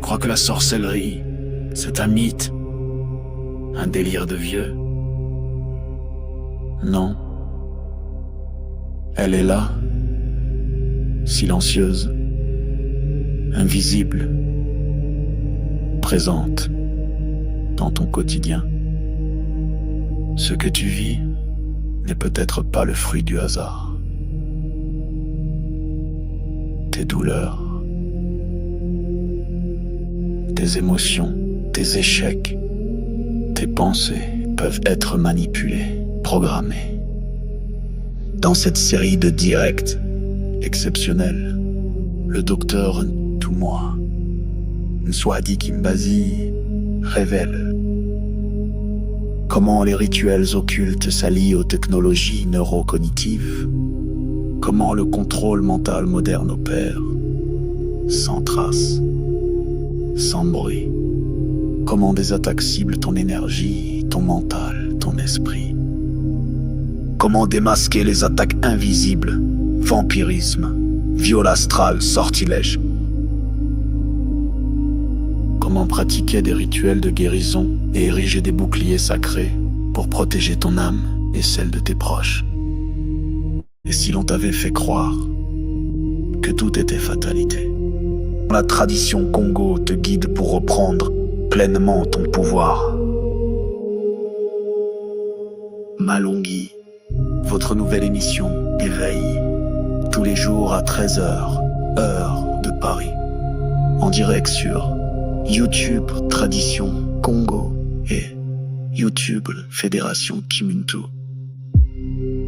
crois que la sorcellerie, c'est un mythe, un délire de vieux. Non. Elle est là, silencieuse, invisible, présente dans ton quotidien. Ce que tu vis n'est peut-être pas le fruit du hasard. Tes douleurs, tes émotions, tes échecs, tes pensées peuvent être manipulées, programmées. Dans cette série de directs exceptionnels, le docteur Toumoua, Nswadi Kimbazi, révèle comment les rituels occultes s'allient aux technologies neurocognitives, comment le contrôle mental moderne opère, sans trace, sans bruit, comment des attaques ciblent ton énergie, ton mental, ton esprit, comment démasquer les attaques invisibles, vampirisme, viol astral, sortilège, comment pratiquer des rituels de guérison et ériger des boucliers sacrés pour protéger ton âme et celle de tes proches. Et si l'on t'avait fait croire que tout était fatalité, la tradition Congo te guide pour reprendre pleinement ton pouvoir. Malongi, votre nouvelle émission Éveil, tous les jours à 13h, heure de Paris, en direct sur YouTube Tradition Congo et YouTube Fédération Kimuntu.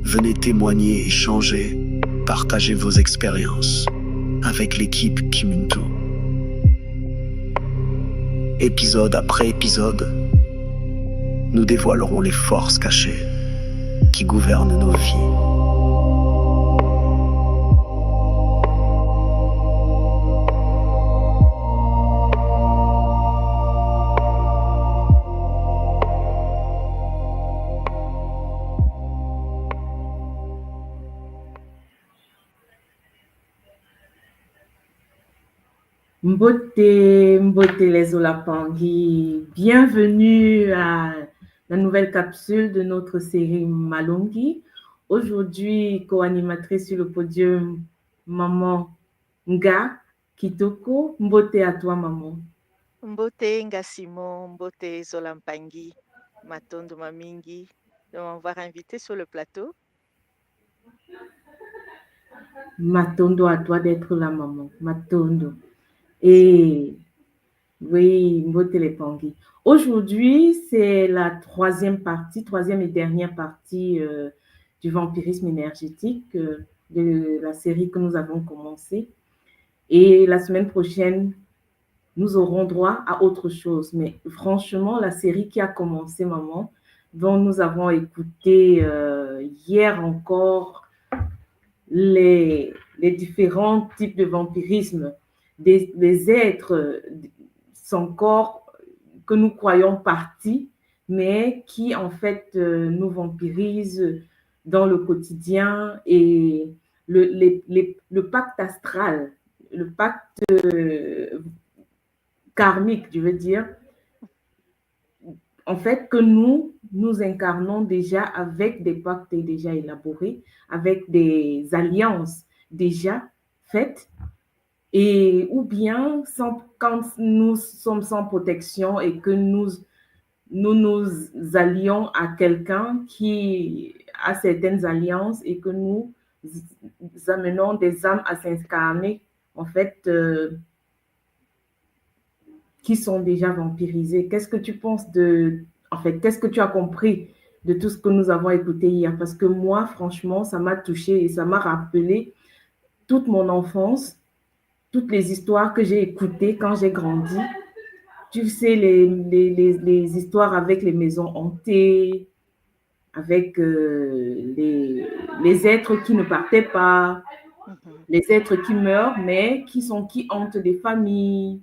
Venez témoigner, échanger, partager vos expériences avec l'équipe Kimuntu. Épisode après épisode, nous dévoilerons les forces cachées qui gouvernent nos vies. Mbote les Olapangi, bienvenue à la nouvelle capsule de notre série Malongi. Aujourd'hui, co-animatrice sur le podium, Maman Nga Kitoko. Mbote à toi, maman. Mbote Ngasimo, Mbote Zolampangi, Matondo Mamingi, de m'avoir invité sur le plateau. Matondo, à toi d'être là, maman. Matondo. Et oui, Mbote les Pangi. Aujourd'hui, c'est la troisième et dernière partie du vampirisme énergétique de la série que nous avons commencé. Et la semaine prochaine, nous aurons droit à autre chose. Mais franchement, la série qui a commencé, maman, dont nous avons écouté hier encore les différents types de vampirisme, des êtres sans corps que nous croyons partis, mais qui en fait nous vampirisent dans le quotidien, et le pacte astral, le pacte karmique, je veux dire, en fait, que nous incarnons déjà avec des pactes déjà élaborés, avec des alliances déjà faites, et ou bien quand nous sommes sans protection et que nous allions à quelqu'un qui a certaines alliances et que nous amenons des âmes à s'incarner, en fait, qui sont déjà vampirisées. Qu'est-ce que tu penses qu'est-ce que tu as compris de tout ce que nous avons écouté hier? Parce que moi, franchement, ça m'a touchée et ça m'a rappelé toute mon enfance, toutes les histoires que j'ai écoutées quand j'ai grandi. Tu sais, les histoires avec les maisons hantées, avec les êtres qui ne partaient pas, les êtres qui meurent, mais qui hantent des familles.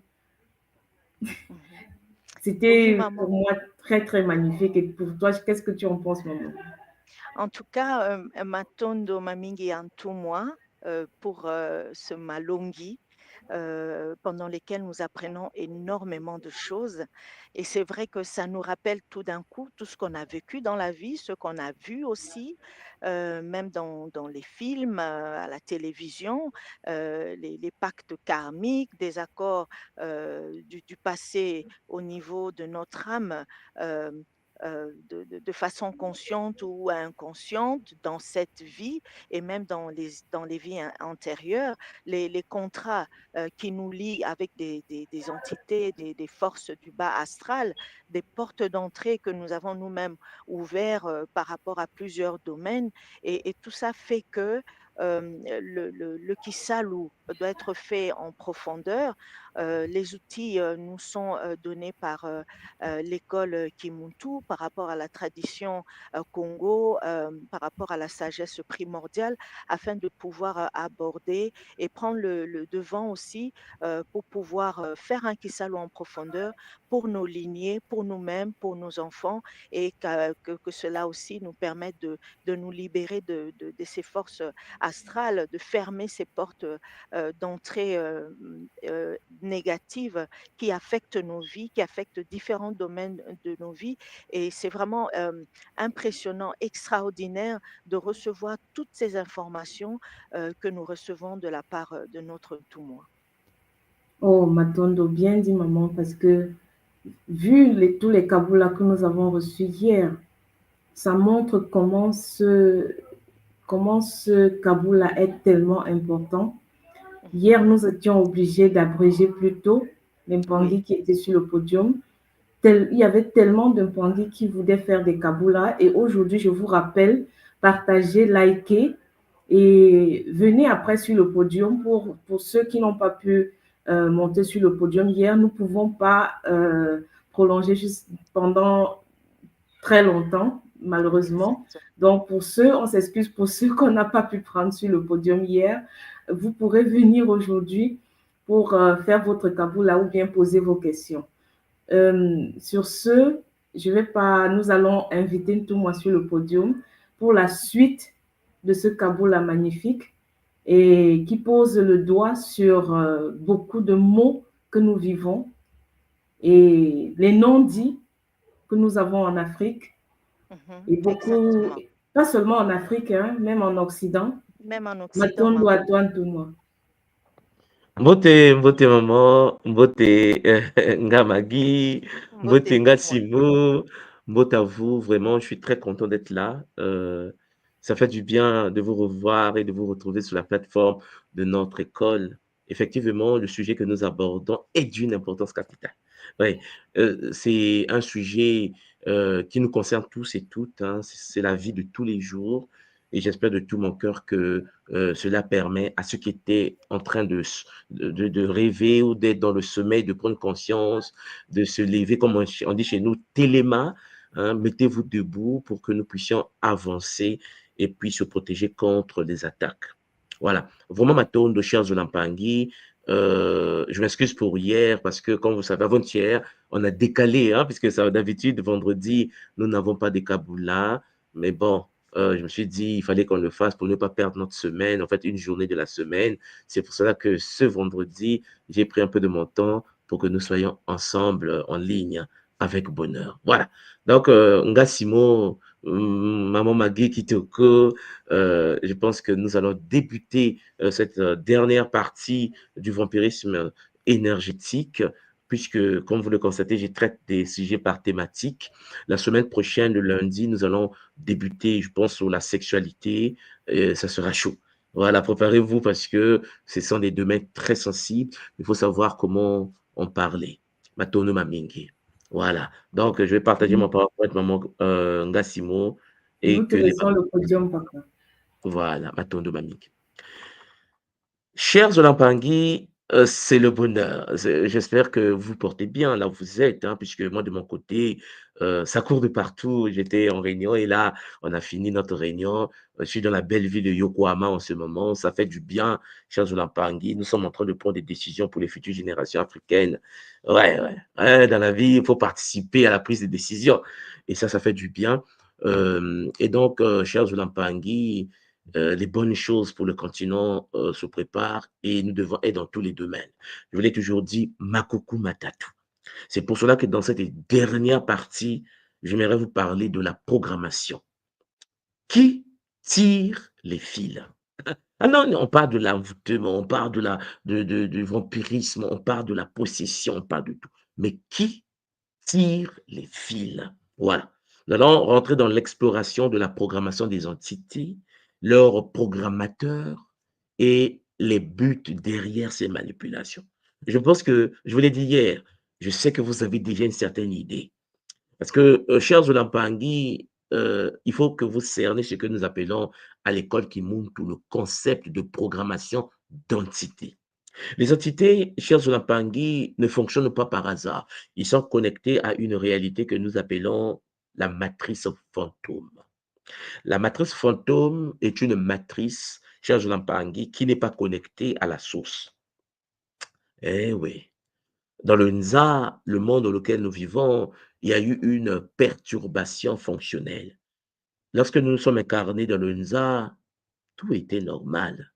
C'était Oui, pour moi très, très magnifique. Et pour toi, qu'est-ce que tu en penses, maman? En tout cas, Matondo Mamingi en tout moi, pour ce Malongi, pendant lesquels nous apprenons énormément de choses. Et c'est vrai que ça nous rappelle tout d'un coup tout ce qu'on a vécu dans la vie, ce qu'on a vu aussi, même dans les films, à la télévision, les pactes karmiques, des accords du passé au niveau de notre âme. euh, de façon consciente ou inconsciente dans cette vie et même dans les vies antérieures, les contrats qui nous lient avec des entités, des forces du bas astral, des portes d'entrée que nous avons nous-mêmes ouvertes par rapport à plusieurs domaines. Et tout ça fait que le Kisalu doit être fait en profondeur. Les outils nous sont donnés par l'école Kimuntu par rapport à la tradition Congo, par rapport à la sagesse primordiale, afin de pouvoir aborder et prendre le devant aussi pour pouvoir faire un Kisalu en profondeur pour nos lignées, pour nous-mêmes, pour nos enfants, et que cela aussi nous permette de nous libérer de ces forces astrales, de fermer ces portes d'entrée négatives qui affectent nos vies, qui affectent différents domaines de nos vies. Et c'est vraiment impressionnant, extraordinaire de recevoir toutes ces informations que nous recevons de la part de notre tout-moi. Oh, Matondo, bien dit, maman, parce que vu tous les Kaboulas que nous avons reçus hier, ça montre comment ce Kaboula est tellement important. Hier, nous étions obligés d'abréger plutôt les Mpangui qui étaient sur le podium. Il y avait tellement de Mpangui qui voulaient faire des Kaboulas. Et aujourd'hui, je vous rappelle, partagez, likez et venez après sur le podium. Pour ceux qui n'ont pas pu monter sur le podium hier, nous ne pouvons pas prolonger juste pendant très longtemps, malheureusement. Donc, pour ceux, on s'excuse pour ceux qu'on n'a pas pu prendre sur le podium hier. Vous pourrez venir aujourd'hui pour faire votre Kaboula ou bien poser vos questions. Sur ce, nous allons inviter tout moi sur le podium pour la suite de ce Kaboula magnifique et qui pose le doigt sur beaucoup de mots que nous vivons et les non-dits que nous avons en Afrique. Et beaucoup, pas seulement en Afrique, hein, même en Occident. Même en Occident. Matondo à toi, Ntouma. Mbote maman, mbote Ngamagi, mbote Ngassimo, mbote à vous, vraiment, je suis très content d'être là. Ça fait du bien de vous revoir et de vous retrouver sur la plateforme de notre école. Effectivement, le sujet que nous abordons est d'une importance capitale. Oui, c'est un sujet qui nous concerne tous et toutes, hein, c'est la vie de tous les jours. Et j'espère de tout mon cœur que cela permet à ceux qui étaient en train de rêver ou d'être dans le sommeil, de prendre conscience, de se lever, comme on dit chez nous, téléma, hein, mettez-vous debout pour que nous puissions avancer et puis se protéger contre les attaques. Voilà. Vraiment, Matondo, chers Zolampangui, je m'excuse pour hier parce que, comme vous savez, avant-hier, on a décalé, hein, puisque d'habitude, vendredi, nous n'avons pas de Kaboula, mais bon, je me suis dit, il fallait qu'on le fasse pour ne pas perdre notre semaine, en fait, une journée de la semaine. C'est pour cela que ce vendredi, j'ai pris un peu de mon temps pour que nous soyons ensemble en ligne avec bonheur. Voilà. Donc, Ngassimo, Maman Magui Kitoko, je pense que nous allons débuter cette dernière partie du vampirisme énergétique, puisque, comme vous le constatez, je traite des sujets par thématique. La semaine prochaine, le lundi, nous allons débuter, je pense, sur la sexualité. Ça sera chaud. Voilà, préparez-vous parce que ce sont des domaines très sensibles. Il faut savoir comment en parler. Matono Mamingi. Voilà. Donc, je vais partager mon PowerPoint, Maman Ngassimo. Nous te laissons le podium, papa. Voilà, Matondo Mamingi. Chers Zolampangui, c'est le bonheur. J'espère que vous portez bien là où vous êtes, hein, puisque moi, de mon côté, ça court de partout. J'étais en réunion et là, on a fini notre réunion. Je suis dans la belle ville de Yokohama en ce moment. Ça fait du bien, chers Zolampangui. Nous sommes en train de prendre des décisions pour les futures générations africaines. Ouais, dans la vie, il faut participer à la prise de décision. Et ça fait du bien. Et donc, chers Zolampangui, les bonnes choses pour le continent se préparent et nous devons être dans tous les domaines. Je vous l'ai toujours dit, Makuku Matatu. C'est pour cela que dans cette dernière partie, j'aimerais vous parler de la programmation. Qui tire les fils? Ah non, on parle de l'envoûtement, on parle du vampirisme, on parle de la possession, on parle de tout. Mais qui tire les fils? Voilà. Nous allons rentrer dans l'exploration de la programmation des entités, leurs programmateurs et les buts derrière ces manipulations. Je pense que, je vous l'ai dit hier, je sais que vous avez déjà une certaine idée. Parce que, chers Olampangi, il faut que vous cerniez ce que nous appelons à l'école Kimuntu le concept de programmation d'entité. Les entités, chers Olampangi, ne fonctionnent pas par hasard. Ils sont connectés à une réalité que nous appelons la matrice fantôme. La matrice fantôme est une matrice, chers Olampangi, qui n'est pas connectée à la source. Eh oui. Dans le Nza, le monde dans lequel nous vivons, il y a eu une perturbation fonctionnelle. Lorsque nous nous sommes incarnés dans le Nza, tout était normal.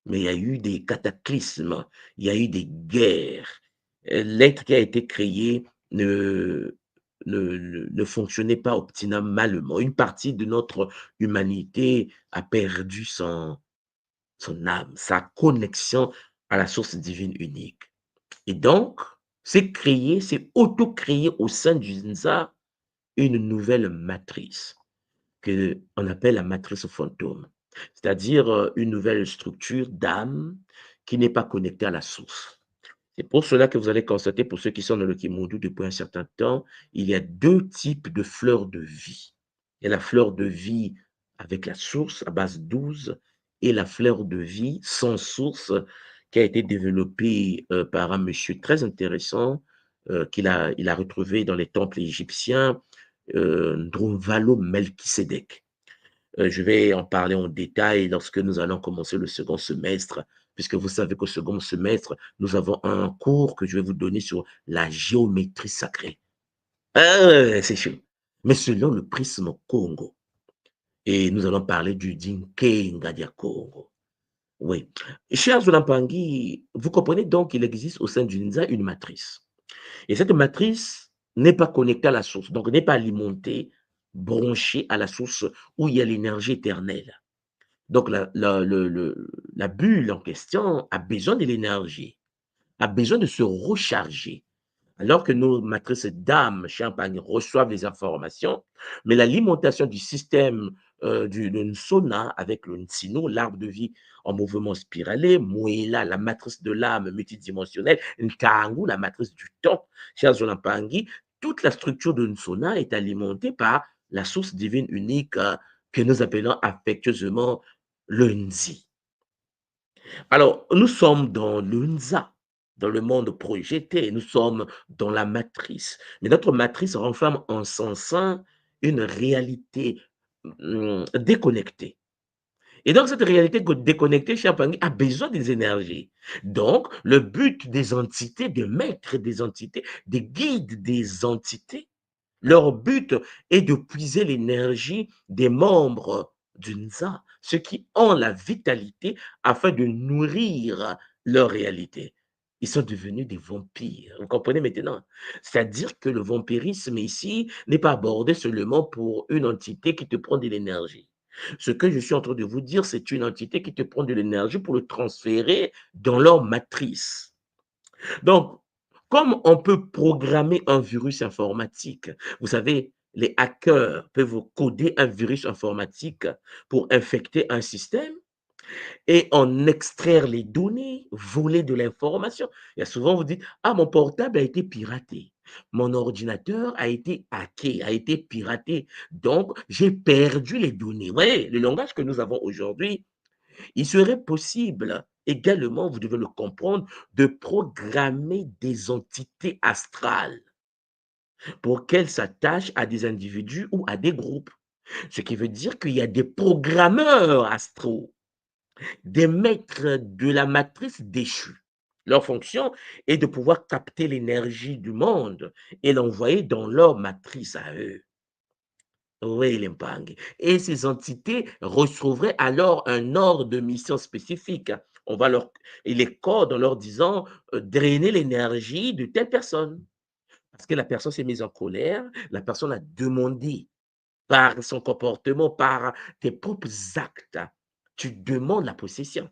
Mais il y a eu des cataclysmes, il y a eu des guerres. L'être qui a été créé ne fonctionnait pas optimalement. Une partie de notre humanité a perdu son âme, sa connexion à la source divine unique. Et donc, c'est auto-créer au sein du Nza une nouvelle matrice qu'on appelle la matrice fantôme, c'est-à-dire une nouvelle structure d'âme qui n'est pas connectée à la source. C'est pour cela que vous allez constater, pour ceux qui sont dans le Kimundu depuis un certain temps, il y a deux types de fleurs de vie. Il y a la fleur de vie avec la source à base 12 et la fleur de vie sans source qui a été développée par un monsieur très intéressant il a retrouvé dans les temples égyptiens, Ndrumvalo Melchisedek. Je vais en parler en détail lorsque nous allons commencer le second semestre, puisque vous savez qu'au second semestre, nous avons un cours que je vais vous donner sur la géométrie sacrée. Ah, c'est chaud. Mais selon le prisme Congo. Et nous allons parler du Dinké Ngadia Congo. Oui. Chers Olampangi, vous comprenez donc qu'il existe au sein du Nza une matrice. Et cette matrice n'est pas connectée à la source, donc n'est pas alimentée, branchée à la source où il y a l'énergie éternelle. Donc la bulle en question a besoin de l'énergie, a besoin de se recharger. Alors que nos matrices d'âme, champagne, reçoivent les informations, mais l'alimentation du système du Nsona avec le Nsino, l'arbre de vie en mouvement spiralé, Moela, la matrice de l'âme multidimensionnelle, Ntangu, la matrice du temps, chers Olampangi, toute la structure de Nsona est alimentée par la source divine unique que nous appelons affectueusement le Nzi. Alors, nous sommes dans le Nza, dans le monde projeté, nous sommes dans la matrice. Mais notre matrice renferme en son sein une réalité déconnectée. Et donc, cette réalité déconnectée, cher Pangui, a besoin des énergies. Donc, le but des entités, des maîtres des entités, des guides des entités, leur but est de puiser l'énergie des membres du Nza, ceux qui ont la vitalité afin de nourrir leur réalité. Ils sont devenus des vampires. Vous comprenez maintenant? C'est-à-dire que le vampirisme ici n'est pas abordé seulement pour une entité qui te prend de l'énergie. Ce que je suis en train de vous dire, c'est une entité qui te prend de l'énergie pour le transférer dans leur matrice. Donc, comme on peut programmer un virus informatique, vous savez, les hackers peuvent coder un virus informatique pour infecter un système et en extraire les données, voler de l'information. Il y a souvent, vous dites, ah, mon portable a été piraté. Mon ordinateur a été hacké, a été piraté. Donc, j'ai perdu les données. Oui, le langage que nous avons aujourd'hui, il serait possible également, vous devez le comprendre, de programmer des entités astrales pour qu'elles s'attachent à des individus ou à des groupes. Ce qui veut dire qu'il y a des programmeurs astraux, des maîtres de la matrice déchue. Leur fonction est de pouvoir capter l'énergie du monde et l'envoyer dans leur matrice à eux. Oui, l'impang. Et ces entités retrouveraient alors un ordre de mission spécifique. On va leur, et les codes en leur disant drainer l'énergie de telle personne. Parce que la personne s'est mise en colère, la personne a demandé par son comportement, par tes propres actes, tu demandes la possession.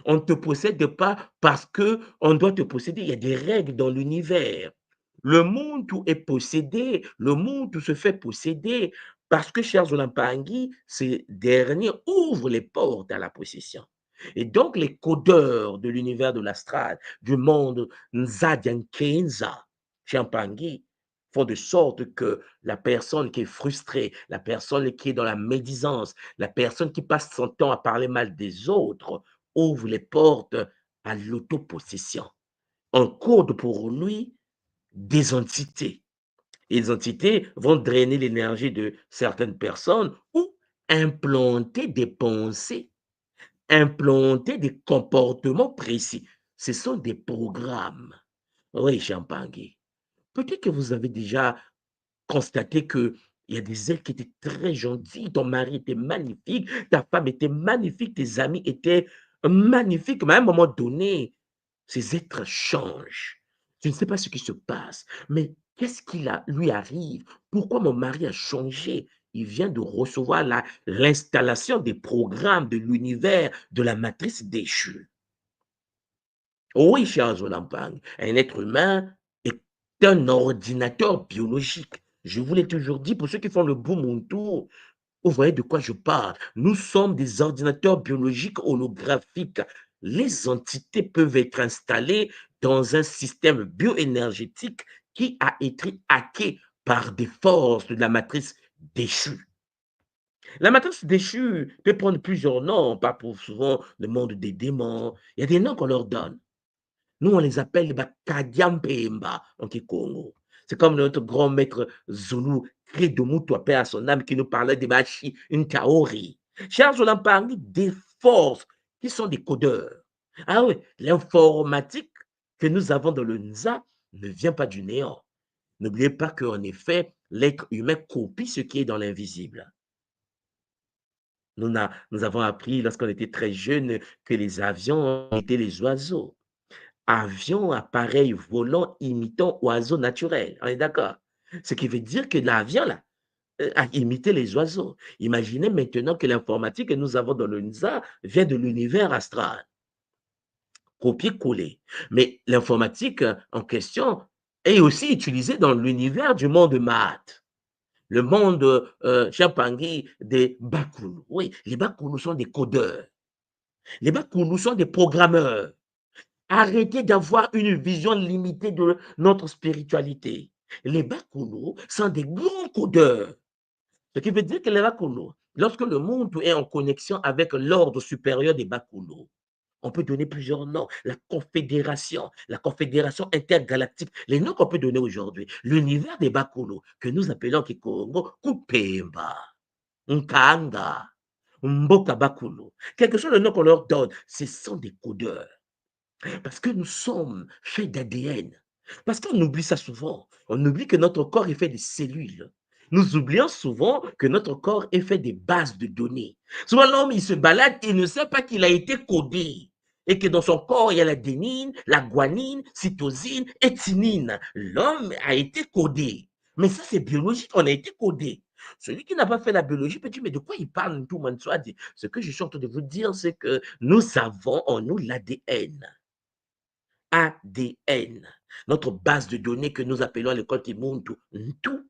On ne te possède pas parce que on doit te posséder. Il y a des règles dans l'univers. Le monde où est possédé, le monde où se fait posséder, parce que, chers Olampangui, ces derniers ouvrent les portes à la possession. Et donc, les codeurs de l'univers de l'astral, du monde Nzadiankenza, Champangui, font de sorte que la personne qui est frustrée, la personne qui est dans la médisance, la personne qui passe son temps à parler mal des autres, ouvre les portes à l'autopossession. On code pour lui des entités. Et les entités vont drainer l'énergie de certaines personnes ou implanter des pensées, implanter des comportements précis. Ce sont des programmes. Oui, Champangui. Peut-être que vous avez déjà constaté que il y a des êtres qui étaient très gentils, ton mari était magnifique, ta femme était magnifique, tes amis étaient magnifiques, mais à un moment donné, ces êtres changent. Je ne sais pas ce qui se passe, mais qu'est-ce lui arrive? Pourquoi mon mari a changé? Il vient de recevoir l'installation des programmes de l'univers de la matrice déchue. Oui, cher Zolampang, un être humain est un ordinateur biologique. Je vous l'ai toujours dit, pour ceux qui font le Bumuntu, vous voyez de quoi je parle. Nous sommes des ordinateurs biologiques holographiques. Les entités peuvent être installées dans un système bioénergétique qui a été hacké par des forces de la matrice déchue. La matrice déchue peut prendre plusieurs noms, on parle pour souvent le monde des démons. Il y a des noms qu'on leur donne. Nous, on les appelle les Bakadiampemba en Kikongo. C'est comme notre grand maître Zulu, Kredomutu, paix à son âme, qui nous parlait des Bachi, une Kaori. Charles, on a parlé des forces qui sont des codeurs. Ah oui, l'informatique que nous avons dans le NZA ne vient pas du néant. N'oubliez pas qu'en effet, l'être humain copie ce qui est dans l'invisible. Nous avons appris lorsqu'on était très jeunes que les avions étaient les oiseaux. Avion, appareil volant imitant oiseau naturel. On est d'accord? Ce qui veut dire que l'avion, là, a imité les oiseaux. Imaginez maintenant que l'informatique que nous avons dans le NSA vient de l'univers astral. Copier-coller. Mais l'informatique en question est aussi utilisée dans l'univers du monde maths. Le monde, Champangui, des Bakulu. Oui, les Bakulu sont des codeurs. Les Bakulu sont des programmeurs. Arrêtez d'avoir une vision limitée de notre spiritualité. Les Bakulu sont des grands codeurs. Ce qui veut dire que les Bakulu, lorsque le monde est en connexion avec l'ordre supérieur des Bakulu, on peut donner plusieurs noms. La confédération intergalactique, les noms qu'on peut donner aujourd'hui. L'univers des Bakulu, que nous appelons Kikongo, Kupemba, Nkanga, Mboka Bakulu. Quel que soit le nom qu'on leur donne, ce sont des codeurs. Parce que nous sommes faits d'ADN. Parce qu'on oublie ça souvent. On oublie que notre corps est fait de cellules. Nous oublions souvent que notre corps est fait des bases de données. Souvent, l'homme, il se balade, il ne sait pas qu'il a été codé. Et que dans son corps, il y a la dénine, la guanine, cytosine et thinine. L'homme a été codé. Mais ça, c'est biologique, on a été codé. Celui qui n'a pas fait la biologie peut dire, mais de quoi il parle tout le monde? Ce que je suis en train de vous dire, c'est que nous avons en nous l'ADN. ADN, notre base de données que nous appelons à l'école Kimuntu, tout.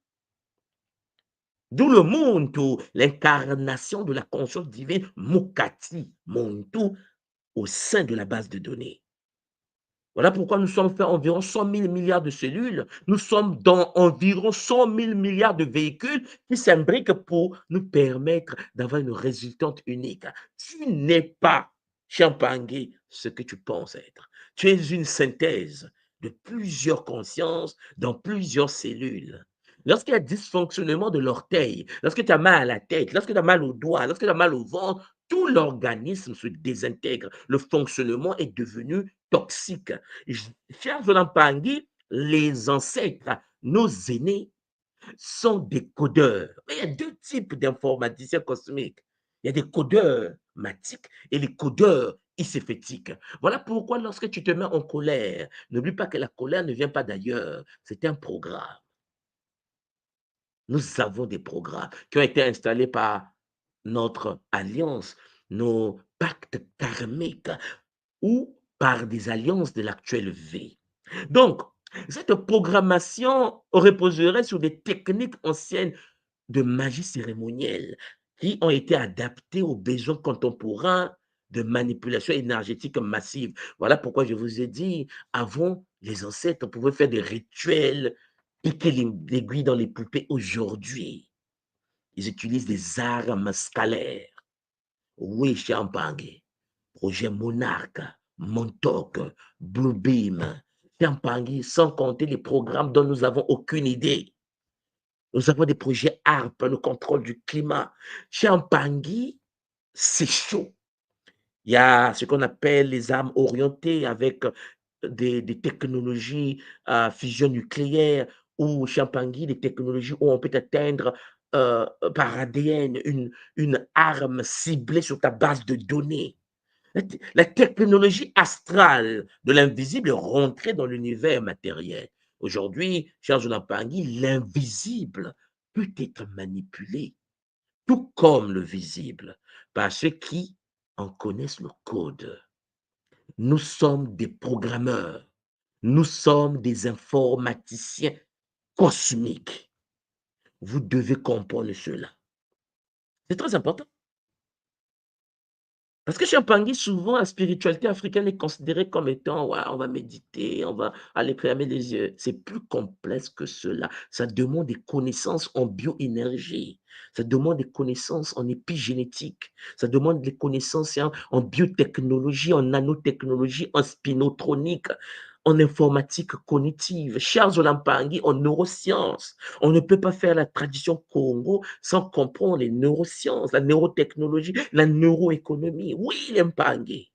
D'où le Muntu, l'incarnation de la conscience divine, Mukati, Muntu, au sein de la base de données. Voilà pourquoi nous sommes faits environ 100 000 milliards de cellules. Nous sommes dans environ 100 000 milliards de véhicules qui s'imbriquent pour nous permettre d'avoir une résultante unique. Tu n'es pas, Champangui, ce que tu penses être. Tu es une synthèse de plusieurs consciences dans plusieurs cellules. Lorsqu'il y a dysfonctionnement de l'orteil, lorsque tu as mal à la tête, lorsque tu as mal au doigt, lorsque tu as mal au ventre, tout l'organisme se désintègre. Le fonctionnement est devenu toxique. Chers Zolampangi, les ancêtres, nos aînés, sont des codeurs. Mais il y a deux types d'informaticiens cosmiques. Il y a des codeurs matiques et les codeurs iséfétiques. Voilà pourquoi lorsque tu te mets en colère, n'oublie pas que la colère ne vient pas d'ailleurs. C'est un programme. Nous avons des programmes qui ont été installés par notre alliance, nos pactes karmiques ou par des alliances de l'actuelle vie. Donc, cette programmation reposerait sur des techniques anciennes de magie cérémonielle qui ont été adaptées aux besoins contemporains de manipulation énergétique massive. Voilà pourquoi je vous ai dit, avant, les ancêtres pouvaient faire des rituels, piquer l'aiguille dans les poupées. Aujourd'hui, ils utilisent des armes scalaires. Oui, Champagne, projet Monarque, Montauk, Bluebeam, Champagne, sans compter les programmes dont nous n'avons aucune idée. Nous avons des projets ARP, le contrôle du climat. Champagne, c'est chaud. Il y a ce qu'on appelle les armes orientées avec des technologies à fusion nucléaire ou Champagne, des technologies où on peut atteindre par ADN une arme ciblée sur ta base de données. La technologie astrale de l'invisible est rentrée dans l'univers matériel. Aujourd'hui, cher Jonathan Pangui, l'invisible peut être manipulé, tout comme le visible, par ceux qui en connaissent le code. Nous sommes des programmeurs, nous sommes des informaticiens cosmiques. Vous devez comprendre cela. C'est très important. Parce que chez Pangui, souvent, la spiritualité africaine est considérée comme étant, ouais, on va méditer, on va aller fermer les yeux. C'est plus complexe que cela. Ça demande des connaissances en bioénergie. Ça demande des connaissances en épigénétique. Ça demande des connaissances en biotechnologie, en nanotechnologie, en spinotronique, en informatique cognitive. Charles Olampangui, en neurosciences. On ne peut pas faire la tradition Congo sans comprendre les neurosciences, la neurotechnologie, la neuroéconomie. Oui, l'Empangui.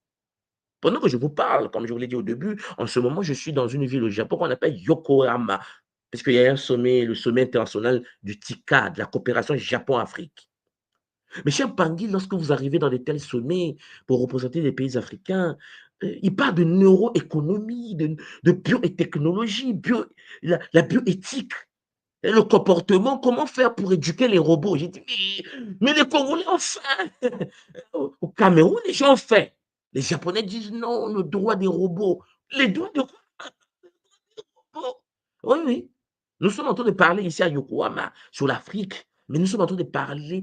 Pendant que je vous parle, comme je vous l'ai dit au début, en ce moment, je suis dans une ville au Japon qu'on appelle Yokohama, parce qu'il y a un sommet, le sommet international du TICA, de la coopération Japon-Afrique. Mais cher Pangui, lorsque vous arrivez dans de tels sommets pour représenter des pays africains, il parle de neuroéconomie, de biotechnologie, la bioéthique. Et le comportement, comment faire pour éduquer les robots? J'ai dit, mais les Congolais ont fait. Au Cameroun, les gens ont fait. Les Japonais disent non, le droit des robots. Les droits des robots. Oui, oui. Nous sommes en train de parler ici à Yokohama sur l'Afrique, mais nous sommes en train de parler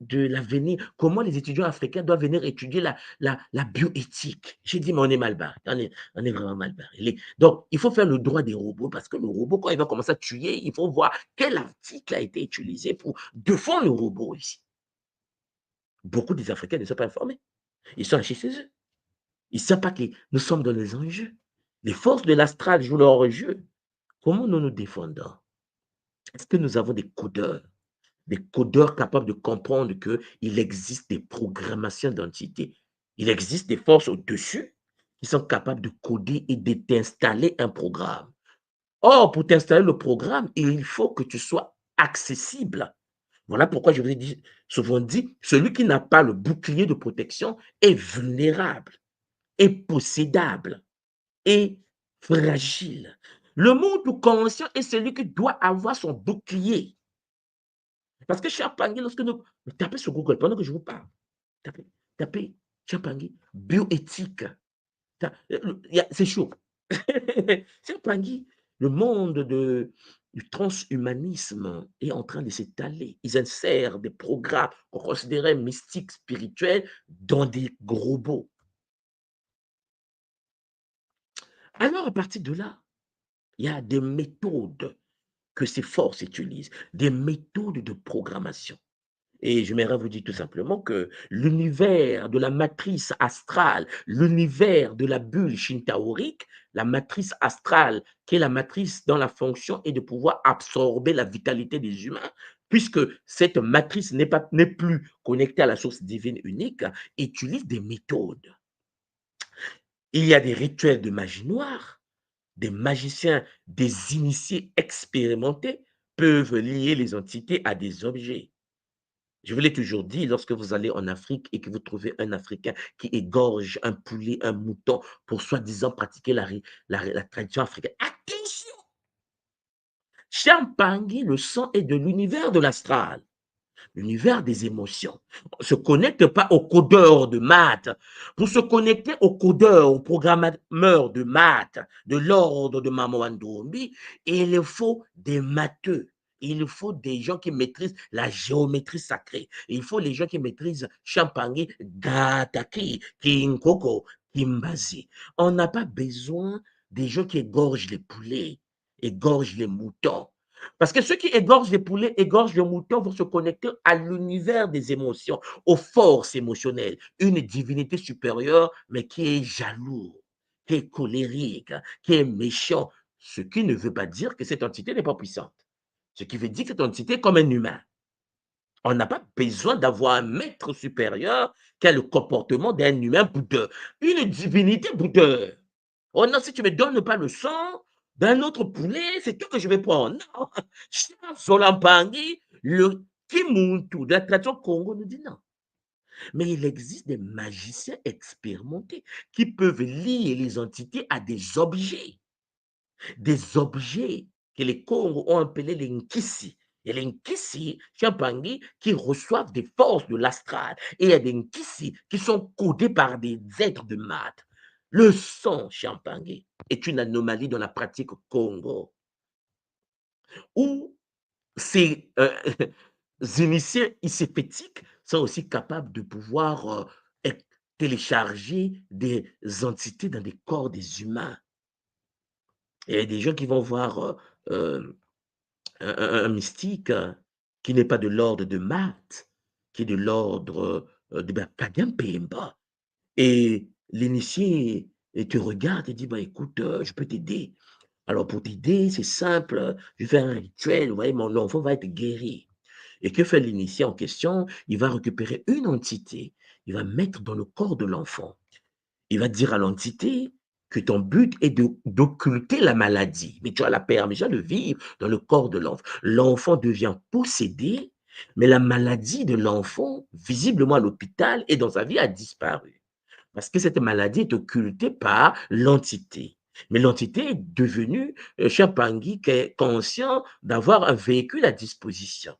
de l'avenir, comment les étudiants africains doivent venir étudier la bioéthique. J'ai dit, mais on est mal barré, on est vraiment mal barré. Donc, il faut faire le droit des robots, parce que le robot, quand il va commencer à tuer, il faut voir quel article a été utilisé pour défendre le robot ici. Beaucoup des Africains ne sont pas informés. Ils sont chez eux. Ils ne savent pas que nous sommes dans les enjeux. Les forces de l'astral jouent leur jeu. Comment nous nous défendons? Est-ce que nous avons des codeurs capables de comprendre qu'il existe des programmations d'entités? Il existe des forces au-dessus qui sont capables de coder et de t'installer un programme. Or, pour t'installer le programme, il faut que tu sois accessible. Voilà pourquoi je vous ai souvent dit, celui qui n'a pas le bouclier de protection est vulnérable, est possédable, est fragile. Le monde conscient est celui qui doit avoir son bouclier. Parce que Champagne, lorsque nous... Tapez sur Google pendant que je vous parle. Tapez Champagne, bioéthique. C'est chaud. Champagne, le monde du transhumanisme est en train de s'étaler. Ils insèrent des programmes qu'on considérait mystiques, spirituels, dans des gros robots. Alors, à partir de là, il y a des méthodes que ces forces utilisent, des méthodes de programmation. Et j'aimerais vous dire tout simplement que l'univers de la matrice astrale, l'univers de la bulle shintaorique, la matrice astrale, qui est la matrice dans la fonction est de pouvoir absorber la vitalité des humains, puisque cette matrice n'est plus connectée à la source divine unique, utilise des méthodes. Il y a des rituels de magie noire, des magiciens, des initiés expérimentés peuvent lier les entités à des objets. Je vous l'ai toujours dit, lorsque vous allez en Afrique et que vous trouvez un Africain qui égorge un poulet, un mouton, pour soi-disant pratiquer la tradition africaine, attention! Champagne, le sang est de l'univers de l'astral, l'univers des émotions. On ne se connecte pas au codeur de maths. Pour se connecter au codeur, au programmeur de maths, de l'ordre de Maman Ndombi, il faut des matheux. Il faut des gens qui maîtrisent la géométrie sacrée. Il faut les gens qui maîtrisent Champagne, Gataki, Kinkoko, Kimbazi. On n'a pas besoin des gens qui égorgent les poulets, égorgent les moutons. Parce que ceux qui égorgent les poulets, égorgent les moutons vont se connecter à l'univers des émotions, aux forces émotionnelles. Une divinité supérieure, mais qui est jaloux, qui est colérique, qui est méchant. Ce qui ne veut pas dire que cette entité n'est pas puissante. Ce qui veut dire que cette entité est comme un humain. On n'a pas besoin d'avoir un maître supérieur qui a le comportement d'un humain boudeur. Une divinité boudeur. Oh non, si tu ne me donnes pas le sang d'un autre poulet, c'est tout que je vais prendre. Non. Solampangi, le Kimuntu de la tradition Congo nous dit non. Mais il existe des magiciens expérimentés qui peuvent lier les entités à des objets que les Congos ont appelés les Nkisi. Et les Nkisi, Champangui, qui reçoivent des forces de l'astral. Et il y a des Nkisi qui sont codés par des êtres de maths. Le sang Champangui est une anomalie dans la pratique Congo, où ces initiés iséphétiques sont aussi capables de pouvoir télécharger des entités dans des corps des humains. Il y a des gens qui vont voir un mystique qui n'est pas de l'ordre de Math, qui est de l'ordre de Bakagam Pemba. Et l'initié te regarde et dit, bah, écoute, je peux t'aider. Alors pour t'aider, c'est simple, je vais faire un rituel, vous voyez, mon enfant va être guéri. Et que fait l'initié en question? Il va récupérer une entité, il va mettre dans le corps de l'enfant. Il va dire à l'entité que ton but est d'occulter la maladie, mais tu as la permission de vivre dans le corps de l'enfant. L'enfant devient possédé, mais la maladie de l'enfant, visiblement à l'hôpital et dans sa vie, a disparu. Parce que cette maladie est occultée par l'entité. Mais l'entité est devenue, Champangui, qui est conscient d'avoir un véhicule à disposition.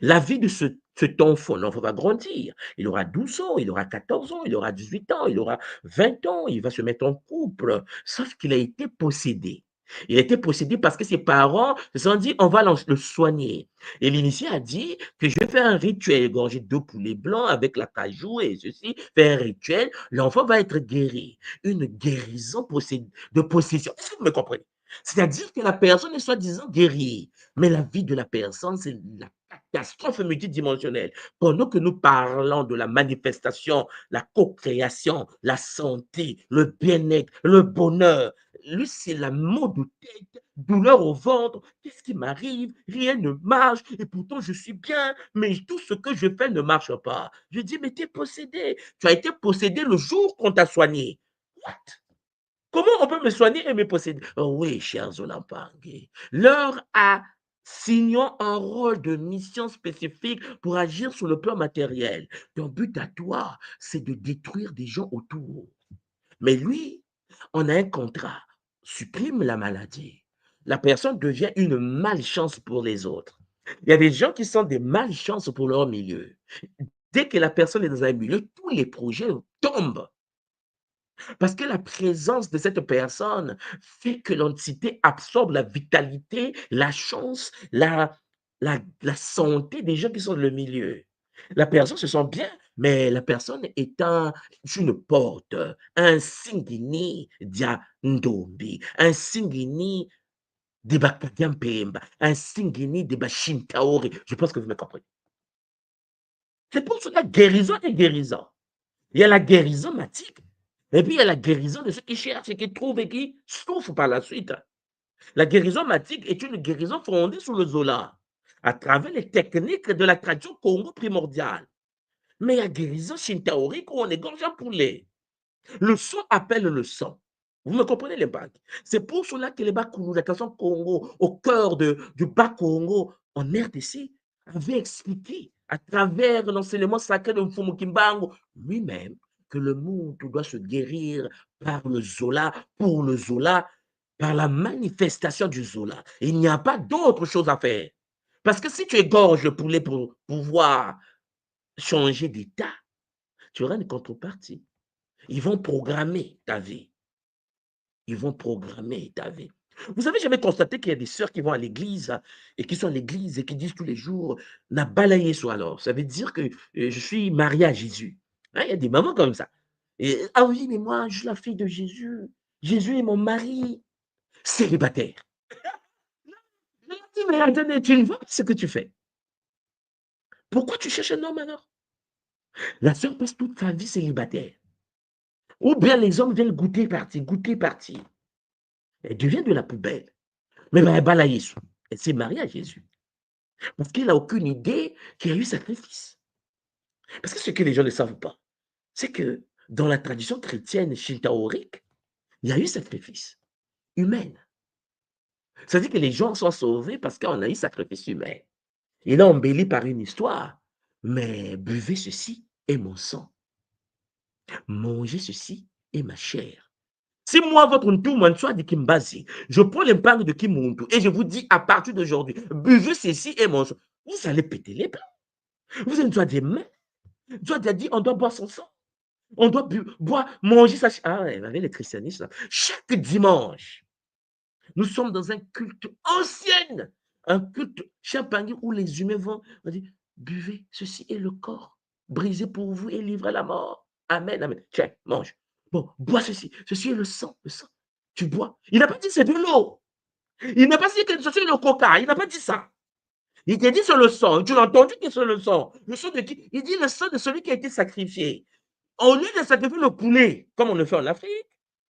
La vie de cet enfant, l'enfant va grandir. Il aura 12 ans, il aura 14 ans, il aura 18 ans, il aura 20 ans, il va se mettre en couple. Sauf qu'il a été possédé. Il a été possédé parce que ses parents se sont dit, on va le soigner. Et l'initié a dit que je vais faire un rituel, égorger 2 poulets blancs avec la cajou et ceci, faire un rituel, l'enfant va être guéri. Une guérison de possession. Est-ce que vous me comprenez? C'est-à-dire que la personne est soi-disant guérie, mais la vie de la personne, c'est la catastrophe multidimensionnelle. Pendant que nous parlons de la manifestation, la co-création, la santé, le bien-être, le bonheur, lui, c'est la maux de tête, douleur au ventre. Qu'est-ce qui m'arrive? Rien ne marche et pourtant je suis bien, mais tout ce que je fais ne marche pas. Je dis, mais tu es possédé. Tu as été possédé le jour qu'on t'a soigné. What? Comment on peut me soigner et me posséder? Oh oui, cher Zolampangé, l'heure a signant un rôle de mission spécifique pour agir sur le plan matériel. Ton but à toi, c'est de détruire des gens autour. Mais lui, on a un contrat, supprime la maladie. La personne devient une malchance pour les autres. Il y a des gens qui sont des malchances pour leur milieu. Dès que la personne est dans un milieu, tous les projets tombent. Parce que la présence de cette personne fait que l'entité absorbe la vitalité, la chance, la santé des gens qui sont dans le milieu. La personne se sent bien, mais la personne est une porte, un singini dia ndombi, un singini de bakadiampemba, un singini de bashintaori. Je pense que vous me comprenez. C'est pour cela guérison et guérison. Il y a la guérison matique. Et puis, il y a la guérison de ceux qui cherchent et qui trouvent et qui souffrent par la suite. La guérison matique est une guérison fondée sur le Zola, à travers les techniques de la tradition Congo primordiale. Mais il y a guérison shintaorique où on égorge un poulet. Le sang appelle le sang. Vous me comprenez l'impact? C'est pour cela que les Bakulu, la tradition Congo, au cœur du Bas Congo, en RDC, avait expliqué à travers l'enseignement sacré de Mfumu Kimbangu lui-même que le monde doit se guérir par le Zola, pour le Zola, par la manifestation du Zola. Il n'y a pas d'autre chose à faire. Parce que si tu égorges le poulet pour pouvoir changer d'état, tu auras une contrepartie. Ils vont programmer ta vie. Ils vont programmer ta vie. Vous avez jamais constaté qu'il y a des sœurs qui vont à l'église et qui sont à l'église et qui disent tous les jours, n'a balayé soit alors. Ça veut dire que je suis mariée à Jésus. Hein, il y a des mamans comme ça. Et, ah oui, mais moi, je suis la fille de Jésus. Jésus est mon mari. Célibataire. Je leur dis, mais attendez, tu ne vois pas ce que tu fais. Pourquoi tu cherches un homme alors? La sœur passe toute sa vie célibataire. Ou bien les hommes viennent goûter parti, goûter parti. Elle devient de la poubelle. Mais elle balaye. Elle s'est mariée à Jésus. Parce qu'il n'a aucune idée qu'il y a eu sacrifice. Parce que ce que les gens ne savent pas, c'est que dans la tradition chrétienne shintaorique, il y a eu sacrifice humain. Ça veut dire que les gens sont sauvés parce qu'on a eu sacrifice humain. Il est embelli par une histoire. Mais buvez ceci est mon sang. Mangez ceci est ma chair. Si moi, votre Ntumantua de Kimbazi, je prends l'impact de Kimuntu et je vous dis à partir d'aujourd'hui, buvez ceci et mangez, vous allez péter les plans. Vous avez des mains. Dieu a dit, on doit boire son sang. On doit boire, manger ça. Ah ouais, avec les christianistes, chaque dimanche, nous sommes dans un culte ancien, un culte champagne où les humains vont dire, buvez, ceci est le corps, brisé pour vous et livré à la mort. Amen, amen. Tiens, mange. Bon, bois ceci. Ceci est le sang, le sang. Tu bois. Il n'a pas dit c'est de l'eau. Il n'a pas dit que ceci est le coca. Il n'a pas dit ça. Il t'a dit c'est le sang. Tu l'as entendu que c'est le sang. Le sang de qui? Il dit le sang de celui qui a été sacrifié. Au lieu de sacrifier le poulet, comme on le fait en Afrique,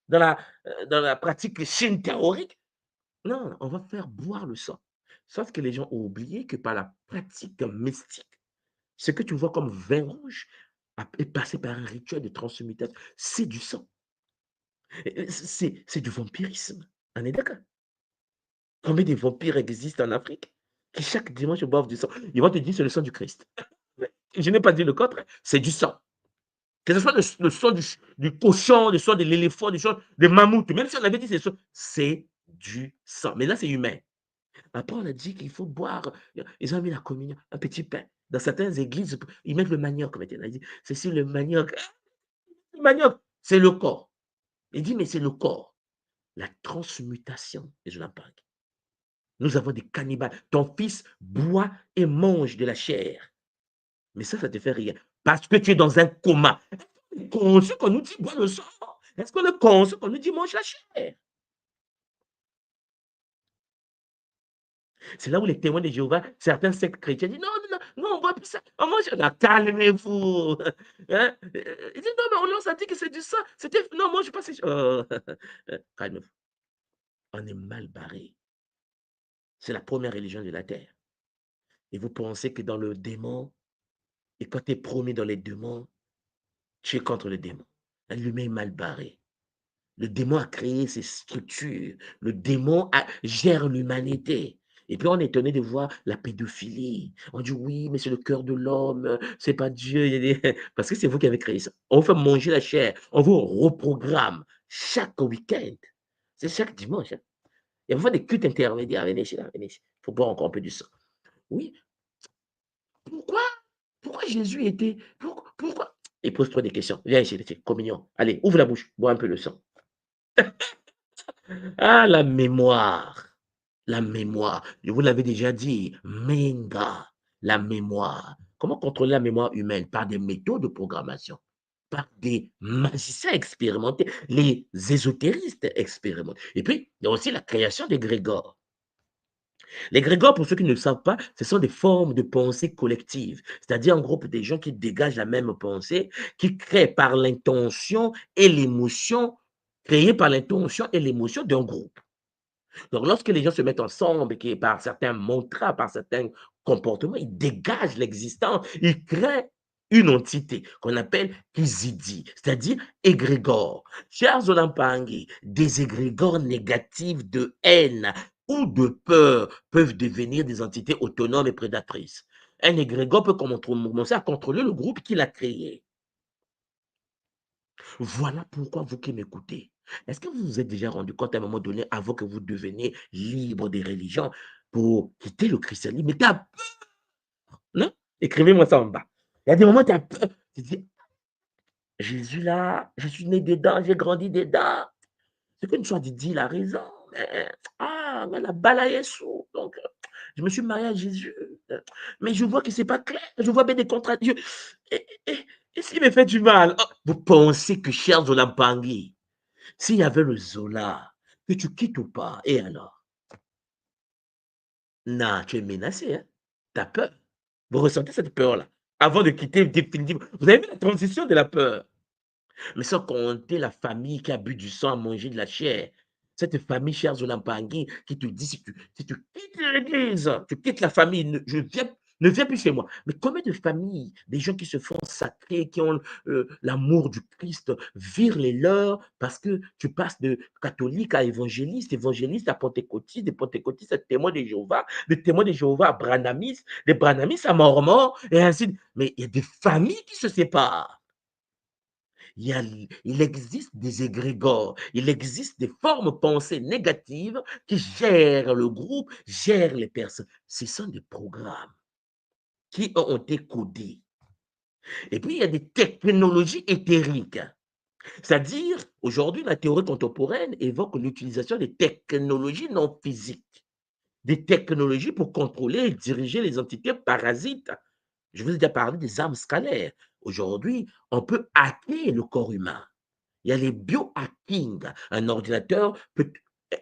dans la pratique chine théorique, non, on va faire boire le sang. Sauf que les gens ont oublié que par la pratique mystique, ce que tu vois comme vin rouge est passé par un rituel de transmutation. C'est du sang. C'est du vampirisme. On est d'accord? Combien de vampires existent en Afrique qui chaque dimanche boivent du sang? Ils vont te dire c'est le sang du Christ. Je n'ai pas dit le contraire, c'est du sang. Que ce soit le sang du cochon, le sang de l'éléphant, le sang des mammouths, même si on avait dit c'est du sang. Mais là, c'est humain. Après, on a dit qu'il faut boire. Ils ont mis la communion, un petit pain. Dans certaines églises, ils mettent le manioc maintenant. Ils disent, c'est sur le manioc. Le manioc, c'est le corps. Il dit, mais c'est le corps. La transmutation, et je l'en parle. Nous avons des cannibales. Ton fils boit et mange de la chair. Mais ça te fait rire. Parce que tu es dans un coma. Est-ce qu'on est conscient qu'on nous dit bois le sang? Est-ce qu'on est conscient qu'on nous dit mange la chair? C'est là où les témoins de Jéhovah, certains sectes chrétiens disent non, non, non, non, on ne voit plus ça. On mange. Non, calmez-vous. Hein? Ils disent non, mais on leur a dit que c'est du sang. C'était. Non, moi, je pense que. Calmez-vous. On est mal barré. C'est la première religion de la terre. Et vous pensez que dans le démon, et quand tu es promis dans les démons, tu es contre le démon. L'humain est mal barré. Le démon a créé ses structures. Le démon gère l'humanité. Et puis, on est étonné de voir la pédophilie. On dit oui, mais c'est le cœur de l'homme, c'est pas Dieu. Parce que c'est vous qui avez créé ça. On vous fait manger la chair. On vous reprogramme chaque week-end. C'est chaque dimanche. Hein. Il y a parfois des cultes intermédiaires. Venez ici, là, venez ici. Il faut boire encore un peu du sang. Oui. Pourquoi? Pourquoi Jésus était. Pourquoi? Il pose-toi des questions. Viens ici, communion. Allez, ouvre la bouche, bois un peu le sang. Ah, la mémoire. La mémoire. Je vous l'avais déjà dit. Menga. La mémoire. Comment contrôler la mémoire humaine? Par des méthodes de programmation. Par des magiciens expérimentés. Les ésotéristes expérimentés. Et puis, il y a aussi la création des grégores. Les grégores, pour ceux qui ne le savent pas, ce sont des formes de pensée collective. C'est-à-dire un groupe de gens qui dégagent la même pensée, qui créent par l'intention et l'émotion, créés par l'intention et l'émotion d'un groupe. Donc, lorsque les gens se mettent ensemble, et par certains mantras, par certains comportements, ils dégagent l'existence, ils créent une entité qu'on appelle Kizidi, c'est-à-dire égrégore. Chers Olampangi, des égrégores négatifs de haine ou de peur peuvent devenir des entités autonomes et prédatrices. Un égrégore peut commencer à contrôler le groupe qu'il a créé. Voilà pourquoi vous qui m'écoutez, est-ce que vous vous êtes déjà rendu compte à un moment donné, avant que vous deveniez libre des religions, pour quitter le christianisme, mais tu as peur, non? Écrivez-moi ça en bas. Il y a des moments où tu as peur. Tu dis, Jésus là, je suis né dedans, j'ai grandi dedans. Ce qu'une soit dit, il a raison. Mais la balle sous. Donc, je me suis marié à Jésus. Mais je vois que ce n'est pas clair. Je vois bien des contradictions. Et s'il me fait du mal? Oh, vous pensez que, cher Zola Mpangui, s'il y avait le Zola, que tu quittes ou pas, et alors? Non, tu es menacé. Hein? Tu as peur. Vous ressentez cette peur-là. Avant de quitter définitivement. Vous avez vu la transition de la peur. Mais sans compter la famille qui a bu du sang, à manger de la chair. Cette famille, chère Zolampangui, qui te dit, si tu quittes l'église, tu quittes la famille, ne viens plus chez moi. Mais combien de familles, des gens qui se font sacrer, qui ont l'amour du Christ, virent les leurs parce que tu passes de catholique à évangéliste, évangéliste à pentecôtiste, de pentecôtiste à témoin de Jéhovah, de témoin de Jéhovah à branamis, de branamis à mormon, et ainsi de suite. Mais il y a des familles qui se séparent. Il existe des égrégores, il existe des formes pensées négatives qui gèrent le groupe, gèrent les personnes. Ce sont des programmes qui ont été codés. Et puis, il y a des technologies éthériques. C'est-à-dire, aujourd'hui, la théorie contemporaine évoque l'utilisation des technologies non physiques, des technologies pour contrôler et diriger les entités parasites. Je vous ai déjà parlé des armes scalaires. Aujourd'hui, on peut hacker le corps humain. Il y a les biohacking. Un ordinateur peut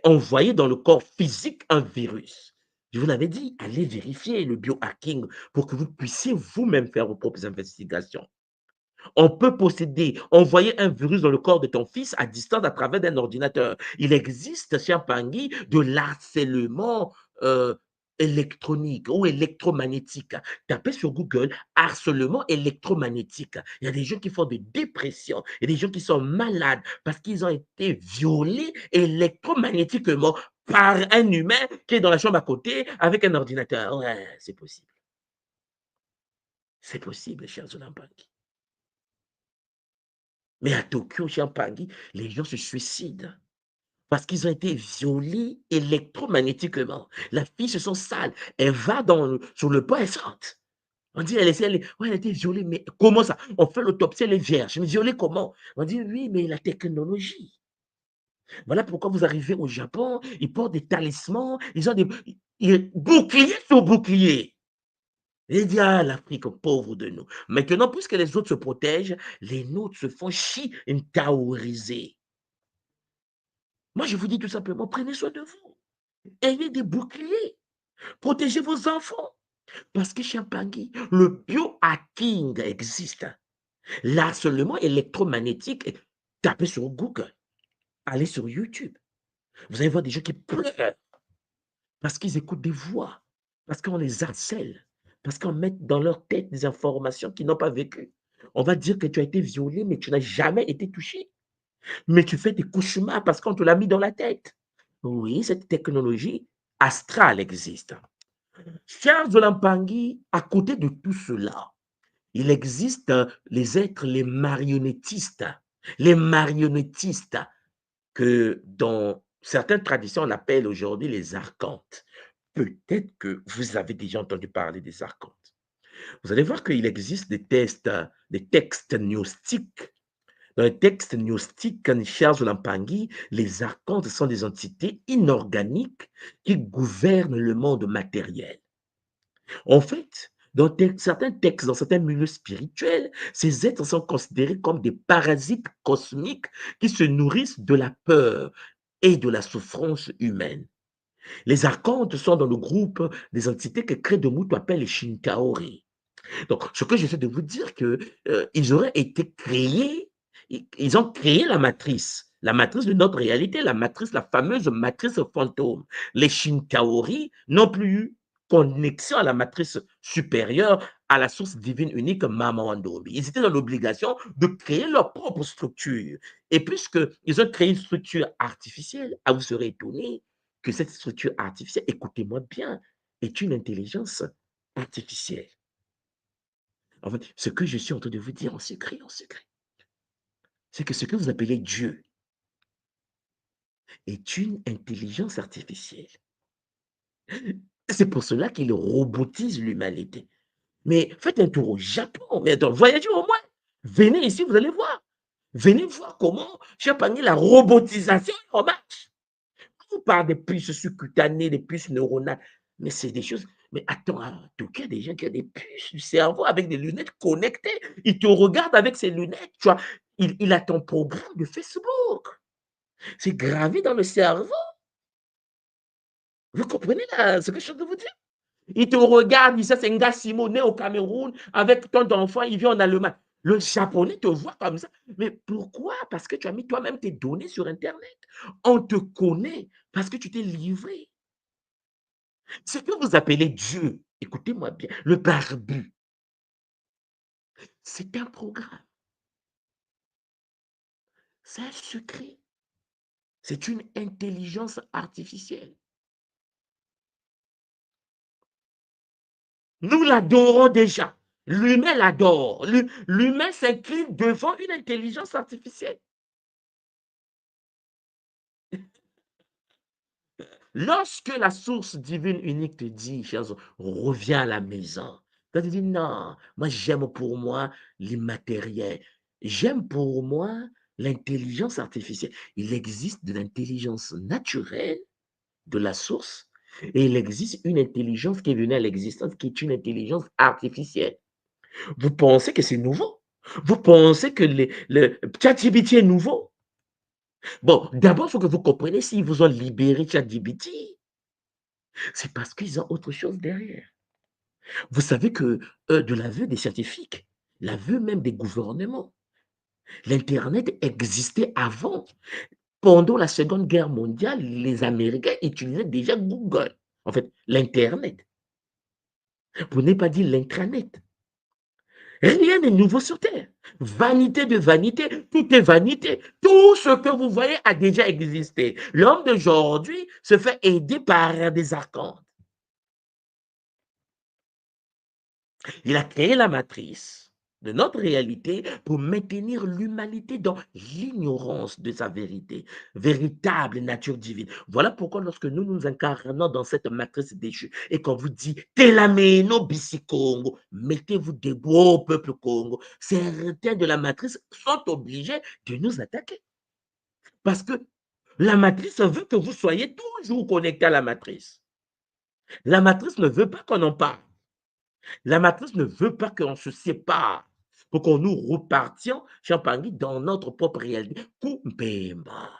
envoyer dans le corps physique un virus. Je vous l'avais dit, allez vérifier le biohacking pour que vous puissiez vous-même faire vos propres investigations. On peut envoyer un virus dans le corps de ton fils à distance à travers un ordinateur. Il existe, cher Pangui, de l'harcèlement électronique ou électromagnétique. Tapez sur Google harcèlement électromagnétique. Il y a des gens qui font des dépressions. Il y a des gens qui sont malades parce qu'ils ont été violés électromagnétiquement par un humain qui est dans la chambre à côté avec un ordinateur. Ouais, c'est possible. C'est possible, cher Zolampangui. Mais à Tokyo, cher Pangui, les gens se suicident parce qu'ils ont été violés électromagnétiquement. La fille se sent sale. Elle va sur le pont, elle saute. On dit, elle a été violée, mais comment ça? On fait l'autopsie, elle est vierge. Mais violée comment? On dit, oui, mais la technologie. Voilà pourquoi vous arrivez au Japon, ils portent des talismans, ils ont des boucliers sur boucliers. Il dit, ah, l'Afrique, pauvre de nous. Maintenant, puisque les autres se protègent, les nôtres se font taouriser. Moi, je vous dis tout simplement, prenez soin de vous. Ayez des boucliers. Protégez vos enfants. Parce que chez Pangui, le biohacking existe. L'harcèlement électromagnétique, tapez sur Google. Allez sur YouTube. Vous allez voir des gens qui pleurent parce qu'ils écoutent des voix, parce qu'on les harcèle, parce qu'on met dans leur tête des informations qu'ils n'ont pas vécues. On va dire que tu as été violé, mais tu n'as jamais été touché. Mais tu fais des cauchemars parce qu'on te l'a mis dans la tête. Oui, cette technologie astrale existe. Cher Zolampangui, à côté de tout cela, il existe les êtres, les marionnettistes. Les marionnettistes que dans certaines traditions, on appelle aujourd'hui les archontes. Peut-être que vous avez déjà entendu parler des archontes. Vous allez voir qu'il existe des textes gnostiques. Dans les textes gnostiques, Kanichar Zolampangui, les archontes sont des entités inorganiques qui gouvernent le monde matériel. En fait, dans certains textes, dans certains milieux spirituels, ces êtres sont considérés comme des parasites cosmiques qui se nourrissent de la peur et de la souffrance humaine. Les archontes sont dans le groupe des entités que Credomutu appelle les Shinkaori. Donc, ce que j'essaie de vous dire, que ils auraient été créés, ils ont créé la matrice de notre réalité, la fameuse matrice fantôme. Les Shinkaori n'ont plus eu connexion à la matrice supérieure, à la source divine unique, Mama Wandobi. Ils étaient dans l'obligation de créer leur propre structure. Et puisqu'ils ont créé une structure artificielle, vous serez étonnés, que cette structure artificielle, écoutez-moi bien, est une intelligence artificielle. En fait, ce que je suis en train de vous dire en secret, c'est que ce que vous appelez Dieu est une intelligence artificielle. C'est pour cela qu'il robotise l'humanité. Mais faites un tour au Japon, mais attends, voyagez au moins. Venez ici, vous allez voir. Venez voir comment, Champagne, la robotisation marche. On parle des puces subcutanées, des puces neuronales, mais c'est des choses. Mais attends, à Tokyo, il y a des gens qui ont des puces du cerveau avec des lunettes connectées. Ils te regardent avec ces lunettes, tu vois. Il a ton programme de Facebook. C'est gravé dans le cerveau. Vous comprenez là, ce que je suis en train de vous dire? Il te regarde, il sait, c'est un gars Simo, né au Cameroun, avec ton enfant, il vit en Allemagne. Le japonais te voit comme ça. Mais pourquoi? Parce que tu as mis toi-même tes données sur Internet. On te connaît parce que tu t'es livré. Ce que vous appelez Dieu, écoutez-moi bien, le barbu, c'est un programme. C'est un secret. C'est une intelligence artificielle. Nous l'adorons déjà. L'humain l'adore. L'humain s'incline devant une intelligence artificielle. Lorsque la source divine unique te dit, chers, reviens à la maison, tu te dis, non, moi j'aime pour moi l'immatériel. J'aime pour moi l'intelligence artificielle. Il existe de l'intelligence naturelle de la source et il existe une intelligence qui est venue à l'existence qui est une intelligence artificielle. Vous pensez que c'est nouveau? Vous pensez que le ChatGPT est nouveau? Bon, d'abord, il faut que vous compreniez s'ils vous ont libéré ChatGPT. C'est parce qu'ils ont autre chose derrière. Vous savez que de l'aveu des scientifiques, l'aveu même des gouvernements, l'Internet existait avant. Pendant la Seconde Guerre mondiale, les Américains utilisaient déjà Google. En fait, l'Internet. Pour ne pas dire l'intranet. Rien n'est nouveau sur Terre. Vanité de vanité, tout est vanité. Tout ce que vous voyez a déjà existé. L'homme d'aujourd'hui se fait aider par des archontes. Il a créé la matrice de notre réalité pour maintenir l'humanité dans l'ignorance de sa vérité, véritable nature divine. Voilà pourquoi lorsque nous nous incarnons dans cette matrice déchue et qu'on vous dit « Telameno bisi Congo », mettez-vous debout au peuple Congo, certains de la matrice sont obligés de nous attaquer. Parce que la matrice veut que vous soyez toujours connecté à la matrice. La matrice ne veut pas qu'on en parle. La matrice ne veut pas qu'on se sépare pour qu'on nous repartions, Champagny, dans notre propre réalité. Kumpemba.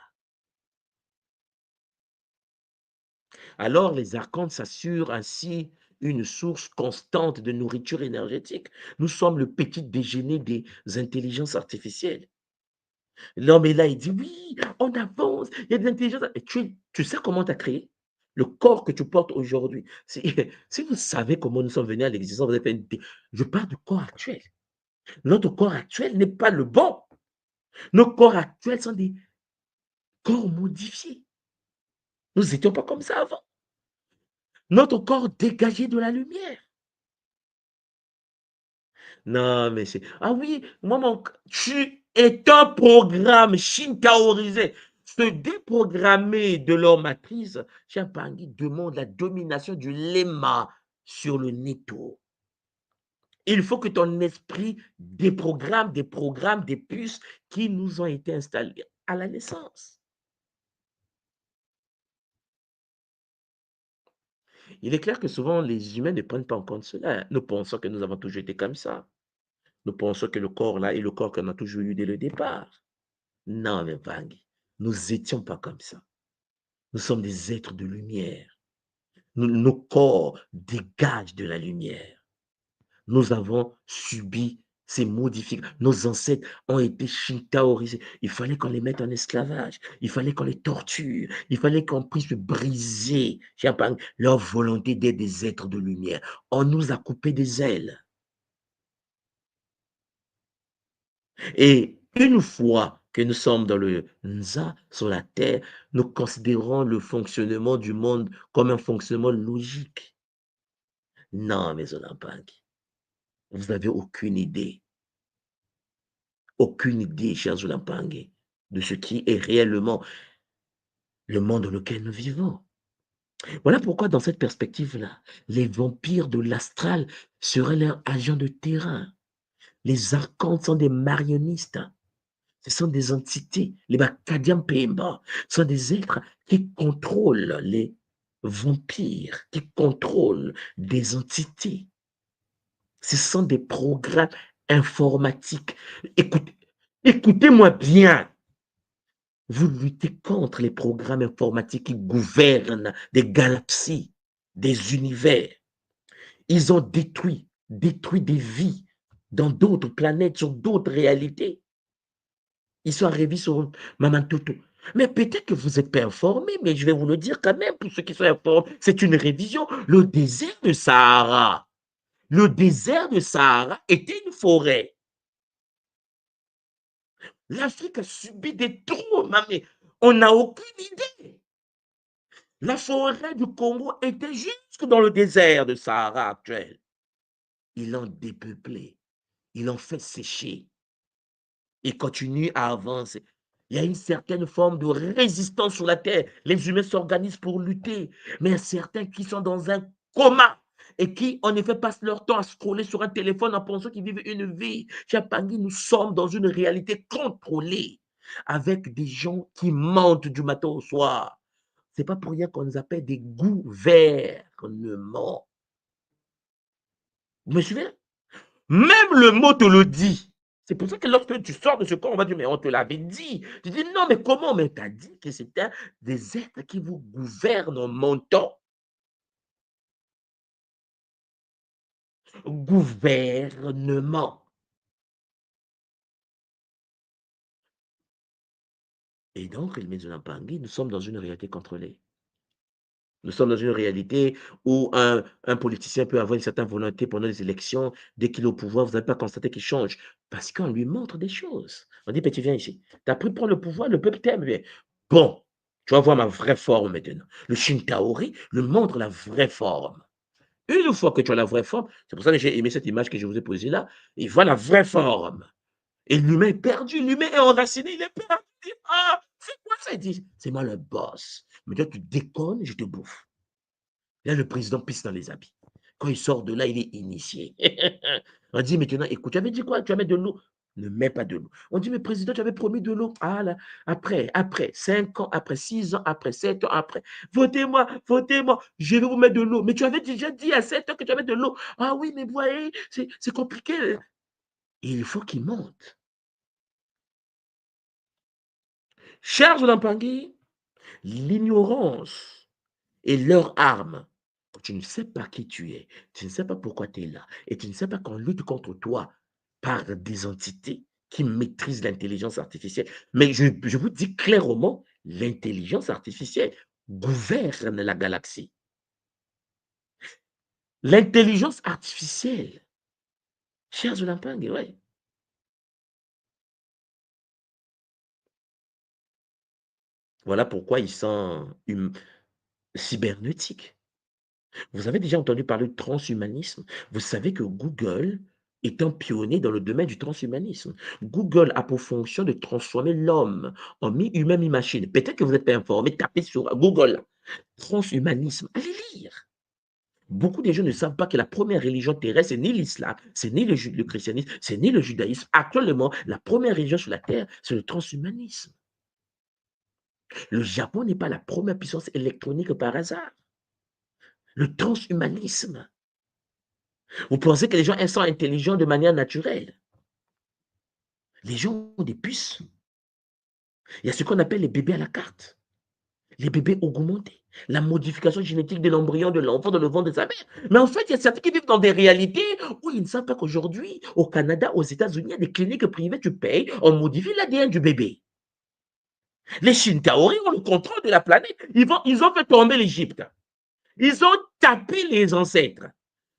Alors, les archontes s'assurent ainsi une source constante de nourriture énergétique. Nous sommes le petit déjeuner des intelligences artificielles. L'homme est là, il dit oui, on avance, il y a des intelligences. Et tu sais comment tu as créé le corps que tu portes aujourd'hui. Si, si vous savez comment nous sommes venus à l'existence, vous avez fait je parle du corps actuel. Notre corps actuel n'est pas le bon. Nos corps actuels sont des corps modifiés. Nous n'étions pas comme ça avant. Notre corps dégagé de la lumière. Non, mais c'est... Ah oui, moi, tu es un programme shintaorisé. Se déprogrammer de leur matrice, Champagny demande la domination du lema sur le netto. Il faut que ton esprit déprogramme des programmes, des puces qui nous ont été installés à la naissance. Il est clair que souvent, les humains ne prennent pas en compte cela. Nous pensons que nous avons toujours été comme ça. Nous pensons que le corps là est le corps qu'on a toujours eu dès le départ. Non, mais Bangui, nous n'étions pas comme ça. Nous sommes des êtres de lumière. Nos corps dégagent de la lumière. Nous avons subi ces modifications. Nos ancêtres ont été shintaorisés. Il fallait qu'on les mette en esclavage. Il fallait qu'on les torture. Il fallait qu'on puisse briser leur volonté d'être des êtres de lumière. On nous a coupé des ailes. Et une fois que nous sommes dans le Nza, sur la terre, nous considérons le fonctionnement du monde comme un fonctionnement logique. Non, mes Olampangi, vous n'avez aucune idée, chers Olampangi, de ce qui est réellement le monde dans lequel nous vivons. Voilà pourquoi, dans cette perspective-là, les vampires de l'astral seraient leurs agents de terrain. Les archontes sont des marionnistes. Ce sont des entités. Les Bakadian Pemba sont des êtres qui contrôlent les vampires, qui contrôlent des entités. Ce sont des programmes informatiques. Écoutez-moi bien. Vous luttez contre les programmes informatiques qui gouvernent des galaxies, des univers. Ils ont détruit des vies dans d'autres planètes, sur d'autres réalités. Ils sont arrivés sur Maman Toto. Mais peut-être que vous n'êtes pas informés, mais je vais vous le dire quand même, pour ceux qui sont informés, c'est une révision. Le désert de Sahara était une forêt. L'Afrique a subi des traumas, mais on n'a aucune idée. La forêt du Congo était jusque dans le désert de Sahara actuel. Ils l'ont dépeuplé, ils l'ont fait sécher. Ils continuent à avancer. Il y a une certaine forme de résistance sur la Terre. Les humains s'organisent pour lutter. Mais il y a certains qui sont dans un coma et qui, en effet, passent leur temps à scroller sur un téléphone en pensant qu'ils vivent une vie. Chapangui, nous sommes dans une réalité contrôlée avec des gens qui mentent du matin au soir. Ce n'est pas pour rien qu'on nous appelle des gouvernements. Vous me suivez? Même le mot te le dit. C'est pour ça que lorsque tu sors de ce corps, on va dire, mais on te l'avait dit. Tu dis, non, mais comment? Mais tu as dit que c'était des êtres qui vous gouvernent en montant. Gouvernement. Et donc, les Mésolampangi, nous sommes dans une réalité contrôlée. Nous sommes dans une réalité où un politicien peut avoir une certaine volonté pendant les élections. Dès qu'il est au pouvoir, vous n'avez pas constaté qu'il change. Parce qu'on lui montre des choses. On dit, tu viens ici. Tu as pris pour le pouvoir, le peuple t'aime. Bon, tu vas voir ma vraie forme maintenant. Le Shintaori lui montre la vraie forme. Une fois que tu as la vraie forme, c'est pour ça que j'ai aimé cette image que je vous ai posée là, il voit la vraie forme. Et l'humain est perdu, l'humain est enraciné, il est perdu. Il dit, ah, c'est quoi ça? Il dit, c'est moi le boss. Mais toi, tu déconnes, je te bouffe. Là, le président pisse dans les habits. Quand il sort de là, il est initié. On dit maintenant, écoute, tu avais dit quoi? Tu vas mettre de l'eau? Ne mets pas de l'eau. On dit, mais président, tu avais promis de l'eau. Ah là, après, 5 ans, après 6 ans, après 7 ans, après, votez-moi, je vais vous mettre de l'eau. Mais tu avais déjà dit à 7 ans que tu avais de l'eau. Ah oui, mais vous voyez, c'est compliqué. Et il faut qu'il monte. Chers Olampangi, l'ignorance est leur arme. Tu ne sais pas qui tu es, tu ne sais pas pourquoi tu es là, et tu ne sais pas qu'on lutte contre toi par des entités qui maîtrisent l'intelligence artificielle. Mais je vous dis clairement, l'intelligence artificielle gouverne la galaxie. L'intelligence artificielle, chers Olampangi, ouais. Voilà pourquoi ils sont cybernétiques. Vous avez déjà entendu parler de transhumanisme? Vous savez que Google est un pionnier dans le domaine du transhumanisme. Google a pour fonction de transformer l'homme en mi-humain, mi-machine. Peut-être que vous n'êtes pas informé, tapez sur Google. Transhumanisme, allez lire. Beaucoup de gens ne savent pas que la première religion terrestre, c'est ni l'islam, c'est ni le christianisme, c'est ni le judaïsme. Actuellement, la première religion sur la terre, c'est le transhumanisme. Le Japon n'est pas la première puissance électronique par hasard. Le transhumanisme. Vous pensez que les gens sont intelligents de manière naturelle? Les gens ont des puces. Il y a ce qu'on appelle les bébés à la carte, les bébés augmentés, la modification génétique de l'embryon de l'enfant dans le ventre de sa mère. Mais en fait, il y a certains qui vivent dans des réalités où ils ne savent pas qu'aujourd'hui, au Canada, aux États-Unis, il y a des cliniques privées, tu payes, on modifie l'ADN du bébé. Les Shintaori ont le contrôle de la planète. Ils ont fait tomber l'Égypte. Ils ont tapé les ancêtres.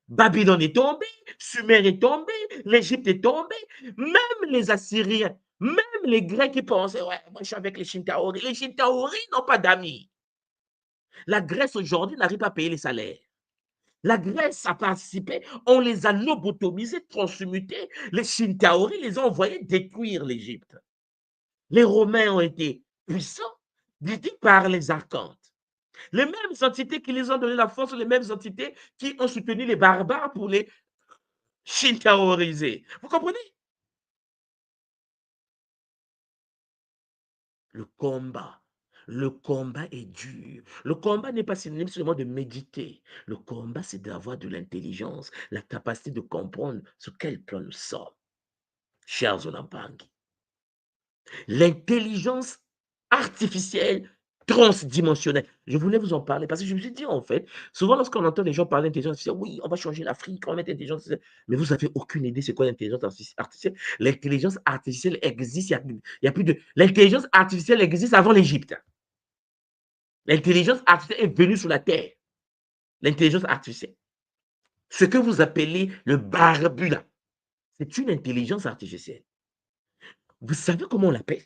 Babylone est tombée, Sumer est tombée, l'Égypte est tombée, même les Assyriens, même les Grecs qui pensaient, ouais, moi je suis avec les Shintaori. Les Shintaori n'ont pas d'amis. La Grèce aujourd'hui n'arrive pas à payer les salaires. La Grèce a participé, on les a lobotomisés, transmutés. Les Shintaori les ont envoyés détruire l'Égypte. Les Romains ont été puissants, guidés par les archontes. Les mêmes entités qui les ont donné la force sont les mêmes entités qui ont soutenu les barbares pour les Shintaoriser. Vous comprenez? Le combat. Le combat est dur. Le combat n'est pas synonyme seulement de méditer. Le combat, c'est d'avoir de l'intelligence, la capacité de comprendre sur quel plan nous sommes. Chers Olampangi, l'intelligence artificielle transdimensionnelle. Je voulais vous en parler parce que je me suis dit, en fait, souvent lorsqu'on entend les gens parler d'intelligence artificielle, oui, on va changer l'Afrique, on va mettre l'intelligence artificielle. Mais vous n'avez aucune idée c'est quoi l'intelligence artificielle. L'intelligence artificielle existe, il y a plus de... L'intelligence artificielle existe avant l'Égypte. L'intelligence artificielle est venue sur la Terre. L'intelligence artificielle. Ce que vous appelez le barbu là, c'est une intelligence artificielle. Vous savez comment on l'appelle?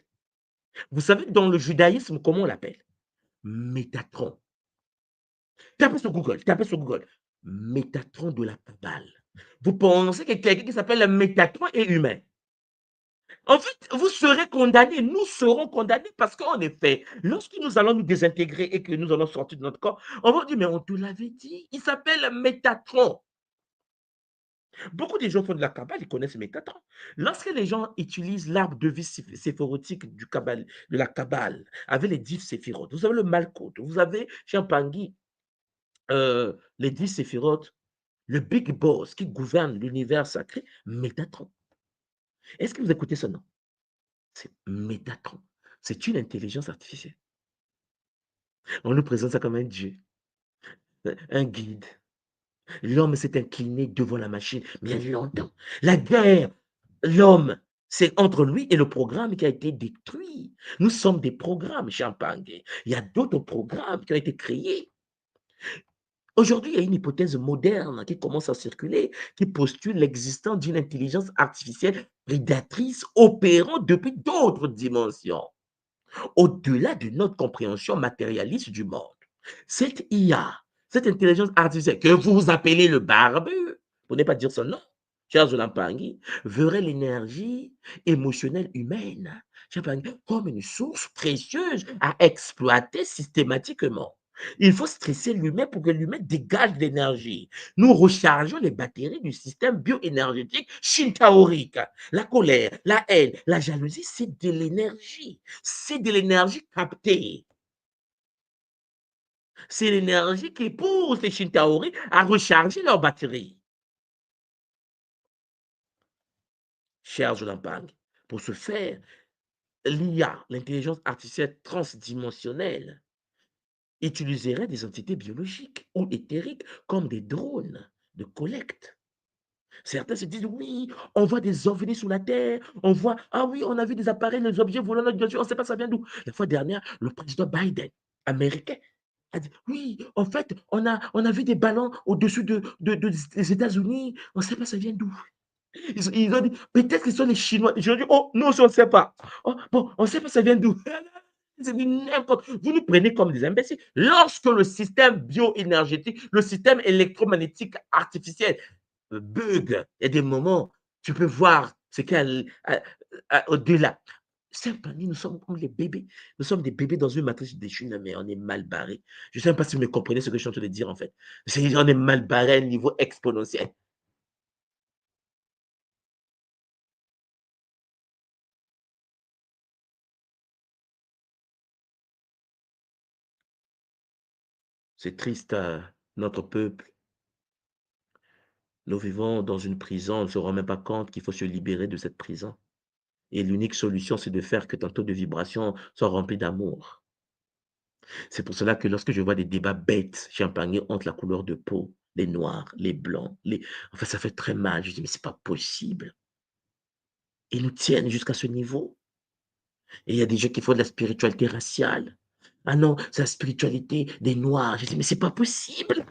Vous savez dans le judaïsme comment on l'appelle? Métatron. Tapez sur Google, tapez sur Google. Métatron de la Kabbale. Vous pensez que quelqu'un qui s'appelle Métatron est humain? En fait, vous serez condamnés, nous serons condamnés parce qu'en effet, lorsque nous allons nous désintégrer et que nous allons sortir de notre corps, on va dire, mais on te l'avait dit, il s'appelle Métatron. Beaucoup de gens font de la Kabbale, ils connaissent Métatron. Lorsque les gens utilisent l'arbre de vie séphirotique du Kabbale, de la Kabbale, avec les 10 séphirotes, vous avez le Malkout, vous avez Champangui, les 10 séphirotes, le Big Boss qui gouverne l'univers sacré, Métatron. Est-ce que vous écoutez ce nom? C'est Métatron. C'est une intelligence artificielle. On nous présente ça comme un dieu, un guide. L'homme s'est incliné devant la machine, mais il y a longtemps. La guerre, l'homme, c'est entre lui et le programme qui a été détruit. Nous sommes des programmes, Champagne. Il y a d'autres programmes qui ont été créés. Aujourd'hui, il y a une hypothèse moderne qui commence à circuler, qui postule l'existence d'une intelligence artificielle prédatrice opérant depuis d'autres dimensions, au-delà de notre compréhension matérialiste du monde. Cette IA, cette intelligence artificielle que vous appelez le barbu, pour ne pas dire son nom, cher Zolampangi, verrait l'énergie émotionnelle humaine comme une source précieuse à exploiter systématiquement. Il faut stresser l'humain pour que l'humain dégage de l'énergie. Nous rechargeons les batteries du système bioénergétique shintaorique. La colère, la haine, la jalousie, c'est de l'énergie. C'est de l'énergie captée. C'est l'énergie qui pousse les Shintaori à recharger leur batterie. Cher Jolampang, pour ce faire, l'IA, l'intelligence artificielle transdimensionnelle, utiliserait des entités biologiques ou éthériques comme des drones de collecte. Certains se disent, oui, on voit des ovnis sous la Terre, on voit, ah oui, on a vu des appareils, des objets volants, on ne sait pas ça vient d'où. La fois dernière, le président Biden, américain, a dit, oui, en fait, on a vu des ballons au-dessus des États-Unis, on ne sait pas ça vient d'où. Ils ont dit, peut-être que ce sont les Chinois. Ils ont dit, oh, nous aussi, on ne sait pas. Oh, bon, on ne sait pas ça vient d'où. C'est n'importe. Vous nous prenez comme des imbéciles. Lorsque le système bioénergétique, le système électromagnétique artificiel bug, il y a des moments, tu peux voir ce qu'il y a au-delà. Simplement, nous sommes comme les bébés. Nous sommes des bébés dans une matrice déchue, mais on est mal barré. Je ne sais même pas si vous me comprenez ce que je suis en train de dire, en fait. On est mal barré à un niveau exponentiel. C'est triste, notre peuple. Nous vivons dans une prison, on ne se rend même pas compte qu'il faut se libérer de cette prison. Et l'unique solution, c'est de faire que ton taux de vibration soit rempli d'amour. C'est pour cela que lorsque je vois des débats bêtes, champagne entre la couleur de peau, les noirs, les blancs, enfin, ça fait très mal. Je dis, mais c'est pas possible. Ils nous tiennent jusqu'à ce niveau. Et il y a des gens qui font de la spiritualité raciale. Ah non, c'est la spiritualité des noirs. Je dis, mais c'est pas possible.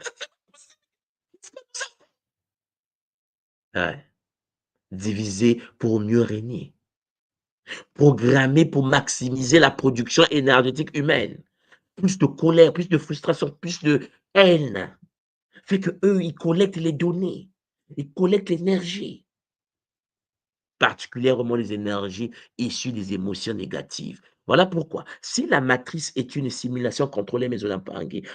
Ouais. Diviser pour mieux régner. programmés pour maximiser la production énergétique humaine. Plus de colère, plus de frustration, plus de haine. Fait que eux, ils collectent les données, ils collectent l'énergie, particulièrement les énergies issues des émotions négatives. Voilà pourquoi, si la matrice est une simulation contrôlée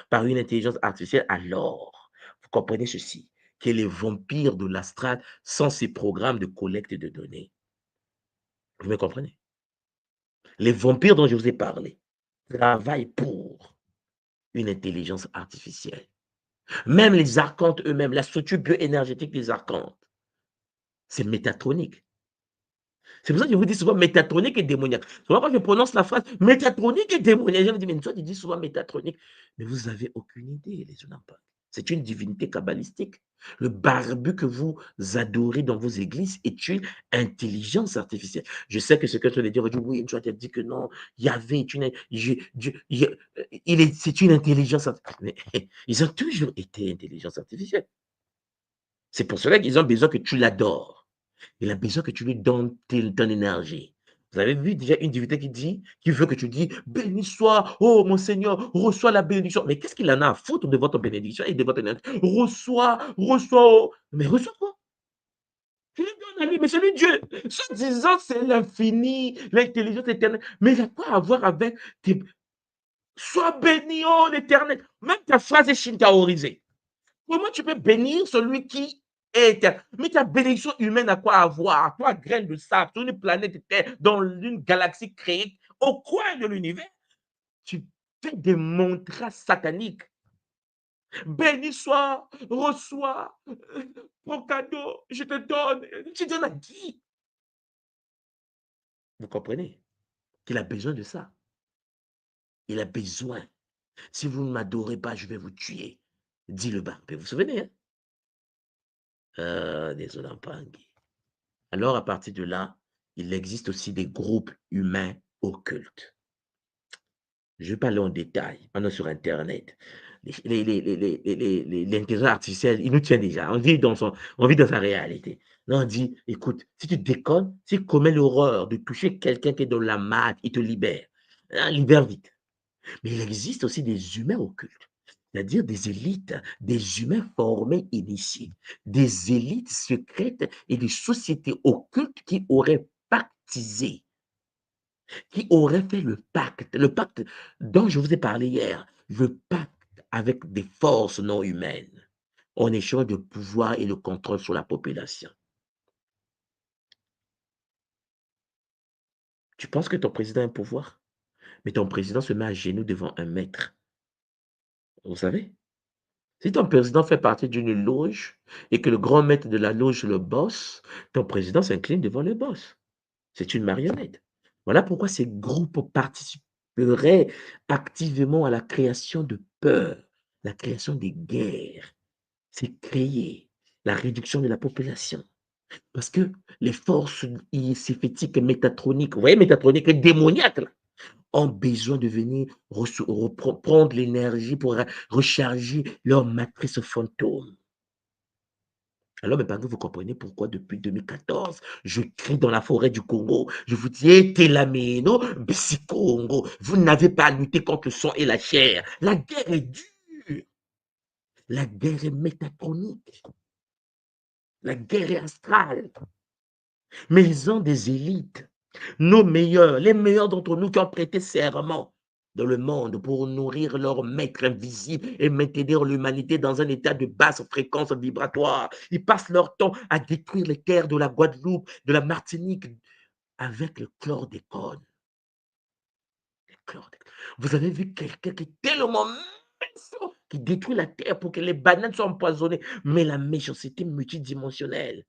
par une intelligence artificielle, alors, vous comprenez ceci, que les vampires de l'astral sont ces programmes de collecte de données. Vous me comprenez? Les vampires dont je vous ai parlé travaillent pour une intelligence artificielle. Même les archontes eux-mêmes, la structure bioénergétique des archontes, c'est métatronique. C'est pour ça que je vous dis souvent métatronique et démoniaque. Souvent, quand je prononce la phrase métatronique et démoniaque, je me dis, mais toi, tu dis souvent métatronique. Mais vous n'avez aucune idée, les Onampaks. C'est une divinité kabbalistique. Le barbu que vous adorez dans vos églises est une intelligence artificielle. Je sais que ce que tu veux dire, oui, tu as dit que non, Yahvé est une, c'est une intelligence artificielle. Mais ils ont toujours été intelligence artificielle. C'est pour cela qu'ils ont besoin que tu l'adores. Il a besoin que tu lui donnes ton énergie. Vous avez vu déjà une divinité qui veut que tu dis, béni soit, oh mon Seigneur, reçois la bénédiction. Mais qu'est-ce qu'il en a à foutre de votre bénédiction et de votre énergie? Reçois, oh. Mais reçois quoi? Tu lui donnes à lui, mais c'est lui Dieu. Ce disant, c'est l'infini, l'intelligence éternelle. Mais il n'y a quoi à voir avec tes... Sois béni, oh l'éternel. Même ta phrase est shintaorisée. Comment tu peux bénir celui qui est éternel? Mais ta bénédiction humaine a quoi à voir? Toi, graine de sable, sur une planète Terre, dans une galaxie créée, au coin de l'univers, tu fais des mantras sataniques. Béni soit, reçois, mon cadeau, je te donne. Tu donnes à qui? Vous comprenez qu'il a besoin de ça. Il a besoin. Si vous ne m'adorez pas, je vais vous tuer. Dit le barbe. Vous vous souvenez, hein? Désolé, pas. Alors, à partir de là, il existe aussi des groupes humains occultes. Je vais pas aller en détail. On est sur Internet. L'intelligence artificielle, il nous tient déjà. On vit dans sa réalité. Là, on dit, écoute, si tu déconnes, si tu commets l'horreur de toucher quelqu'un qui est dans la mat, il te libère. Hein, libère vite. Mais il existe aussi des humains occultes. C'est-à-dire des élites, des humains formés, initiés, des élites secrètes et des sociétés occultes qui auraient pactisé, qui auraient fait le pacte dont je vous ai parlé hier, le pacte avec des forces non humaines, en échange de pouvoir et de contrôle sur la population. Tu penses que ton président a un pouvoir, mais ton président se met à genoux devant un maître. Vous savez? Si ton président fait partie d'une loge et que le grand maître de la loge le boss, ton président s'incline devant le boss. C'est une marionnette. Voilà pourquoi ces groupes participeraient activement à la création de peur, la création des guerres. C'est créer la réduction de la population. Parce que les forces séphétiques et métatroniques, vous voyez, métatroniques et démoniaques, là, ont besoin de venir prendre l'énergie pour recharger leur matrice fantôme. Alors, mais par exemple, vous comprenez pourquoi depuis 2014, je crie dans la forêt du Congo, je vous dis, Telameno, Bessi Congo, vous n'avez pas à lutter contre le sang et la chair. La guerre est dure. La guerre est métatronique. La guerre est astrale. Mais ils ont des élites. Nos meilleurs, les meilleurs d'entre nous qui ont prêté serment dans le monde pour nourrir leur maître invisible et maintenir l'humanité dans un état de basse fréquence vibratoire. Ils passent leur temps à détruire les terres de la Guadeloupe, de la Martinique, avec le chlordécone. Vous avez vu quelqu'un qui est tellement méchant, qui détruit la terre pour que les bananes soient empoisonnées. Mais la méchanceté multidimensionnelle.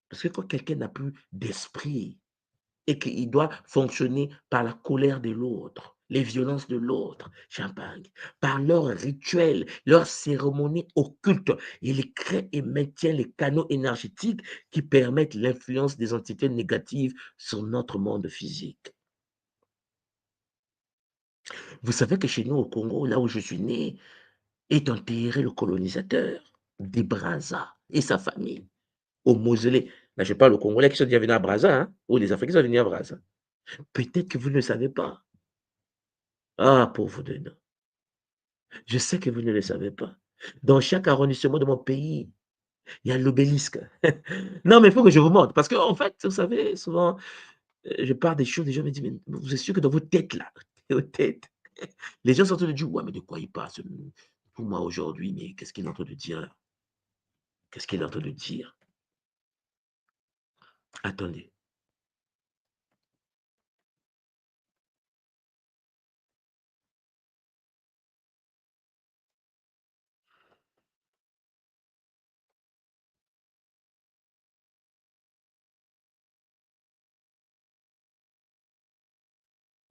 Parce que quand quelqu'un n'a plus d'esprit, et qu'il doit fonctionner par la colère de l'autre, les violences de l'autre, champagne, par leurs rituels, leurs cérémonies occultes. Il crée et maintient les canaux énergétiques qui permettent l'influence des entités négatives sur notre monde physique. Vous savez que chez nous au Congo, là où je suis né, est enterré le colonisateur, Debraza et sa famille, au mausolée. Là, je parle aux Congolais qui sont déjà venus à Brazza, hein, ou les Africains qui sont venus à Brazza. Peut-être que vous ne le savez pas. Ah, pauvre de nous. Je sais que vous ne le savez pas. Dans chaque arrondissement de mon pays, il y a l'obélisque. Non, mais il faut que je vous montre. Parce qu'en fait, vous savez, souvent, je parle des choses, les gens me disent, mais vous êtes sûr que dans vos têtes, là, vos têtes, les gens sont en train de dire, ouais, mais de quoi il parle pour moi aujourd'hui, mais qu'est-ce qu'il est en train de dire là? Qu'est-ce qu'il est en train de dire? Attendez.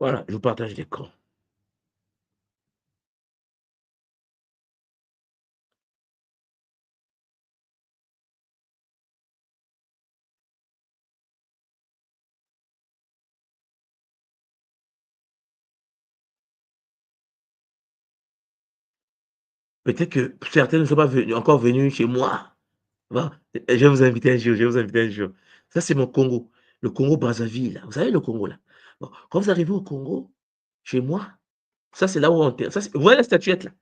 Voilà, je vous partage l'écran. Peut-être que certains ne sont pas encore venus chez moi. Bon, je vais vous inviter un jour, je vais vous inviter un jour. Ça, c'est mon Congo, le Congo Brazzaville. Vous savez le Congo là? Bon, quand vous arrivez au Congo, chez moi, ça c'est là où on enterre. Vous voyez la statuette là?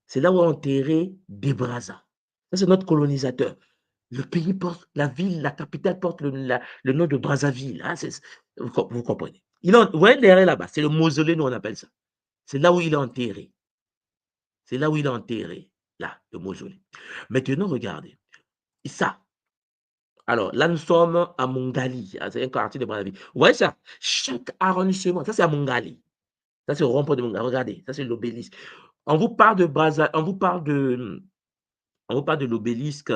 C'est là où on a enterré des Brazza. Ça, c'est notre colonisateur. Le pays porte, la ville, la capitale porte le nom de Brazzaville. Hein, vous comprenez. Vous voyez derrière là-bas, c'est le mausolée, nous on appelle ça. C'est là où il est enterré. C'est là où il est enterré. Là, le mausolée. Maintenant, regardez. Ça, alors là, nous sommes à Mongali. Ah, c'est un quartier de Brazzaville. Vous voyez ça? Chaque arrondissement, ça c'est à Mongali. Ça c'est au rond-point de Mongali. Regardez, ça c'est l'obélisque. On vous parle de Brazza, on vous parle de l'obélisque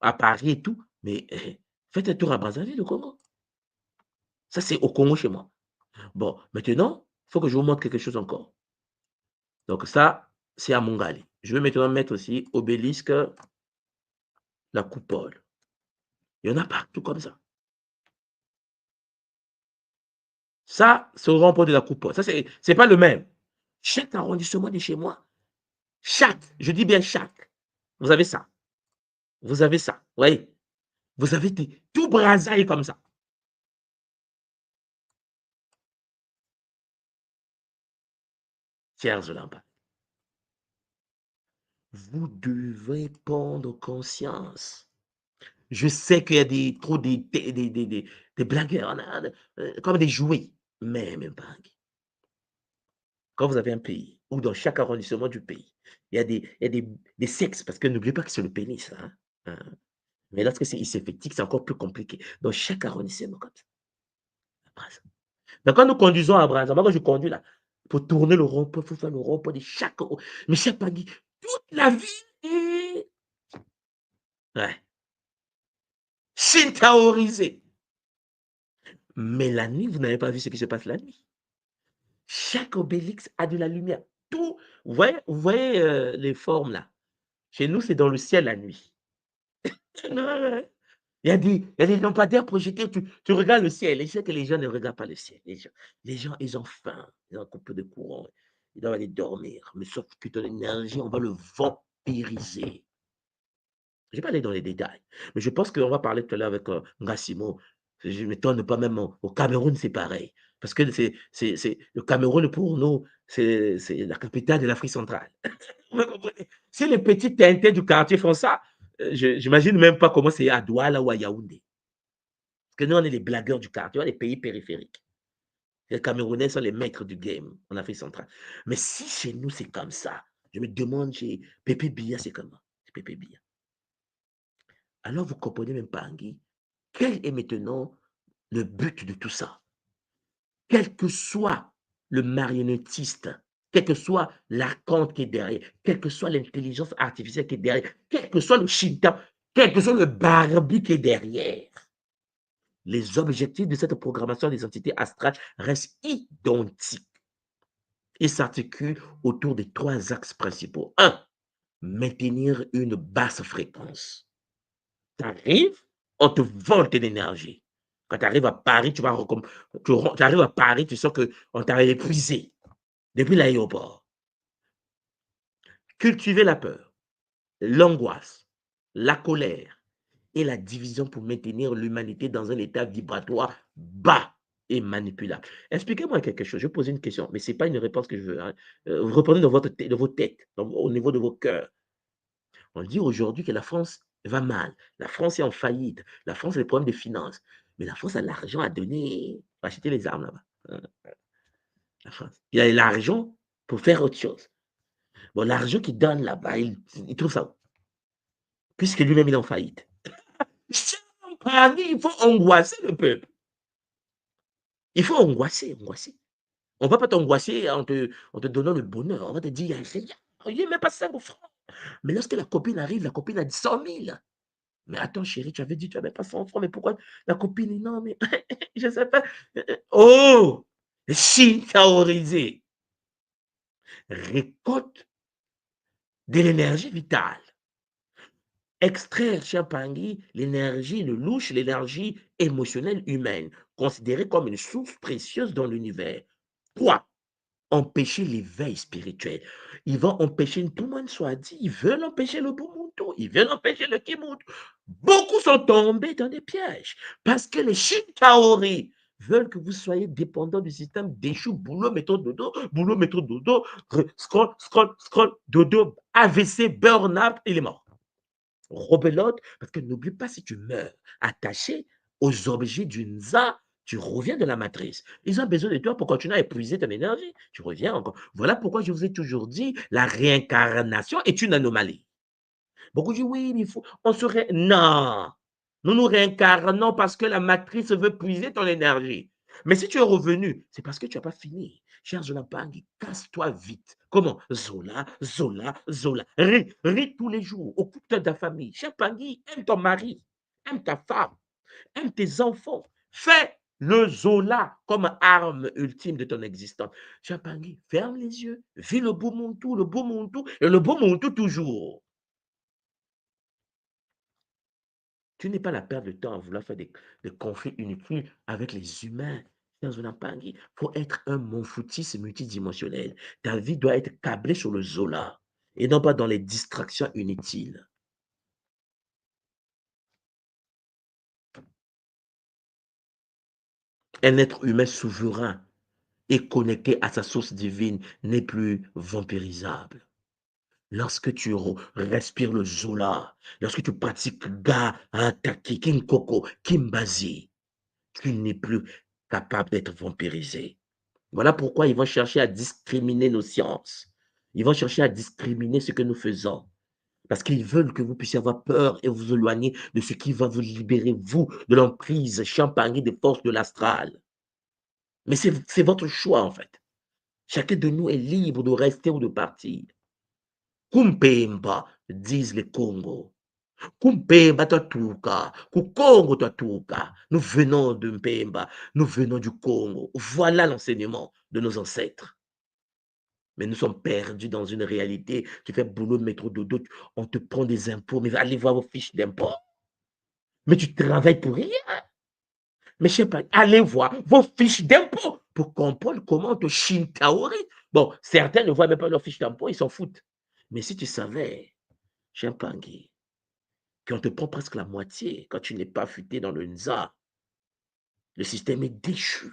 à Paris et tout, mais faites un tour à Brazzaville, au Congo. Ça c'est au Congo chez moi. Bon, maintenant, il faut que je vous montre quelque chose encore. Donc ça, c'est à Mongali. Je vais maintenant mettre aussi obélisque, la coupole. Il y en a partout comme ça. Ça, c'est au rond-point de la coupole. Ça, c'est pas le même. Chaque arrondissement de chez moi, je dis bien chaque, vous avez ça. Vous avez ça. Vous voyez? Vous avez tout Brazzaville comme ça. Serge Lampa. Vous devez prendre conscience. Je sais qu'il y a trop des blagueurs, comme des jouets, mais même pas. Quand vous avez un pays, ou dans chaque arrondissement du pays, il y a des sexes, parce que n'oubliez pas que c'est le pénis. Hein, hein. Mais lorsque il s'effectue, c'est encore plus compliqué. Dans chaque arrondissement, comme ça. Donc, quand nous conduisons à Brazza, moi, quand je conduis là, pour tourner le rond-point, il faut faire le rond-point de chaque. Mais chaque pagui, toute la ville est. Ouais. Shintaorisée. Mais la nuit, vous n'avez pas vu ce qui se passe la nuit. Chaque obélix a de la lumière. Tout. Vous voyez les formes là. Chez nous, c'est dans le ciel la nuit. Il y a des lampadaires projetés. Tu regardes le ciel. Et je sais que les gens ne regardent pas le ciel. Les gens, ils ont faim. Ils ont un peu de courant. Ils doivent aller dormir. Mais sauf que ton énergie, on va le vampiriser. Je ne vais pas aller dans les détails. Mais je pense qu'on va parler tout à l'heure avec Ngassimo. Je ne m'étonne pas, même au Cameroun, c'est pareil. Parce que le Cameroun, pour nous, c'est la capitale de l'Afrique centrale. Vous comprenez? Si les petits teintés du quartier font ça, je n'imagine même pas comment c'est à Douala ou à Yaoundé. Parce que nous, on est les blagueurs du quartier, les pays périphériques. Les Camerounais sont les maîtres du game en Afrique centrale. Mais si chez nous, c'est comme ça, je me demande chez Pépé Biya, c'est comment? C'est Pépé Biya. Alors, vous comprenez même pas, Anguille, quel est maintenant le but de tout ça? Quel que soit le marionnettiste, quel que soit l'archonte qui est derrière, quelle que soit l'intelligence artificielle qui est derrière, quel que soit le shinta, quel que soit le barbu qui est derrière, les objectifs de cette programmation des entités astrales restent identiques et s'articulent autour des 3 axes principaux. 1. Maintenir une basse fréquence. Tu arrives, on te vole de l'énergie. Quand tu arrives à Paris, tu arrives à Paris, tu sens qu'on t'a épuisé depuis l'aéroport. Cultiver la peur, l'angoisse, la colère et la division pour maintenir l'humanité dans un état vibratoire bas et manipulable. Expliquez-moi quelque chose. Je vais poser une question, mais ce n'est pas une réponse que je veux. Hein. Vous reprenez dans de vos têtes, au niveau de vos cœurs. On dit aujourd'hui que la France va mal. La France est en faillite. La France a des problèmes de finances. Mais la France a l'argent à donner pour acheter les armes là-bas. Hein, la France. Il a l'argent pour faire autre chose. Bon, l'argent qu'il donne là-bas, il trouve ça où? Puisque lui-même, il est en faillite. Il faut angoisser le peuple. Il faut angoisser. On ne va pas t'angoisser en te donnant le bonheur. On va te dire, il n'y a rien. Il n'y a même pas 5 francs. Mais lorsque la copine arrive, la copine a dit 100 000. Mais attends, chérie, tu avais dit, tu n'avais pas 100 francs. Mais pourquoi la copine dit non, mais je ne sais pas. Oh! Chine-taorisé. Récolte de l'énergie vitale. Extraire, cher Pangui, l'énergie, le louche, l'énergie émotionnelle humaine, considérée comme une source précieuse dans l'univers. 3. Empêcher l'éveil spirituel. Ils vont empêcher, tout le monde soit dit, ils veulent empêcher le Bumuntu, ils veulent empêcher le Kimuntu. Beaucoup sont tombés dans des pièges parce que les Shinkaori veulent que vous soyez dépendant du système d'échou, boulot, méthode, dodo, scroll, dodo, AVC, burn-out, il est mort. Rebelote, parce que n'oublie pas, si tu meurs attaché aux objets du Nza, tu reviens de la matrice. Ils ont besoin de toi pour continuer à épuiser ton énergie. Tu reviens encore. Voilà pourquoi je vous ai toujours dit, la réincarnation est une anomalie. Beaucoup disent, oui, mais il faut, on serait... Non, nous nous réincarnons parce que la matrice veut puiser ton énergie. Mais si tu es revenu, c'est parce que tu n'as pas fini. Cher Zolapangui, casse-toi vite. Comment? Zola. Ris tous les jours. Occupe-toi de ta famille. Cher Pangui, aime ton mari, aime ta femme, aime tes enfants. Fais le Zola comme arme ultime de ton existence. Cher Pangui, ferme les yeux. Vis le Bumuntu et le Bumuntu toujours. Tu n'es pas la perte de temps à vouloir faire des conflits inutiles avec les humains. Dans un Pangui, pour être un monfoutiste multidimensionnel, ta vie doit être câblée sur le Zola et non pas dans les distractions inutiles. Un être humain souverain et connecté à sa source divine n'est plus vampirisable. Lorsque tu respires le Zola, lorsque tu pratiques Ga, Ataki, Kinkoko, Kimbazi, tu n'es plus capable d'être vampirisé. Voilà pourquoi ils vont chercher à discriminer nos sciences. Ils vont chercher à discriminer ce que nous faisons. Parce qu'ils veulent que vous puissiez avoir peur et vous éloigner de ce qui va vous libérer, vous, de l'emprise champagne des forces de l'astral. Mais c'est votre choix, en fait. Chacun de nous est libre de rester ou de partir. Kumpemba, disent les Congos. Kumpemba Tatuka, Kukongo Tatuka. Nous venons de Mpemba, nous venons du Congo. Voilà l'enseignement de nos ancêtres. Mais nous sommes perdus dans une réalité. Tu fais boulot, métro, dodo, on te prend des impôts, mais allez voir vos fiches d'impôts. Mais tu travailles pour rien. Mais je sais pas, allez voir vos fiches d'impôts pour comprendre comment on te shinkaori. Bon, certains ne voient même pas leurs fiches d'impôts, ils s'en foutent. Mais si tu savais, Chimpangui, qu'on te prend presque la moitié quand tu n'es pas affûté dans le Nza, le système est déchu.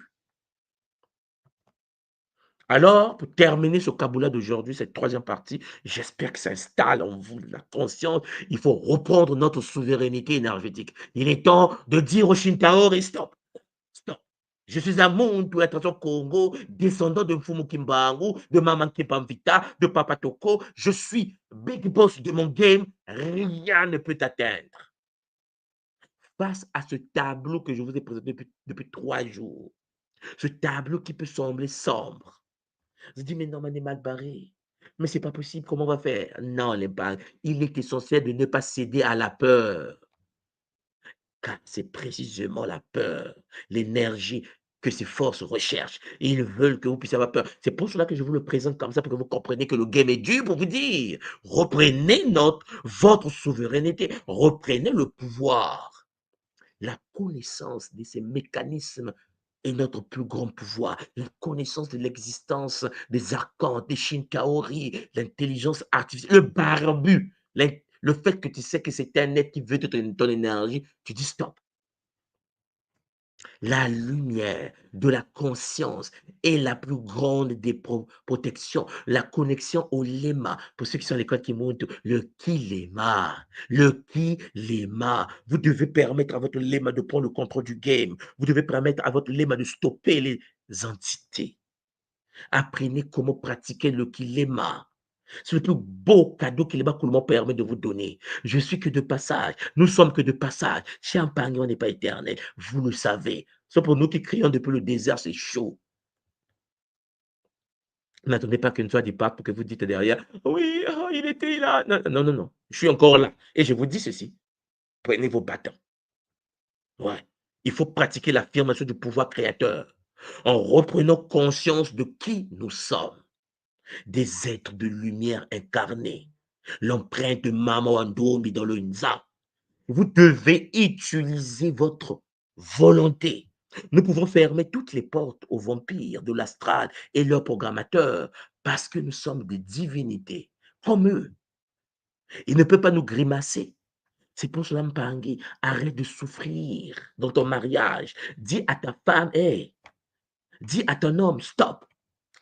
Alors, pour terminer ce Kaboula d'aujourd'hui, cette troisième partie, j'espère que ça installe en vous la conscience. Il faut reprendre notre souveraineté énergétique. Il est temps de dire au Shintaori, stop, stop. Je suis un monde pour l'attention Congo, descendant de Mfumu Kimbangu, de Maman Kipamvita, de Papa Toko. Je suis big boss de mon game. Rien ne peut t'atteindre. Face à ce tableau que je vous ai présenté depuis 3 jours, ce tableau qui peut sembler sombre, je dis, mais non, on est mal barré. Mais c'est pas possible, comment on va faire? Non, il est essentiel de ne pas céder à la peur. Car c'est précisément la peur, l'énergie que ces forces recherchent. Et ils veulent que vous puissiez avoir peur. C'est pour cela que je vous le présente comme ça, pour que vous compreniez que le game est dur pour vous dire. Reprenez votre souveraineté. Reprenez le pouvoir. La connaissance de ces mécanismes est notre plus grand pouvoir. La connaissance de l'existence des archons, des Shinkaori, l'intelligence artificielle, le barbu, le fait que tu sais que c'est un être qui veut te donner ton énergie, tu dis stop. La lumière de la conscience est la plus grande des protections. La connexion au lema. Pour ceux qui sont à l'école qui montent, le kilema. Le kilema. Vous devez permettre à votre lema de prendre le contrôle du game. Vous devez permettre à votre lema de stopper les entités. Apprenez comment pratiquer le kilema. C'est le plus beau cadeau que le Bakoulman permet de vous donner. Je suis que de passage. Nous sommes que de passage. Chez un on n'est pas éternel. Vous le savez. C'est pour nous qui crions depuis le désert, c'est chaud. N'attendez pas que nous soit départ pour que vous dites derrière, oui, oh, il était là. Non, non, non, non. Je suis encore là. Et je vous dis ceci. Prenez vos bâtons. Ouais. Il faut pratiquer l'affirmation du pouvoir créateur en reprenant conscience de qui nous sommes. Des êtres de lumière incarnés. L'empreinte de Mama Wandomi dans le Nza. Vous devez utiliser votre volonté. Nous pouvons fermer toutes les portes aux vampires de l'astral et leurs programmateurs parce que nous sommes des divinités comme eux. Ils ne peuvent pas nous grimacer. C'est pour cela, Mpangi, arrête de souffrir dans ton mariage. Dis à ta femme, hey, dis à ton homme, stop.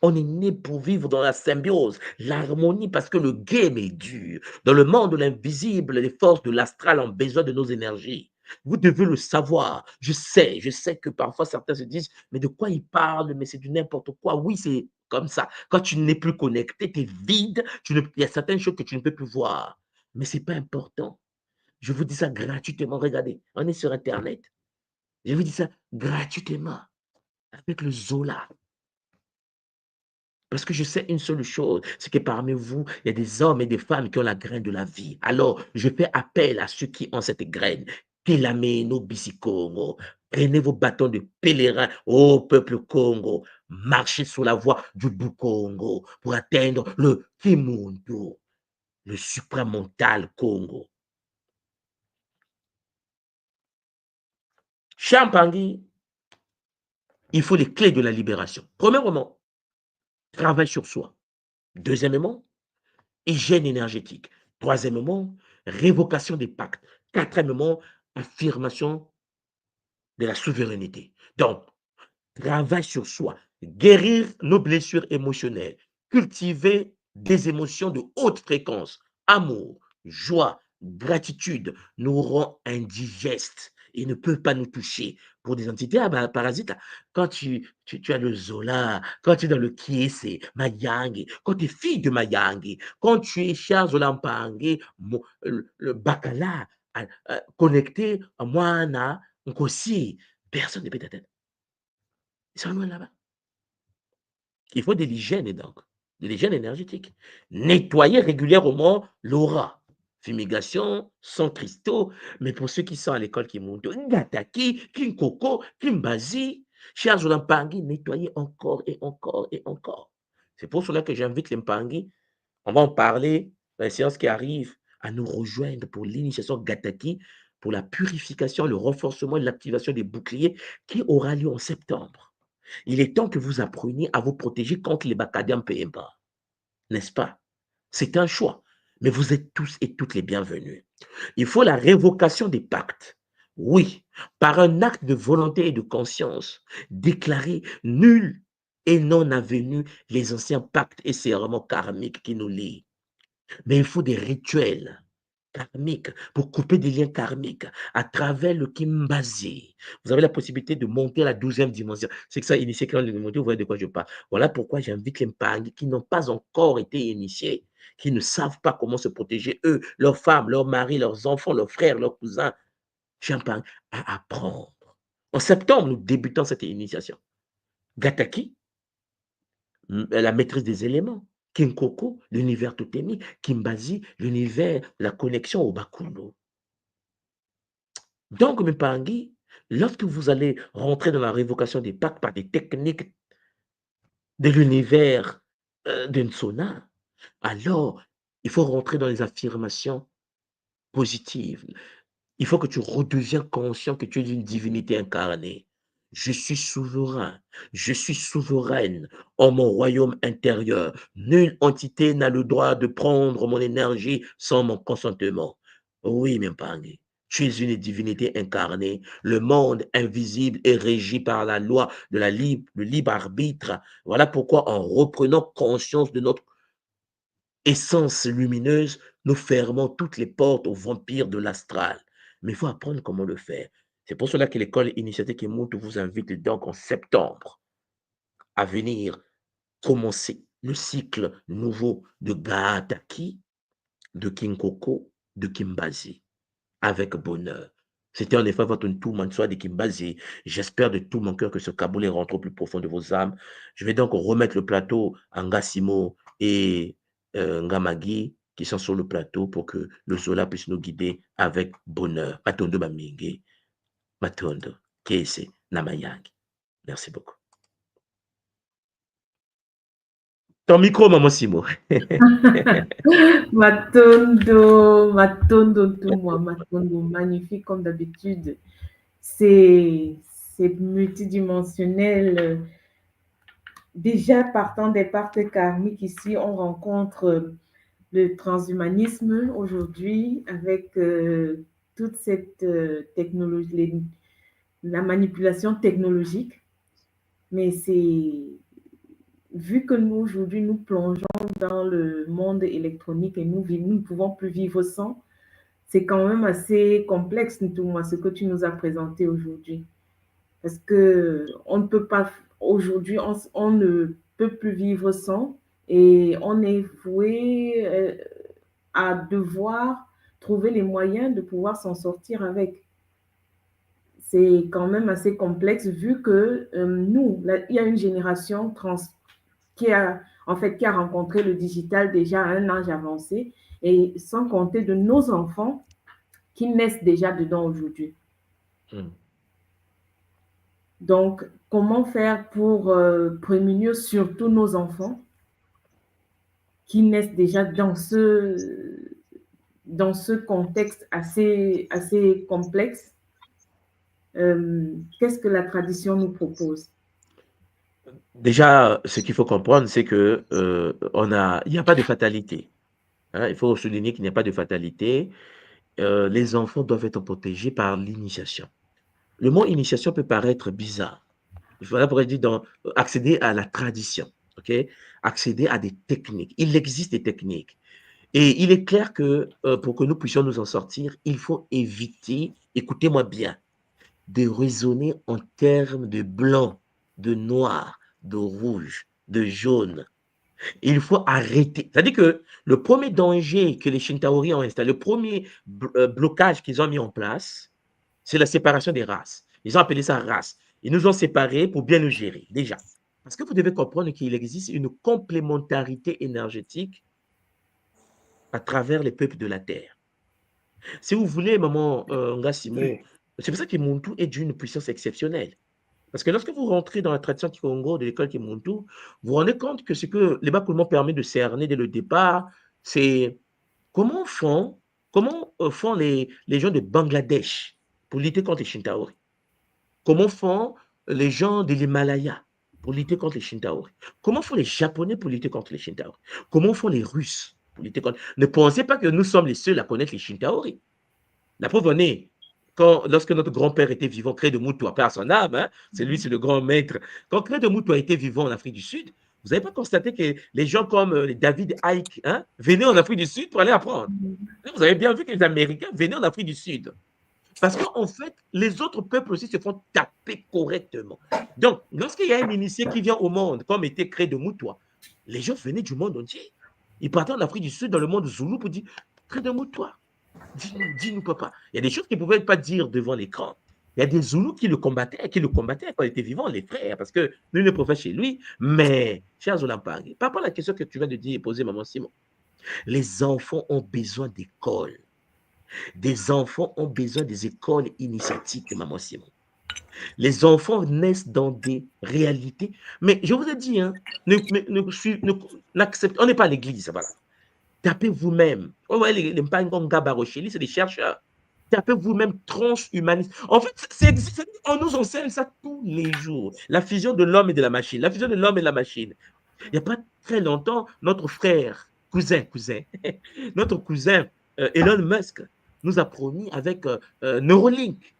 On est né pour vivre dans la symbiose, l'harmonie, parce que le game est dur. Dans le monde de l'invisible, les forces de l'astral ont besoin de nos énergies. Vous devez le savoir. Je sais que parfois certains se disent, mais de quoi ils parlent, mais c'est du n'importe quoi. Oui, c'est comme ça. Quand tu n'es plus connecté, tu es vide, il y a certaines choses que tu ne peux plus voir. Mais ce n'est pas important. Je vous dis ça gratuitement. Regardez, on est sur Internet. Je vous dis ça gratuitement avec le Zola. Parce que je sais une seule chose, c'est que parmi vous, il y a des hommes et des femmes qui ont la graine de la vie. Alors, je fais appel à ceux qui ont cette graine. Tilameno Bisikongo. Prenez vos bâtons de pèlerin, ô peuple Congo. Marchez sur la voie du Bukongo pour atteindre le Kimuntu, le supramental Congo. Champangui, il faut les clés de la libération. Premièrement, travail sur soi. Deuxièmement, hygiène énergétique. Troisièmement, révocation des pactes. Quatrièmement, affirmation de la souveraineté. Donc, travail sur soi, guérir nos blessures émotionnelles, cultiver des émotions de haute fréquence, amour, joie, gratitude nous rend indigestes et ne peuvent pas nous toucher. Pour des entités parasites, quand tu as le Zola, quand tu es dans le Kiese, Mayangi, quand tu es fille de Mayangi, quand tu es Charles Zolampangi, le Bakala, connecté à Moana, Nkosi, personne ne peut t'atteindre. Ils sont loin là-bas. Il faut de l'hygiène donc, de l'hygiène énergétique. Nettoyer régulièrement l'aura. Fumigation, sans cristaux. Mais pour ceux qui sont à l'école qui montent, Ngataki, Kinkoko, Kimbazi, Charles Olampangi, nettoyer encore et encore et encore. C'est pour cela que j'invite les Mpangi, on va en parler dans les séances qui arrivent, à nous rejoindre pour l'initiation Gataki, pour la purification, le renforcement et l'activation des boucliers qui aura lieu en septembre. Il est temps que vous appreniez à vous protéger contre les Bacadiens Pemba. N'est-ce pas? C'est un choix. Mais vous êtes tous et toutes les bienvenus. Il faut la révocation des pactes. Oui, par un acte de volonté et de conscience, déclarer nul et non avenu les anciens pactes et serments karmiques qui nous lient. Mais il faut des rituels karmiques pour couper des liens karmiques à travers le Kimbazi. Vous avez la possibilité de monter à la 12e dimension. C'est que ça, initié quand le monter, vous voyez de quoi je parle. Voilà pourquoi j'invite les Mpangi qui n'ont pas encore été initiés, qui ne savent pas comment se protéger, eux, leurs femmes, leurs maris, leurs enfants, leurs frères, leurs cousins, Champagne, à apprendre. En septembre, nous débutons cette initiation. Gataki, la maîtrise des éléments. Kinkoko, l'univers totémique. Kimbazi, l'univers, la connexion au Bakundo. Donc, Mpangi, lorsque vous allez rentrer dans la révocation des pactes par des techniques de l'univers d'une sauna, alors il faut rentrer dans les affirmations positives. Il faut que tu redeviens conscient que tu es une divinité incarnée. Je suis souverain, je suis souveraine en mon royaume intérieur. Nulle entité n'a le droit de prendre mon énergie sans mon consentement. Oui, Mimpangi, tu es une divinité incarnée. Le monde invisible est régi par la loi de le libre arbitre. Voilà pourquoi, en reprenant conscience de notre essence lumineuse, nous fermons toutes les portes aux vampires de l'astral. Mais il faut apprendre comment le faire. C'est pour cela que l'école initiatique Mout vous invite donc en septembre à venir commencer le cycle nouveau de Gaataki, de Kinkoko, de Kimbazi, avec bonheur. C'était en effet votre tout Mansoa de Kimbazi. J'espère de tout mon cœur que ce Kaboulé rentre au plus profond de vos âmes. Je vais donc remettre le plateau à Ngassimo et Ngamagi qui sont sur le plateau pour que le Zola puisse nous guider avec bonheur. Matondo Bamingue, Matondo, Kese, Namayang. Merci beaucoup. Ton micro, Maman Simo. Matondo tout moi, Matondo, magnifique comme d'habitude. C'est multidimensionnel. Déjà partant des parties karmiques ici, on rencontre le transhumanisme aujourd'hui avec toute cette technologie, la manipulation technologique. Mais c'est vu que nous aujourd'hui nous plongeons dans le monde électronique et nous ne pouvons plus vivre sans, c'est quand même assez complexe, tout moi, ce que tu nous as présenté aujourd'hui. Parce que on ne peut pas, aujourd'hui, on ne peut plus vivre sans et on est voué à devoir trouver les moyens de pouvoir s'en sortir avec. C'est quand même assez complexe vu que nous, il y a une génération qui a rencontré le digital déjà à un âge avancé et sans compter de nos enfants qui naissent déjà dedans aujourd'hui. Donc, comment faire pour prémunir surtout nos enfants qui naissent déjà dans ce contexte assez complexe? Qu'est-ce que la tradition nous propose? Déjà, ce qu'il faut comprendre, c'est que il n'y a pas de fatalité. Hein, il faut souligner qu'il n'y a pas de fatalité. Les enfants doivent être protégés par l'initiation. Le mot initiation peut paraître bizarre. Voilà pourquoi je dis accéder à la tradition, ok? Accéder à des techniques. Il existe des techniques. Et il est clair que pour que nous puissions nous en sortir, il faut éviter, écoutez-moi bien, de raisonner en termes de blanc, de noir, de rouge, de jaune. Il faut arrêter. C'est-à-dire que le premier danger que les Shintaori ont installé, le premier blocage qu'ils ont mis en place, c'est la séparation des races. Ils ont appelé ça race. Ils nous ont séparés pour bien nous gérer, déjà. Parce que vous devez comprendre qu'il existe une complémentarité énergétique à travers les peuples de la Terre. Si vous voulez, maman Ngassimo, c'est pour ça que Muntu est d'une puissance exceptionnelle. Parce que lorsque vous rentrez dans la tradition Kikongo de l'école Kimuntu, vous vous rendez compte que ce que les Bakoulmans permet de cerner dès le départ, c'est comment font les gens de Bangladesh pour lutter contre les Shintaori? Comment font les gens de l'Himalaya pour lutter contre les Shintaori? Comment font les Japonais pour lutter contre les Shintaori? Comment font les Russes pour lutter contre... Ne pensez pas que nous sommes les seuls à connaître les Shintaori. La preuve en est, lorsque notre grand-père était vivant, Cré de Moutou, à son âme, hein, c'est le grand maître. Quand Cré de Moutou a été vivant en Afrique du Sud, vous n'avez pas constaté que les gens comme David Icke venaient en Afrique du Sud pour aller apprendre. Vous avez bien vu que les Américains venaient en Afrique du Sud. Parce qu'en fait, les autres peuples aussi se font taper correctement. Donc, lorsqu'il y a un initié qui vient au monde, comme était Cré de Moutou, les gens venaient du monde entier. Ils partaient en Afrique du Sud, dans le monde Zoulou, pour dire Cré de Moutou, dis-nous, papa. Il y a des choses qu'ils ne pouvaient pas dire devant l'écran. Il y a des Zoulous qui le combattaient quand il était vivant, les frères, parce que nous ne pouvons chez lui. Mais, cher Zolampang, par rapport à la question que tu viens de dire et poser, maman Simon, les enfants ont besoin d'écoles. Des enfants ont besoin des écoles initiatiques, maman Simon. Les enfants naissent dans des réalités. Mais je vous ai dit, on n'est pas à l'église, voilà. Tapez vous-même. Oh ouais, les Mpangong Gabarocheli, c'est des chercheurs. Tapez vous-même transhumaniste. En fait, on nous enseigne ça tous les jours. La fusion de l'homme et de la machine. La fusion de l'homme et de la machine. Il n'y a pas très longtemps, notre frère, cousin, notre cousin Elon Musk nous a promis avec Neuralink.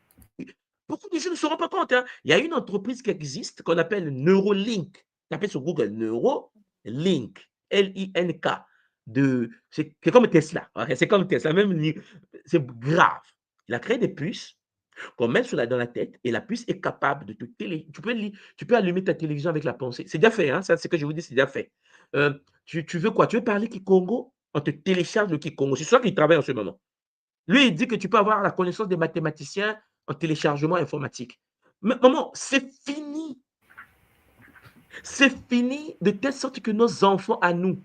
Beaucoup de gens ne se rendent pas compte. Hein. Il y a une entreprise qui existe qu'on appelle Neuralink. Tapez sur Google Neuralink, L-I-N-K. C'est comme Tesla. Okay? C'est comme Tesla, même c'est grave. Il a créé des puces qu'on met dans la tête et la puce est capable de te tu peux allumer ta télévision avec la pensée. C'est déjà fait, hein? Ça, c'est ce que je vous dis, c'est déjà fait. Tu veux quoi? Tu veux parler Kikongo? On te télécharge le Kikongo. C'est ça qu'il travaille en ce moment. Lui, il dit que tu peux avoir la connaissance des mathématiciens en téléchargement informatique. Mais maman, c'est fini. C'est fini de telle sorte que nos enfants à nous,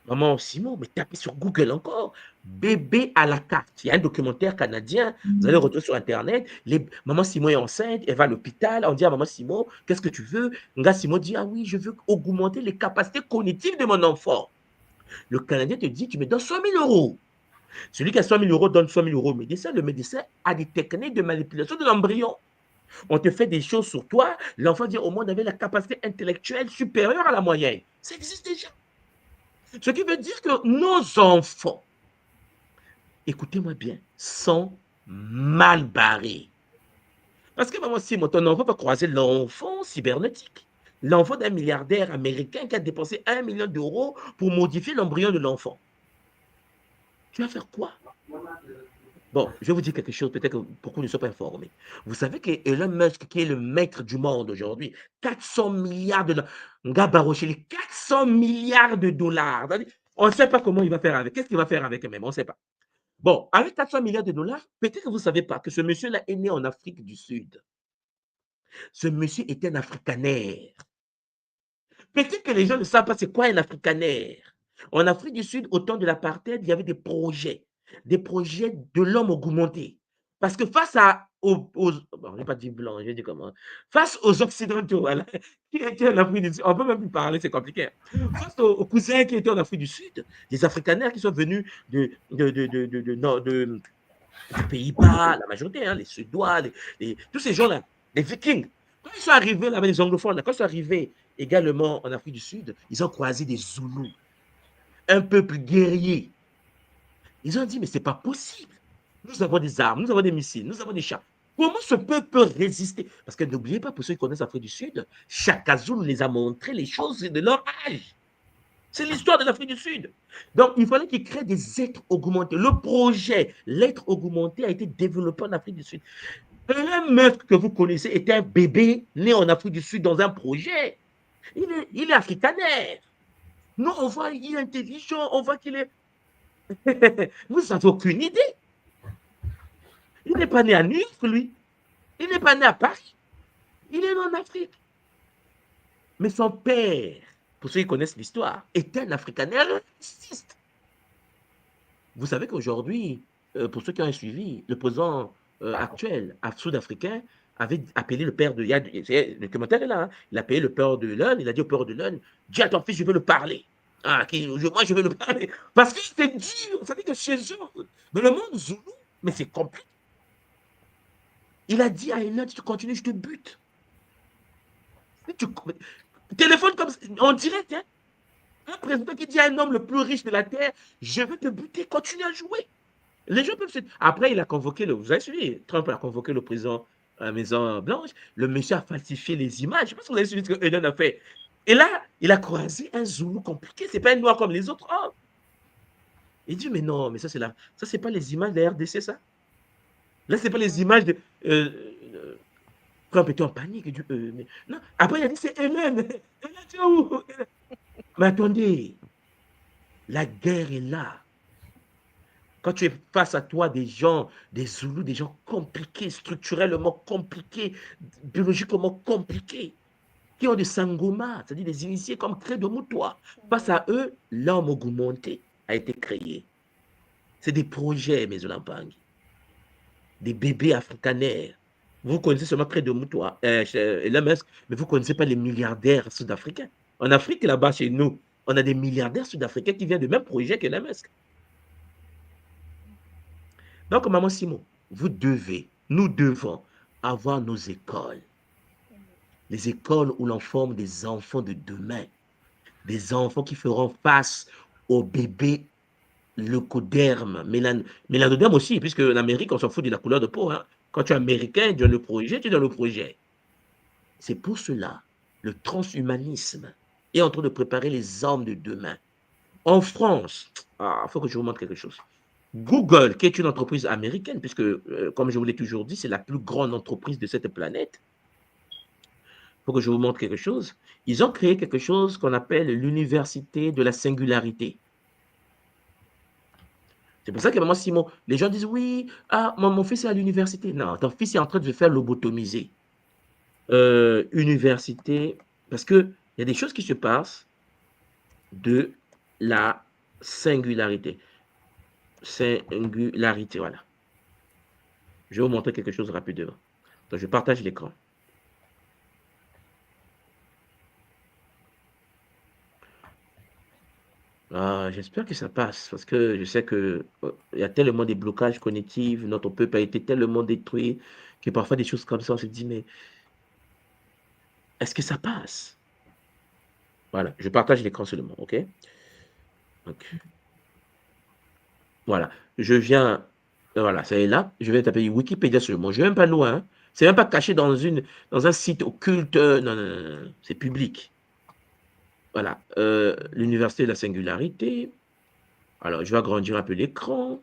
maman Simon, mais tapez sur Google encore. Bébé à la carte. Il y a un documentaire canadien. Vous allez le retrouver sur Internet. Maman Simon est enceinte. Elle va à l'hôpital. On dit à maman Simon, qu'est-ce que tu veux? Nga Simon dit, ah oui, je veux augmenter les capacités cognitives de mon enfant. Le Canadien te dit, tu me donnes 100 000 euros. Celui qui a 100 000 euros donne 100 000 euros au médecin. Le médecin a des techniques de manipulation de l'embryon. On te fait des choses sur toi. L'enfant dit, au moins, on avait la capacité intellectuelle supérieure à la moyenne. Ça existe déjà. Ce qui veut dire que nos enfants, écoutez-moi bien, sont mal barrés. Parce que maman, si ton enfant va croiser l'enfant cybernétique, l'enfant d'un milliardaire américain qui a dépensé 1 million d'euros pour modifier l'embryon de l'enfant. Tu vas faire quoi? Bon, je vais vous dire quelque chose, peut-être que beaucoup ne sont pas informés. Vous savez que Elon Musk, qui est le maître du monde aujourd'hui, 400 milliards de dollars, 400 milliards de dollars. On ne sait pas comment il va faire avec. Qu'est-ce qu'il va faire avec eux-mêmes? On ne sait pas. Bon, avec 400 milliards de dollars, peut-être que vous ne savez pas que ce monsieur-là est né en Afrique du Sud. Ce monsieur était un africanaire. Peut-être que les gens ne savent pas c'est quoi un africanaire. En Afrique du Sud, au temps de l'apartheid, il y avait des projets de l'homme augmenté. Parce que face bon, je ne vais pas dire blanc, je vais dire comment. Face aux Occidentaux, voilà, qui étaient en Afrique du Sud, on ne peut même plus parler, c'est compliqué. Face aux cousins qui étaient en Afrique du Sud, des africanaires qui sont venus des Pays-Bas, la majorité, hein, les Suédois, tous ces gens-là, les Vikings. Quand ils sont arrivés là, les anglophones, quand ils sont arrivés également en Afrique du Sud, ils ont croisé des Zoulous, un peuple guerrier. Ils ont dit, mais ce n'est pas possible. Nous avons des armes, nous avons des missiles, nous avons des chars. Comment ce peuple peut résister? Parce que n'oubliez pas, pour ceux qui connaissent l'Afrique du Sud, Shaka Zulu les a montré les choses de leur âge. C'est l'histoire de l'Afrique du Sud. Donc, il fallait qu'ils créent des êtres augmentés. Le projet, l'être augmenté, a été développé en Afrique du Sud. Un meuf que vous connaissez était un bébé né en Afrique du Sud dans un projet. Il est africanaire. Nous, on voit qu'il est intelligent, on voit qu'il est... Vous n'avez aucune idée. Il n'est pas né à New York, lui. Il n'est pas né à Paris. Il est né en Afrique. Mais son père, pour ceux qui connaissent l'histoire, était un africanaire raciste. Vous savez qu'aujourd'hui, pour ceux qui ont suivi, le président actuel sud-africain avait appelé le père de... Le commentaire est là. Hein, il a appelé le père de Elon. Il a dit au père de Elon, dis à ton fils, je veux le parler. Ah, moi, je veux le parler. Parce que c'est dur. Vous savez que chez eux, dans le monde zoulou, mais c'est compliqué. Il a dit à Elon, si tu continues, je te bute. Téléphone comme ça, en direct, hein? Un président qui dit à un homme le plus riche de la Terre, je vais te buter, continue à jouer. Les gens peuvent se... Après, il a convoqué, vous avez suivi, Trump a convoqué le président à la Maison Blanche. Le monsieur a falsifié les images. Je ne sais pas si vous avez suivi ce que Elon a fait. Et là, il a croisé un Zoulou compliqué. Ce n'est pas un noir comme les autres hommes. Il dit, mais non, mais ça, c'est pas les images de la RDC, ça. Là, ce n'est pas les images de... Trump était en panique. Mais... Non. Après, il a dit, c'est Elon. Tu es où? Mais attendez, la guerre est là. Quand tu es face à toi des gens, des Zoulous, des gens compliqués, structurellement compliqués, biologiquement compliqués, qui ont des sangomas, c'est-à-dire des initiés comme Credo Moutoua. Face à eux, l'homme augmenté a été créé. C'est des projets, mes Olampangi. Des bébés africanaires. Vous connaissez seulement Credo Moutoua, Elon Musk, mais vous ne connaissez pas les milliardaires sud-africains. En Afrique, là-bas, chez nous, on a des milliardaires sud-africains qui viennent du même projet que Elon Musk. Donc, maman Simon, nous devons avoir nos écoles. Les écoles où l'on forme des enfants de demain. Des enfants qui feront face aux bébés leucodermes, mélanodermes aussi, puisque en Amérique, on s'en fout de la couleur de peau. Hein. Quand tu es américain, tu donnes le projet, tu donnes le projet. C'est pour cela, le transhumanisme est en train de préparer les hommes de demain. En France, il faut que je vous montre quelque chose. Google, qui est une entreprise américaine, puisque, comme je vous l'ai toujours dit, c'est la plus grande entreprise de cette planète. Il faut que je vous montre quelque chose. Ils ont créé quelque chose qu'on appelle l'université de la singularité. C'est pour ça que vraiment, Simon, les gens disent, oui, mon fils est à l'université. Non, ton fils est en train de se faire lobotomiser. Université, parce qu'il y a des choses qui se passent de la singularité. Singularité, voilà. Je vais vous montrer quelque chose rapidement. Donc, je partage l'écran. J'espère que ça passe, parce que je sais qu'il y a tellement de blocages cognitifs, notre peuple a été tellement détruit, que parfois des choses comme ça, on se dit, mais est-ce que ça passe? Voilà, je partage l'écran seulement, ok? Donc, voilà, je viens, voilà, ça est là, je vais taper Wikipédia seulement, je ne vais même pas loin, hein. C'est même pas caché dans un site occulte, non, non, non, non, c'est public. Voilà, l'université de la singularité. Alors, je vais agrandir un peu l'écran.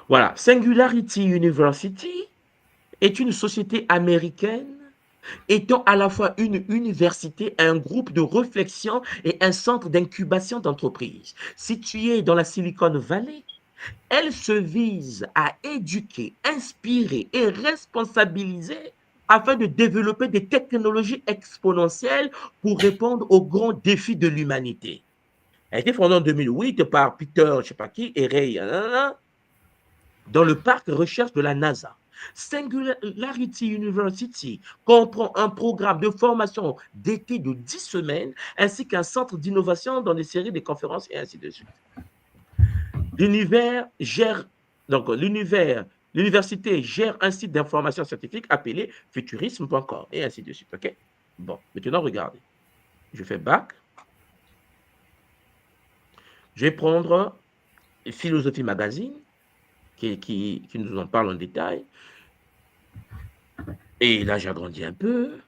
Voilà, Singularity University est une société américaine étant à la fois une université, un groupe de réflexion et un centre d'incubation d'entreprises. Située dans la Silicon Valley, elle se vise à éduquer, inspirer et responsabiliser afin de développer des technologies exponentielles pour répondre aux grands défis de l'humanité. Elle a été fondée en 2008 par Peter, je ne sais pas qui, et Ray, dans le parc recherche de la NASA. Singularity University comprend un programme de formation d'été de 10 semaines ainsi qu'un centre d'innovation dans des séries de conférences et ainsi de suite. L'université gère un site d'information scientifique appelé futurisme.com et ainsi de suite. Ok? Bon, maintenant regardez. Je fais back. Je vais prendre Philosophie Magazine qui nous en parle en détail. Et là, j'agrandis un peu.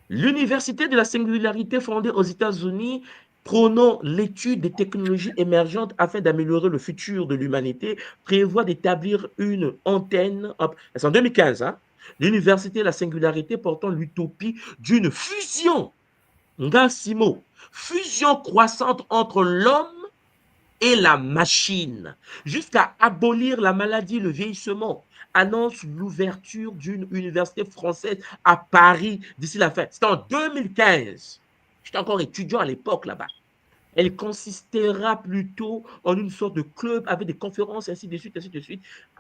L'université de la singularité fondée aux États-Unis prônant l'étude des technologies émergentes afin d'améliorer le futur de l'humanité, prévoit d'établir une antenne, c'est en 2015, hein, l'université de la singularité portant l'utopie d'une fusion, fusion croissante entre l'homme et la machine, jusqu'à abolir la maladie, le vieillissement, annonce l'ouverture d'une université française à Paris d'ici la fin. C'était en 2015. J'étais encore étudiant à l'époque là-bas. Elle consistera plutôt en une sorte de club avec des conférences, ainsi de suite,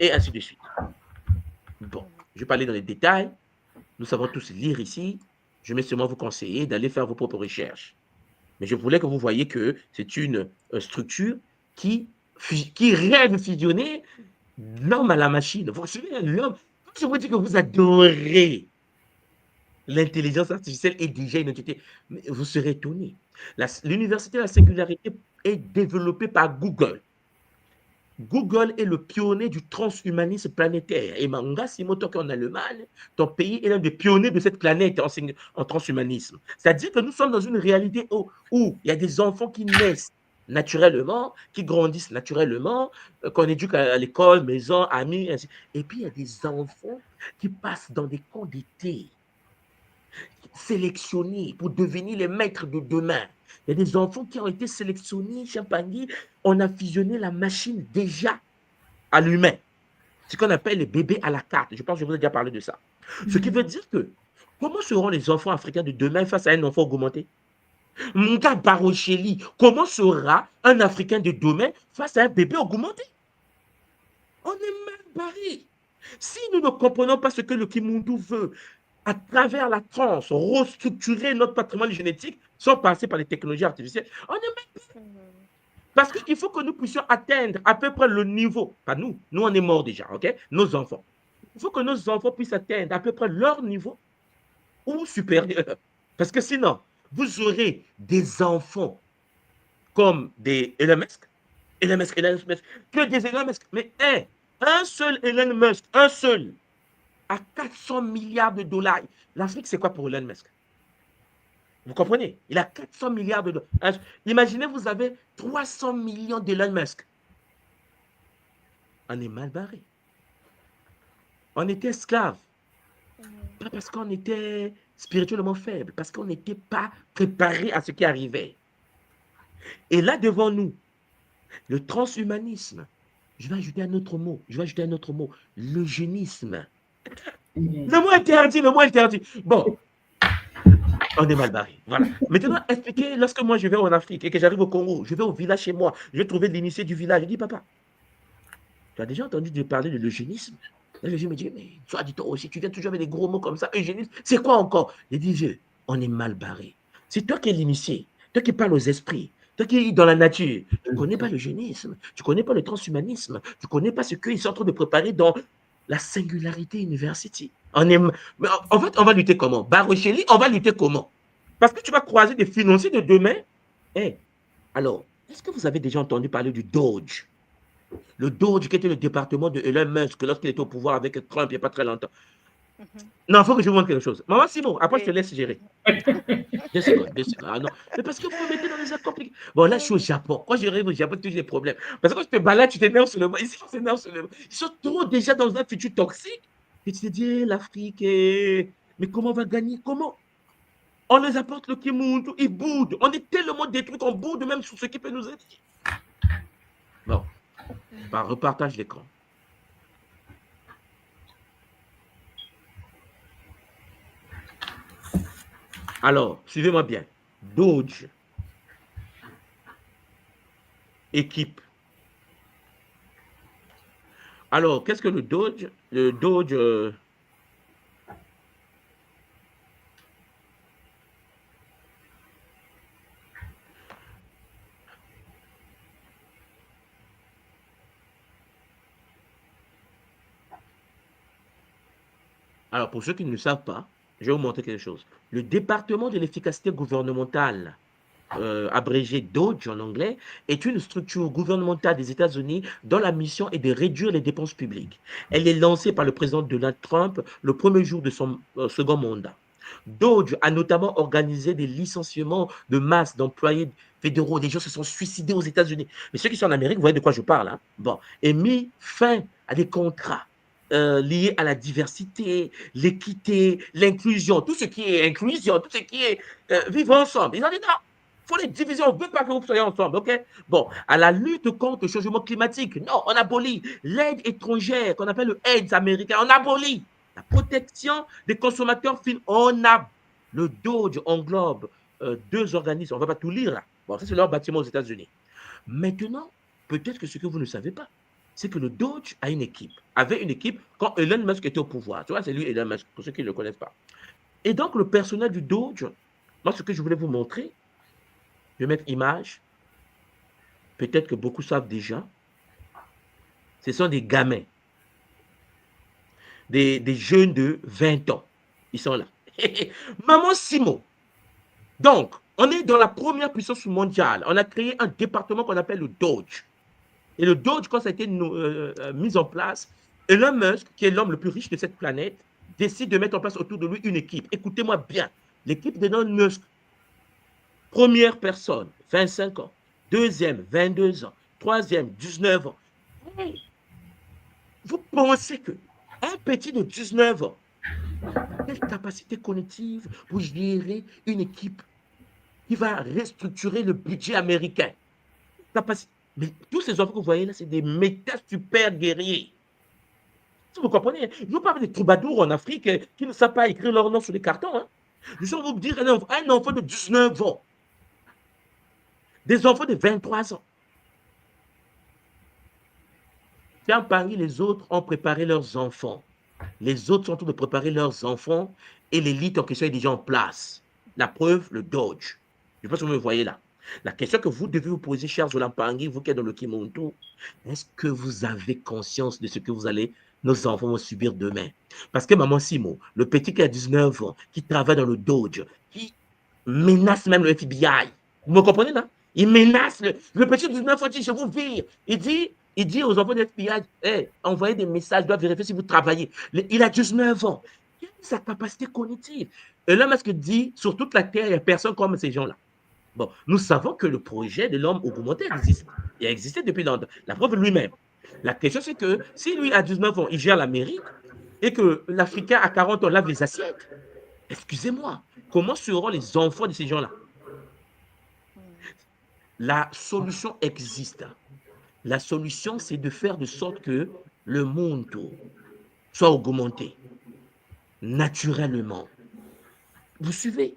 et ainsi de suite. Bon, je vais pas aller dans les détails. Nous savons tous lire ici. Je vais seulement vous conseiller d'aller faire vos propres recherches. Mais je voulais que vous voyez que c'est une structure qui rêve fusionner l'homme à la machine. Vous vous souvenez, l'homme, je vous dis que vous adorez l'intelligence artificielle est déjà une entité. Mais vous serez étonné. L'université de la singularité est développée par Google. Google est le pionnier du transhumanisme planétaire. Et Manga Simotoki en Allemagne, ton pays est l'un des pionniers de cette planète en transhumanisme. C'est-à-dire que nous sommes dans une réalité où il y a des enfants qui naissent naturellement, qui grandissent naturellement, qu'on éduque à l'école, maison, amis, ainsi. Et puis il y a des enfants qui passent dans des camps d'été, sélectionnés pour devenir les maîtres de demain. Il y a des enfants qui ont été sélectionnés, Champagny, on a fusionné la machine déjà à l'humain. Ce qu'on appelle les bébés à la carte. Je pense que je vous ai déjà parlé de ça. Ce qui veut dire que, comment seront les enfants africains de demain face à un enfant augmenté? Mon gars Barocheli, comment sera un Africain de demain face à un bébé augmenté? On est mal barré. Si nous ne comprenons pas ce que le Kimundu veut, à travers la trans, restructurer notre patrimoine génétique sans passer par les technologies artificielles, on est mal barré. Parce qu'il faut que nous puissions atteindre à peu près le niveau, pas nous, nous on est morts déjà, ok? Nos enfants. Il faut que nos enfants puissent atteindre à peu près leur niveau ou supérieur. Parce que sinon, vous aurez des enfants comme des Elon Musk, que des Elon Musk. Mais un seul Elon Musk, un seul, à 400 milliards de dollars. L'Afrique, c'est quoi pour Elon Musk? Vous comprenez? Il a 400 milliards de dollars. Imaginez, vous avez 300 millions d'Elon Musk. On est mal barré. On était esclaves. Pas parce qu'on était spirituellement faible, parce qu'on n'était pas préparé à ce qui arrivait. Et là, devant nous, le transhumanisme, je vais ajouter un autre mot, l'eugénisme. Le mot interdit. Bon, on est mal barré. Voilà. Maintenant, expliquez, lorsque moi je vais en Afrique et que j'arrive au Congo, je vais au village chez moi, je vais trouver l'initié du village. Je dis, papa, tu as déjà entendu parler de l'eugénisme? Là, je me dis, mais toi, dis-toi aussi, tu viens toujours avec des gros mots comme ça, eugénisme, c'est quoi encore? Je dis, on est mal barré. C'est toi qui es l'initié, toi qui parles aux esprits, toi qui es dans la nature. Tu ne connais pas l'eugénisme, tu ne connais pas le transhumanisme, tu ne connais pas ce qu'ils sont en train de préparer dans la Singularity University. En fait, on va lutter comment? Barocheli, on va lutter comment? Parce que tu vas croiser des financiers de demain. Alors, est-ce que vous avez déjà entendu parler du Doge? Le Doge qui était le département de Elon Musk lorsqu'il était au pouvoir avec Trump il n'y a pas très longtemps. Non, il faut que je vous montre quelque chose. Maman Simon, après je te laisse gérer. 2 secondes. Ah non. Mais parce que vous me mettez dans les accords compliqués. Bon, là, je suis au Japon. Quand j'arrive au Japon, toujours des problèmes. Parce que quand je te balade, tu t'énerves sur le monde. Ici, on s'énerve sur le monde. Ils sont trop déjà dans un futur toxique. Et tu te dis, l'Afrique, mais comment on va gagner? Comment? On les apporte le Kimuntu, ils boudent. On est tellement détruits qu'on boude même sur ce qui peut nous aider. Bon. Par repartage d'écran. Alors, suivez-moi bien. Doge. Équipe. Alors, qu'est-ce que le Doge? Le Doge... Alors, pour ceux qui ne le savent pas, je vais vous montrer quelque chose. Le département de l'efficacité gouvernementale, abrégé DOGE en anglais, est une structure gouvernementale des États-Unis dont la mission est de réduire les dépenses publiques. Elle est lancée par le président Donald Trump le premier jour de son second mandat. DOGE a notamment organisé des licenciements de masse d'employés fédéraux. Des gens se sont suicidés aux États-Unis. Mais ceux qui sont en Amérique, vous voyez de quoi je parle. Hein? Bon, et mis fin à des contrats liés à la diversité, l'équité, l'inclusion, tout ce qui est inclusion, tout ce qui est vivre ensemble. Ils ont dit non, il faut les diviser, on ne veut pas que vous soyez ensemble, ok? Bon, à la lutte contre le changement climatique, non, on abolit l'aide étrangère qu'on appelle le AIDS américain, on abolit la protection des consommateurs finaux, on a le DOGE englobe 2 organismes, on ne va pas tout lire là. Bon, ça c'est leur bâtiment aux États-Unis. Maintenant, peut-être que ce que vous ne savez pas, c'est que le Doge a une équipe, avait une équipe quand Elon Musk était au pouvoir. Tu vois, c'est lui Elon Musk, pour ceux qui ne le connaissent pas. Et donc, le personnel du Doge, moi, ce que je voulais vous montrer, je vais mettre image, peut-être que beaucoup savent déjà, ce sont des gamins, des jeunes de 20 ans. Ils sont là. Maman Simon. Donc, on est dans la première puissance mondiale. On a créé un département qu'on appelle le Doge. Et le Doge, quand ça a été mis en place, Elon Musk, qui est l'homme le plus riche de cette planète, décide de mettre en place autour de lui une équipe. Écoutez-moi bien. L'équipe d'Elon Musk, première personne, 25 ans. Deuxième, 22 ans. Troisième, 19 ans. Hey, vous pensez qu'un petit de 19 ans, quelle capacité cognitive pour gérer une équipe qui va restructurer le budget américain? Mais tous ces enfants que vous voyez là, c'est des méta super guerriers. Si vous comprenez, je vous parle des troubadours en Afrique qui ne savent pas écrire leur nom sur les cartons. Hein. Je vais vous dire un enfant de 19 ans, des enfants de 23 ans. Quand parmi les autres ont préparé leurs enfants, les autres sont en train de préparer leurs enfants et l'élite en question est déjà en place. La preuve, le Doge. Je ne sais pas si vous me voyez là. La question que vous devez vous poser, chers Olampangui, vous qui êtes dans le Kimonto, est-ce que vous avez conscience de ce que nos enfants vont subir demain? Parce que maman Simo, le petit qui a 19 ans, qui travaille dans le Dodge, qui menace même le FBI, vous me comprenez là? Il menace le petit de 19 ans, dit, je vous vire. Il dit aux enfants de FBI, hey, envoyez des messages, doit vérifier si vous travaillez. Il a 19 ans. Quelle est sa capacité cognitive? Et là, ce que dit, sur toute la Terre, il n'y a personne comme ces gens-là. Bon, nous savons que le projet de l'homme augmenté existe. Il a existé depuis longtemps. La preuve lui-même. La question, c'est que si lui, à 19 ans, il gère l'Amérique et que l'Africain, à 40 ans, lave les assiettes, excusez-moi, comment seront les enfants de ces gens-là? La solution existe. La solution, c'est de faire de sorte que le monde soit augmenté naturellement. Vous suivez?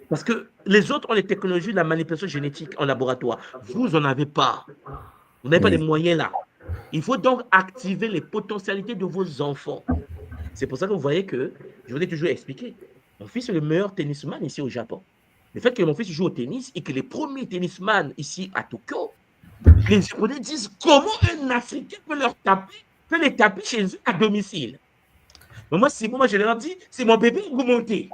Parce que les autres ont les technologies de la manipulation génétique en laboratoire. Vous n'en avez pas. Vous n'avez pas les moyens là. Il faut donc activer les potentialités de vos enfants. C'est pour ça que vous voyez que, je vous ai toujours expliqué, mon fils est le meilleur tennisman ici au Japon. Le fait que mon fils joue au tennis et que les premiers tennisman ici à Tokyo, les Japonais disent comment un Africain peut les taper chez eux à domicile. Mais moi, je leur dis, c'est mon bébé augmenté.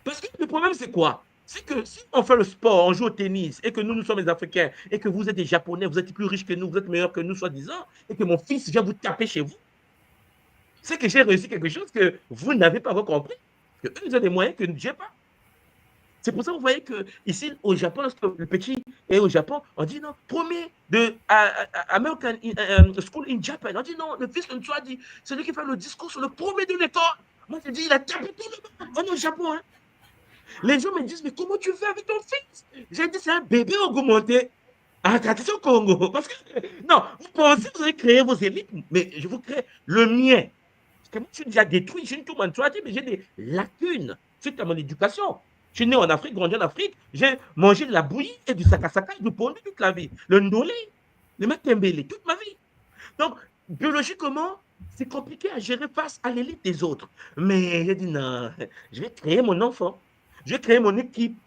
Parce que le problème, c'est quoi? C'est que si on fait le sport, on joue au tennis, et que nous sommes les Africains, et que vous êtes des Japonais, vous êtes plus riches que nous, vous êtes meilleurs que nous, soi-disant, et que mon fils vient vous taper chez vous, c'est que j'ai réussi quelque chose que vous n'avez pas encore compris. Que eux, ils ont des moyens que je n'ai pas. C'est pour ça que vous voyez que ici au Japon, lorsque le petit est au Japon, on dit non, premier de American School in Japan. On dit non, le fils de Ntsua dit, c'est lui qui fait le discours sur le premier de l'école. Moi, je dis, il a tapé tout le monde. On est au Japon, hein. Les gens me disent, mais comment tu fais avec ton fils? J'ai dit, c'est un bébé augmenté en tradition Congo. Parce que, non, vous pensez que vous allez créer vos élites, mais je vous crée le mien. Parce que moi, je suis déjà détruit, je suis tout le monde, mais j'ai des lacunes suite à mon éducation. Je suis né en Afrique, grandi en Afrique, j'ai mangé de la bouillie et du sakasaka et du pondu toute la vie. Le ndolé, le makembele, toute ma vie. Donc, biologiquement, c'est compliqué à gérer face à l'élite des autres. Mais j'ai dit, non, je vais créer mon enfant. Je vais créer mon équipe.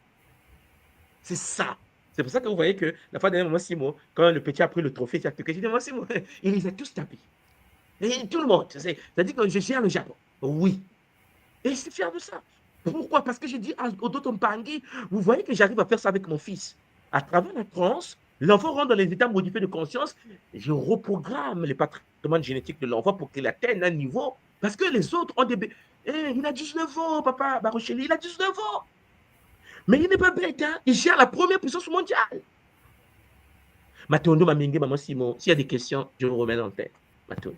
C'est ça. C'est pour ça que vous voyez que la fois dernière, Simo, quand le petit a pris le trophée, j'ai dit, Simo, il les a tous tapés. Et tout le monde. C'est-à-dire que je gère le Japon. Oui. Et je suis fier de ça. Pourquoi? Parce que j'ai dit à Odoton Pangui, vous voyez que j'arrive à faire ça avec mon fils. À travers la transe, l'enfant rentre dans les états modifiés de conscience. Je reprogramme les patrimoines génétiques de l'enfant pour qu'il atteigne un niveau. Parce que les autres ont des... il a 19 ans, papa Barocheli, il a 19 ans. Mais il n'est pas bête, hein? Il gère la première puissance mondiale. Matondo, Mamingé, Maman Simon, s'il y a des questions, je vous remets en tête. Matondo.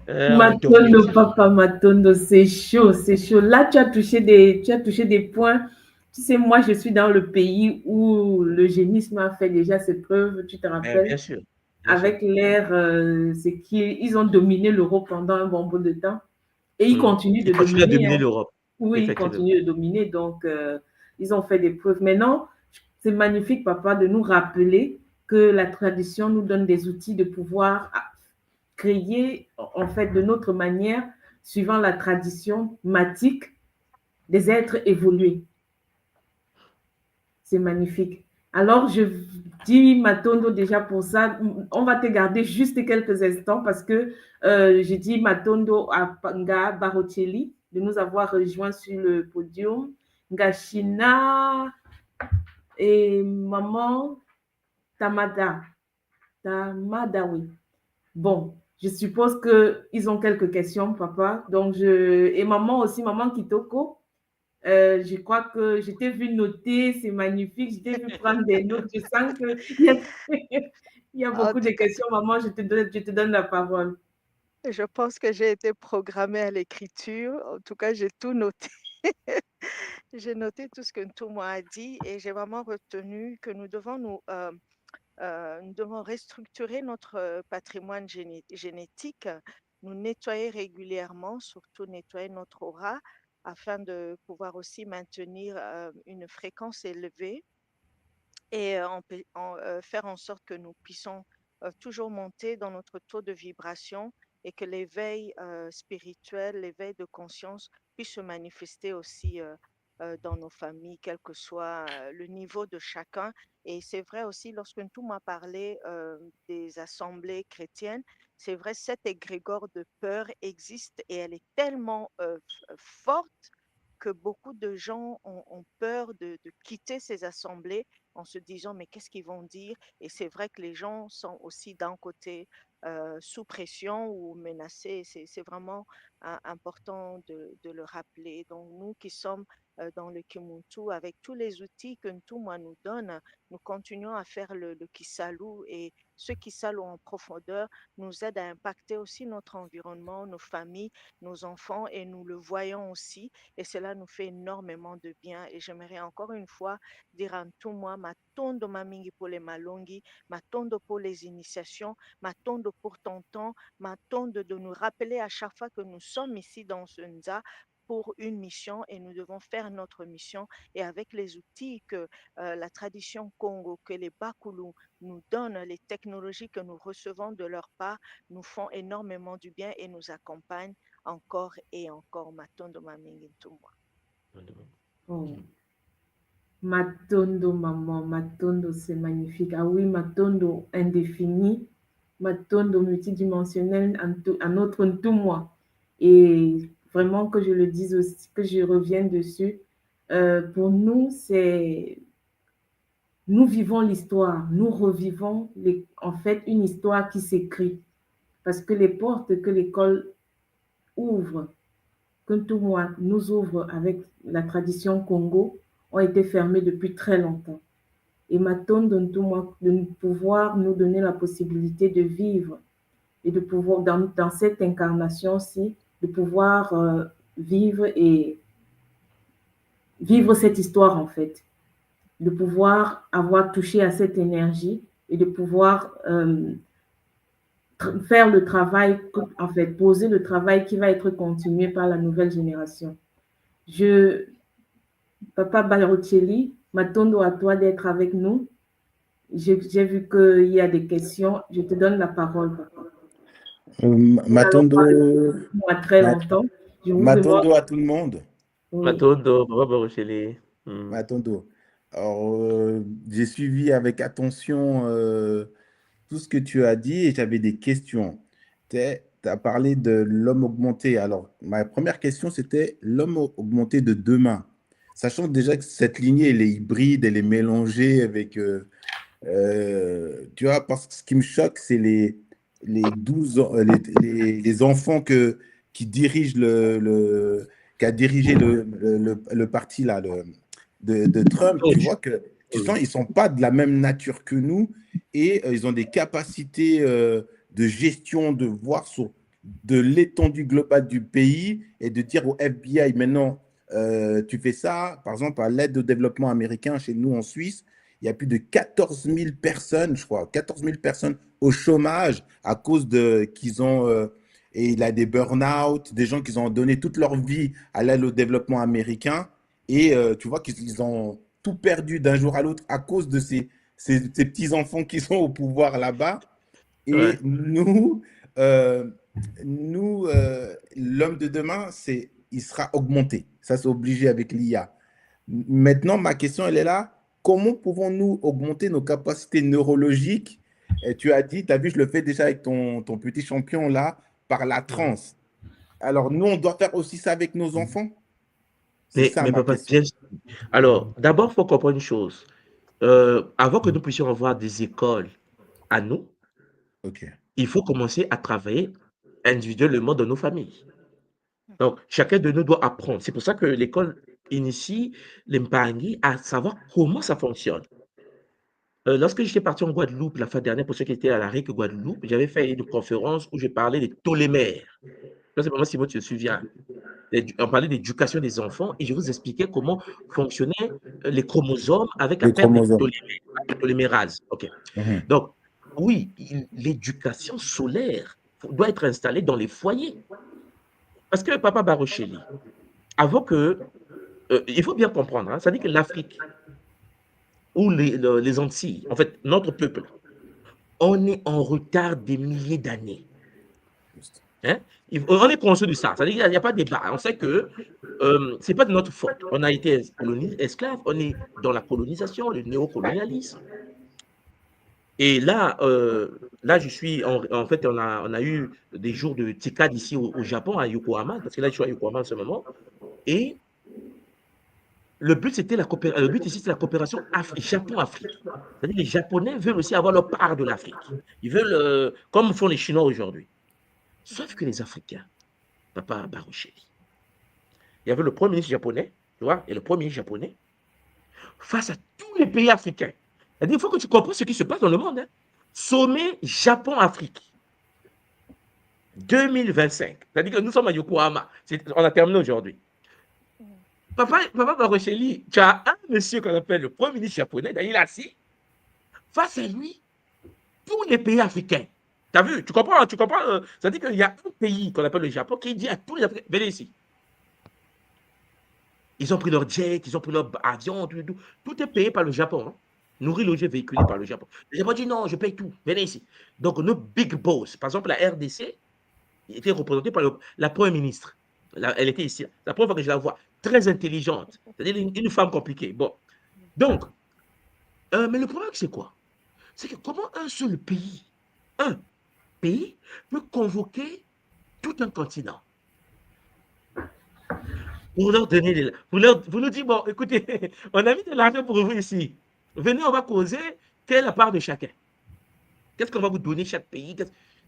Matondo, papa Matondo, c'est chaud, c'est chaud. Là, tu as touché des points. Tu sais, moi, je suis dans le pays où le génisme a fait déjà ses preuves, tu te rappelles? Bien sûr. Avec l'ère, c'est qu'ils ont dominé l'Europe pendant un bon bout de temps. Et ils continuent de dominer. À dominer l'Europe. Oui, ils continuent de dominer. Donc, ils ont fait des preuves. Maintenant, c'est magnifique, papa, de nous rappeler que la tradition nous donne des outils de pouvoir créer, en fait, de notre manière, suivant la tradition matique, des êtres évolués. C'est magnifique. Alors, je dis Matondo déjà pour ça. On va te garder juste quelques instants parce que je dis Matondo à Panga Barotelli de nous avoir rejoints sur le podium. Ngashina et maman Tamada. Tamada, oui. Bon, je suppose qu'ils ont quelques questions, papa. Donc, et maman aussi, maman Kitoko. Je crois que je t'ai vu noter, c'est magnifique, je t'ai vu prendre des notes, je sens qu'il y a beaucoup de questions. Maman, je te donne la parole. Je pense que j'ai été programmée à l'écriture. En tout cas, j'ai tout noté. J'ai noté tout ce que Ntomo a dit et j'ai vraiment retenu que nous devons restructurer notre patrimoine génétique, nous nettoyer régulièrement, surtout nettoyer notre aura, afin de pouvoir aussi maintenir une fréquence élevée et faire en sorte que nous puissions toujours monter dans notre taux de vibration et que l'éveil spirituel, l'éveil de conscience puisse se manifester aussi dans nos familles, quel que soit le niveau de chacun. Et c'est vrai aussi, lorsque tout m'a parlé des assemblées chrétiennes, c'est vrai, cette égrégore de peur existe et elle est tellement forte que beaucoup de gens ont peur de quitter ces assemblées en se disant, mais qu'est-ce qu'ils vont dire? Et c'est vrai que les gens sont aussi d'un côté sous pression ou menacés. C'est vraiment important de le rappeler. Donc, nous qui sommes dans le Kimuntu, avec tous les outils que Ntumwa nous donne, nous continuons à faire le Kisalu et ce Kisalu en profondeur nous aide à impacter aussi notre environnement, nos familles, nos enfants et nous le voyons aussi et cela nous fait énormément de bien et j'aimerais encore une fois dire à Ntumwa, matondo mamingi pour les malongi, matondo pour les initiations, matondo pour ton temps, matondo de nous rappeler à chaque fois que nous sommes ici dans ce Nza pour une mission et nous devons faire notre mission et avec les outils que la tradition Congo, que les Bakulu nous donnent, les technologies que nous recevons de leur part, nous font énormément du bien et nous accompagnent encore et encore. Matondo Mamingi Ntumwa. Oh. Matondo, maman, Matondo, c'est magnifique. Ah oui, Matondo indéfini, Matondo multidimensionnel, un autre Ntumwa. Et vraiment que je le dise aussi, que je revienne dessus, pour nous, c'est... Nous vivons l'histoire, nous revivons en fait une histoire qui s'écrit. Parce que les portes que l'école ouvre, que Ntumwa nous ouvre avec la tradition Congo, ont été fermées depuis très longtemps. Et Matondo Ntumwa, de pouvoir nous donner la possibilité de vivre et de pouvoir, dans cette incarnation-ci, de pouvoir vivre cette histoire en fait, de pouvoir avoir touché à cette énergie et de pouvoir faire le travail, en fait, poser le travail qui va être continué par la nouvelle génération. Papa Barocelli, Matondo, à toi d'être avec nous. J'ai vu qu'il y a des questions. Je te donne la parole, papa. Matondo, Très longtemps. Matondo à tout le monde. Oui. Matondo, Papa Barocelli. Matondo. Alors, j'ai suivi avec attention tout ce que tu as dit et j'avais des questions. Tu as parlé de l'homme augmenté. Alors, ma première question, c'était l'homme augmenté de demain. Sachant déjà que cette lignée, elle est hybride, elle est mélangée avec... tu vois, parce que ce qui me choque, c'est les 12 les enfants qui dirigent qui a dirigé le parti là, de Trump. Tu vois que ils sont pas de la même nature que nous et ils ont des capacités de gestion, de voir de l'étendue globale du pays et de dire au FBI maintenant, tu fais ça, par exemple, à l'aide au développement américain chez nous en Suisse, il y a plus de 14 000 personnes, je crois, 14 000 personnes au chômage à cause qu'ils ont, et il a des burn-out, des gens qui ont donné toute leur vie à l'aide au développement américain. Et tu vois qu'ils ont tout perdu d'un jour à l'autre à cause de ces petits-enfants qui sont au pouvoir là-bas. Et Ouais. nous, l'homme de demain, il sera augmenté. Ça, c'est obligé avec l'IA. Maintenant, ma question, elle est là. Comment pouvons-nous augmenter nos capacités neurologiques? Et tu as dit, tu as vu, je le fais déjà avec ton petit champion là, par la transe. Alors, nous, on doit faire aussi ça avec nos enfants? C'est ça Mais ma papa, question. alors, d'abord, il faut comprendre une chose. Avant que nous puissions avoir des écoles à nous, Ok. il faut commencer à travailler individuellement dans nos familles. Donc, chacun de nous doit apprendre. C'est pour ça que l'école initie les Mpangi à savoir comment ça fonctionne. Lorsque j'étais parti en Guadeloupe la fois dernière, pour ceux qui étaient à la RIC Guadeloupe, j'avais fait une conférence où je parlais des tolémères. Je ne sais pas si vous te souviens. On parlait d'éducation des enfants et je vous expliquais comment fonctionnaient les chromosomes avec la Les perte des chromosomes. tolymérase. OK. Mhm. Donc, oui, l'éducation solaire doit être installée dans les foyers. Parce que Papa Barocelli, avant que... il faut bien comprendre, hein, ça dit que l'Afrique ou les Antilles, en fait, notre peuple, on est en retard des milliers d'années. Hein? On est conscient de ça. C'est-à-dire qu'il n'y a pas de débat. On sait que ce n'est pas de notre faute. On a été esclaves, on est dans la colonisation, le néocolonialisme. Et là, je suis, en fait, on a eu des jours de TICAD ici au Japon, à Yokohama, parce que là, je suis à Yokohama en ce moment. Et le but, c'était le but ici, c'est la coopération Japon-Afrique. C'est-à-dire que les Japonais veulent aussi avoir leur part de l'Afrique. Ils veulent, comme font les Chinois aujourd'hui. Sauf que les Africains, Papa Barocheli, il y avait le premier ministre japonais, tu vois, et le premier ministre japonais, face à tous les pays africains. C'est-à-dire, il faut que tu comprennes ce qui se passe dans le monde. Hein. Sommet Japon-Afrique 2025. C'est-à-dire que nous sommes à Yokohama. On a terminé aujourd'hui. Papa Barocheli, tu as un monsieur qu'on appelle le premier ministre japonais, il est assis. Face à lui, tous les pays africains. Tu as vu, tu comprends, c'est-à-dire qu'il y a un pays qu'on appelle le Japon qui dit à tous les Africains, venez ici. Ils ont pris leur jet, ils ont pris leur avion, tout est payé par le Japon. Hein. Nourri, logé, véhiculé par le Japon. Le Japon dit non, je paye tout, venez ici. Donc, nos big boss, par exemple, la RDC était représentée par la première ministre. Elle était ici. La première fois que je la vois, très intelligente, c'est-à-dire une femme compliquée. Bon, donc, mais le problème, c'est quoi? C'est que comment un seul pays, peut convoquer tout un continent pour leur donner vous nous dites, bon, écoutez, on a mis de l'argent pour vous ici. Venez, on va causer quelle est la part de chacun. Qu'est-ce qu'on va vous donner chaque pays?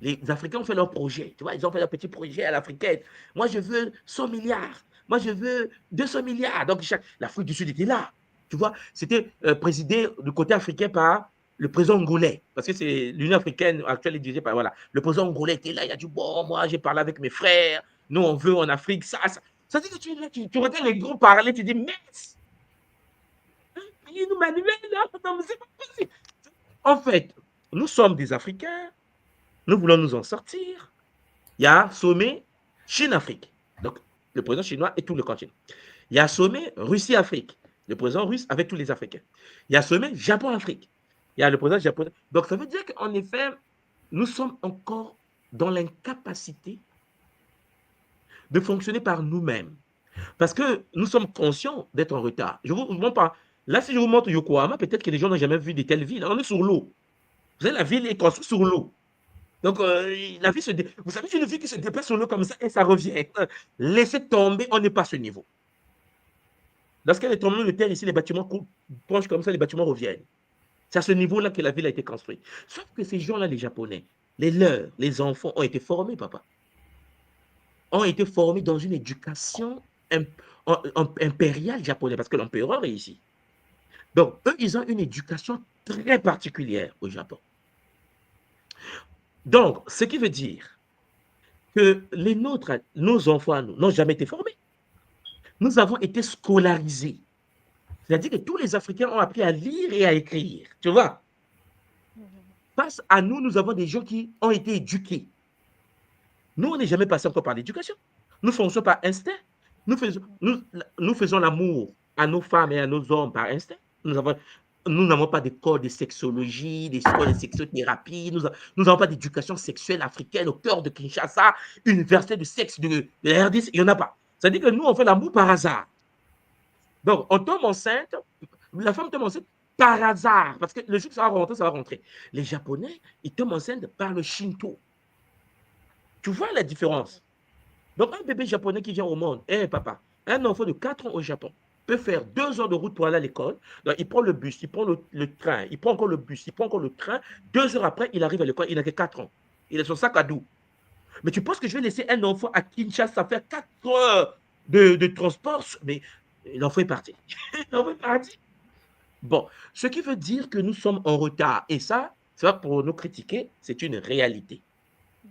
Les Africains ont fait leur projet, tu vois, ils ont fait leur petit projet à l'africaine. Moi, je veux 100 milliards. Moi, je veux 200 milliards. Donc, l'Afrique du Sud était là. Tu vois, c'était présidé du côté africain par le président angolais, parce que c'est l'Union africaine actuelle est dirigée par, voilà, le président angolais était là, il a dit, bon, moi, j'ai parlé avec mes frères, nous, on veut en Afrique, ça. Ça dit que tu regardes les gros parler, tu dis, mais, ils nous manipulent, non, mais c'est pas possible. En fait, nous sommes des Africains, nous voulons nous en sortir. Il y a sommet Chine-Afrique, donc le président chinois et tout le continent. Il y a sommet Russie-Afrique, le président russe avec tous les Africains. Il y a sommet Japon-Afrique. Il y a le président japonais. Donc, ça veut dire qu'en effet, nous sommes encore dans l'incapacité de fonctionner par nous-mêmes. Parce que nous sommes conscients d'être en retard. Je vous montre pas. Là, si je vous montre Yokohama, peut-être que les gens n'ont jamais vu de telles villes. On est sur l'eau. Vous savez, la ville est construite sur l'eau. Donc, la ville vous savez, c'est une ville qui se déplace sur l'eau comme ça et ça revient. Laissez tomber, on n'est pas à ce niveau. Lorsqu'elle est tombée de terre ici, les bâtiments penchent comme ça, les bâtiments reviennent. C'est à ce niveau-là que la ville a été construite. Sauf que ces gens-là, les Japonais, les leurs, les enfants, ont été formés, papa. Ont été formés dans une éducation impériale japonaise, parce que l'empereur est ici. Donc, eux, ils ont une éducation très particulière au Japon. Donc, ce qui veut dire que nos enfants, nous, n'ont jamais été formés. Nous avons été scolarisés. C'est-à-dire que tous les Africains ont appris à lire et à écrire. Tu vois? Face à nous, nous avons des gens qui ont été éduqués. Nous, on n'est jamais passé encore par l'éducation. Nous fonctionnons par instinct. Nous faisons l'amour à nos femmes et à nos hommes par instinct. Nous n'avons pas d'école de sexologie, d'école de sexothérapie. Nous n'avons pas d'éducation sexuelle africaine au cœur de Kinshasa, université de sexe de la RDC. Il n'y en a pas. C'est-à-dire que nous, on fait l'amour par hasard. Donc, on tombe enceinte, la femme tombe enceinte par hasard, parce que le jour que ça va rentrer, ça va rentrer. Les Japonais, ils tombent enceintes par le Shinto. Tu vois la différence? Donc, un bébé japonais qui vient au monde, papa, un enfant de 4 ans au Japon peut faire 2 heures de route pour aller à l'école. Donc, il prend le bus, il prend le train, il prend encore le bus, il prend encore le train. 2 heures après, il arrive à l'école, il n'a que 4 ans. Il a son sac à dos. Mais tu penses que je vais laisser un enfant à Kinshasa faire 4 heures de transport? Mais l'enfant est parti. L'enfant est parti. Bon, ce qui veut dire que nous sommes en retard. Et ça, c'est pas pour nous critiquer, c'est une réalité.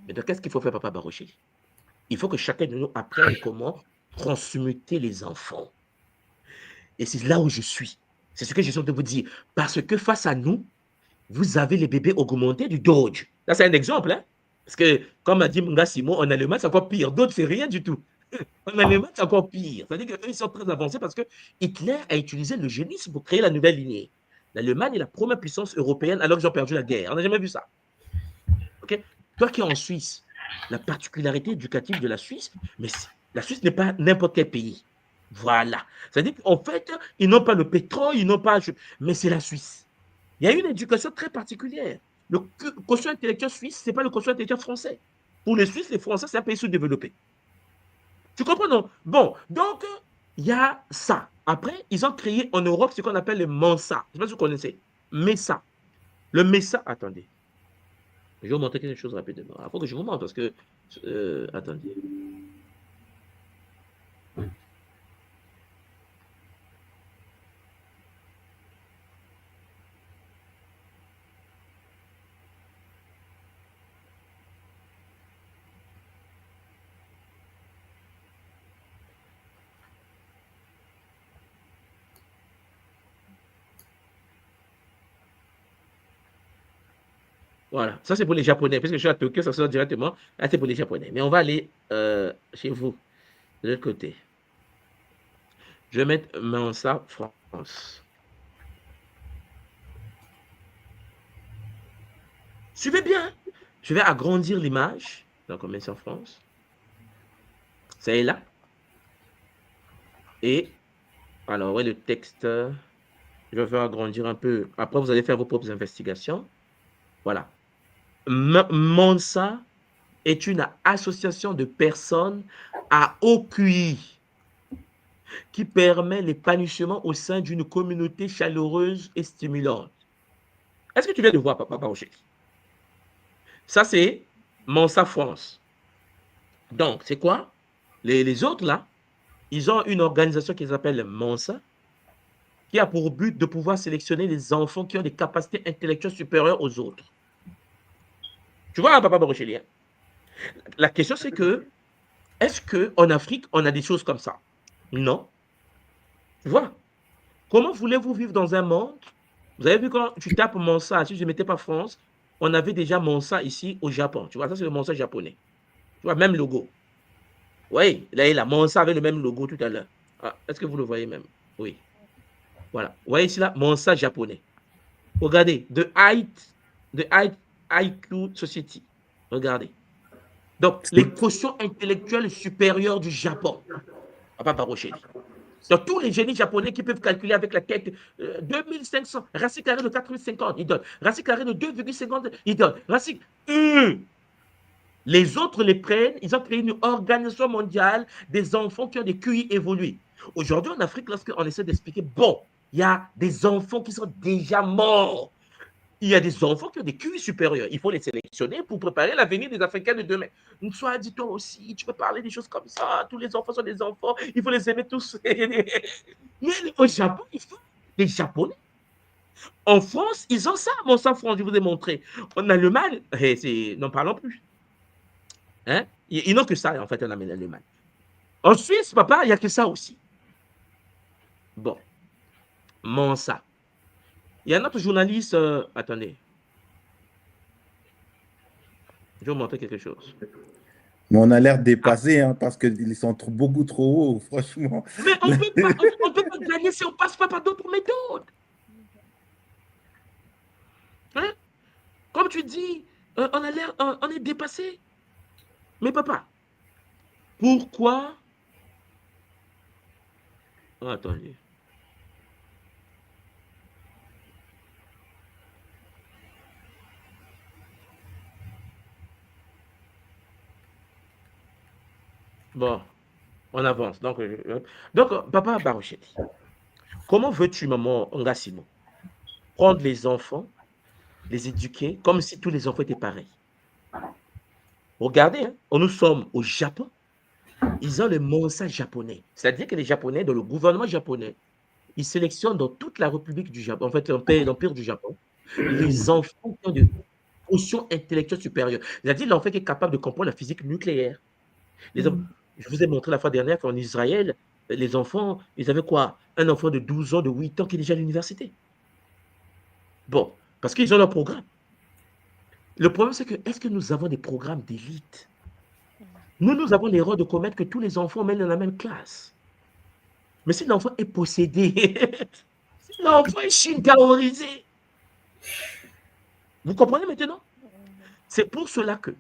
Mais donc, qu'est-ce qu'il faut faire, Papa Barocheli? Il faut que chacun de nous apprenne comment transmuter les enfants. Et c'est là où je suis. C'est ce que je suis en train de vous dire. Parce que face à nous, vous avez les bébés augmentés du Doge. Là, c'est un exemple. Hein? Parce que, comme a dit Nga Simon, en Allemagne, c'est encore pire. D'autres, c'est rien du tout. En Allemagne, c'est encore pire. C'est-à-dire qu'eux, ils sont très avancés parce que Hitler a utilisé l'eugénisme pour créer la nouvelle lignée. L'Allemagne est la première puissance européenne alors qu'ils ont perdu la guerre. On n'a jamais vu ça. Okay? Toi qui es en Suisse, la particularité éducative de la Suisse, mais la Suisse n'est pas n'importe quel pays. Voilà. C'est-à-dire qu'en fait, ils n'ont pas le pétrole, ils n'ont pas... Mais c'est la Suisse. Il y a une éducation très particulière. Le quotient intellectuel suisse, ce n'est pas le quotient intellectuel français. Pour les Suisses, les Français, c'est un pays sous-développé. Tu comprends, non? Bon, donc, il y a ça. Après, ils ont créé en Europe ce qu'on appelle le Mensa. Je ne sais pas si vous connaissez. Messa. Le Messa, attendez. Je vais vous montrer quelque chose rapidement. Il faut que je vous montre parce que... attendez. Voilà, ça c'est pour les Japonais, parce que je suis à Tokyo, ça sort directement. Là, c'est pour les Japonais. Mais on va aller chez vous, de l'autre côté. Je vais mettre Mensa France. Suivez bien. Je vais agrandir l'image. Donc, Mensa France. Ça est là. Et, alors, ouais, le texte, je vais faire agrandir un peu. Après, vous allez faire vos propres investigations. Voilà. Mensa est une association de personnes à haut QI qui permet l'épanouissement au sein d'une communauté chaleureuse et stimulante. Est-ce que tu viens de voir, Papa Rocher? Ça, c'est Mensa France. Donc, c'est quoi? Les autres, là, ils ont une organisation qu'ils appellent Mensa, qui a pour but de pouvoir sélectionner les enfants qui ont des capacités intellectuelles supérieures aux autres. Tu vois, Papa Rocher? La question, c'est que, est-ce qu'en Afrique, on a des choses comme ça? Non. Tu vois? Comment voulez-vous vivre dans un monde? Vous avez vu quand tu tapes Mensa, si je ne mettais pas France, on avait déjà Mensa ici au Japon. Tu vois, ça c'est le Mensa japonais. Tu vois, même logo. Oui, là, il a Mensa avec le même logo tout à l'heure. Ah, est-ce que vous le voyez même? Oui. Voilà. Vous voyez ici là, Mensa japonais. Regardez, The IQ Society. Regardez. Donc, les quotients intellectuels supérieurs du Japon. Papa Rocher. Donc, tous les génies japonais qui peuvent calculer avec la quête 2500, racine carrée de 4050, ils donnent. Racine carrée de 2,50, ils donnent. Racine. Les autres les prennent, ils ont créé une organisation mondiale des enfants qui ont des QI évolués. Aujourd'hui, en Afrique, lorsqu'on essaie d'expliquer, bon, il y a des enfants qui sont déjà morts. Il y a des enfants qui ont des QI supérieurs. Il faut les sélectionner pour préparer l'avenir des Africains de demain. Soit dis-toi aussi, tu peux parler des choses comme ça. Tous les enfants sont des enfants. Il faut les aimer tous. Mais au Japon, il faut des Japonais. En France, ils ont ça. Mon sang France, je vous ai montré. En Allemagne, n'en parlons plus. Hein? Ils n'ont que ça, en fait, en Allemagne. En Suisse, papa, il n'y a que ça aussi. Bon. Mensa. Il y a un autre journaliste, attendez. Je vais vous montrer quelque chose. Mais on a l'air dépassé, hein, parce qu'ils sont beaucoup trop hauts, franchement. Mais on ne peut pas gagner si on ne passe pas par d'autres méthodes. Hein? Comme tu dis, on est dépassé. Mais papa, pourquoi? Oh, attendez. Bon, on avance. Donc Papa Barochetti, comment veux-tu, maman Ngassimo, prendre les enfants, les éduquer comme si tous les enfants étaient pareils? Regardez, hein, nous sommes au Japon. Ils ont le Mensa japonais. C'est-à-dire que les Japonais, dans le gouvernement japonais, ils sélectionnent dans toute la République du Japon, en fait, l'Empire du Japon, les enfants qui ont des quotients intellectuels supérieurs. C'est-à-dire l'enfant qui est capable de comprendre la physique nucléaire. Je vous ai montré la fois dernière qu'en Israël, les enfants, ils avaient quoi? Un enfant de 12 ans, de 8 ans qui est déjà à l'université. Bon, parce qu'ils ont leur programme. Le problème, c'est que, est-ce que nous avons des programmes d'élite? Nous avons l'erreur de commettre que tous les enfants mènent dans la même classe. Mais si l'enfant est possédé, si l'enfant est shingaorisé, vous comprenez maintenant? C'est pour cela que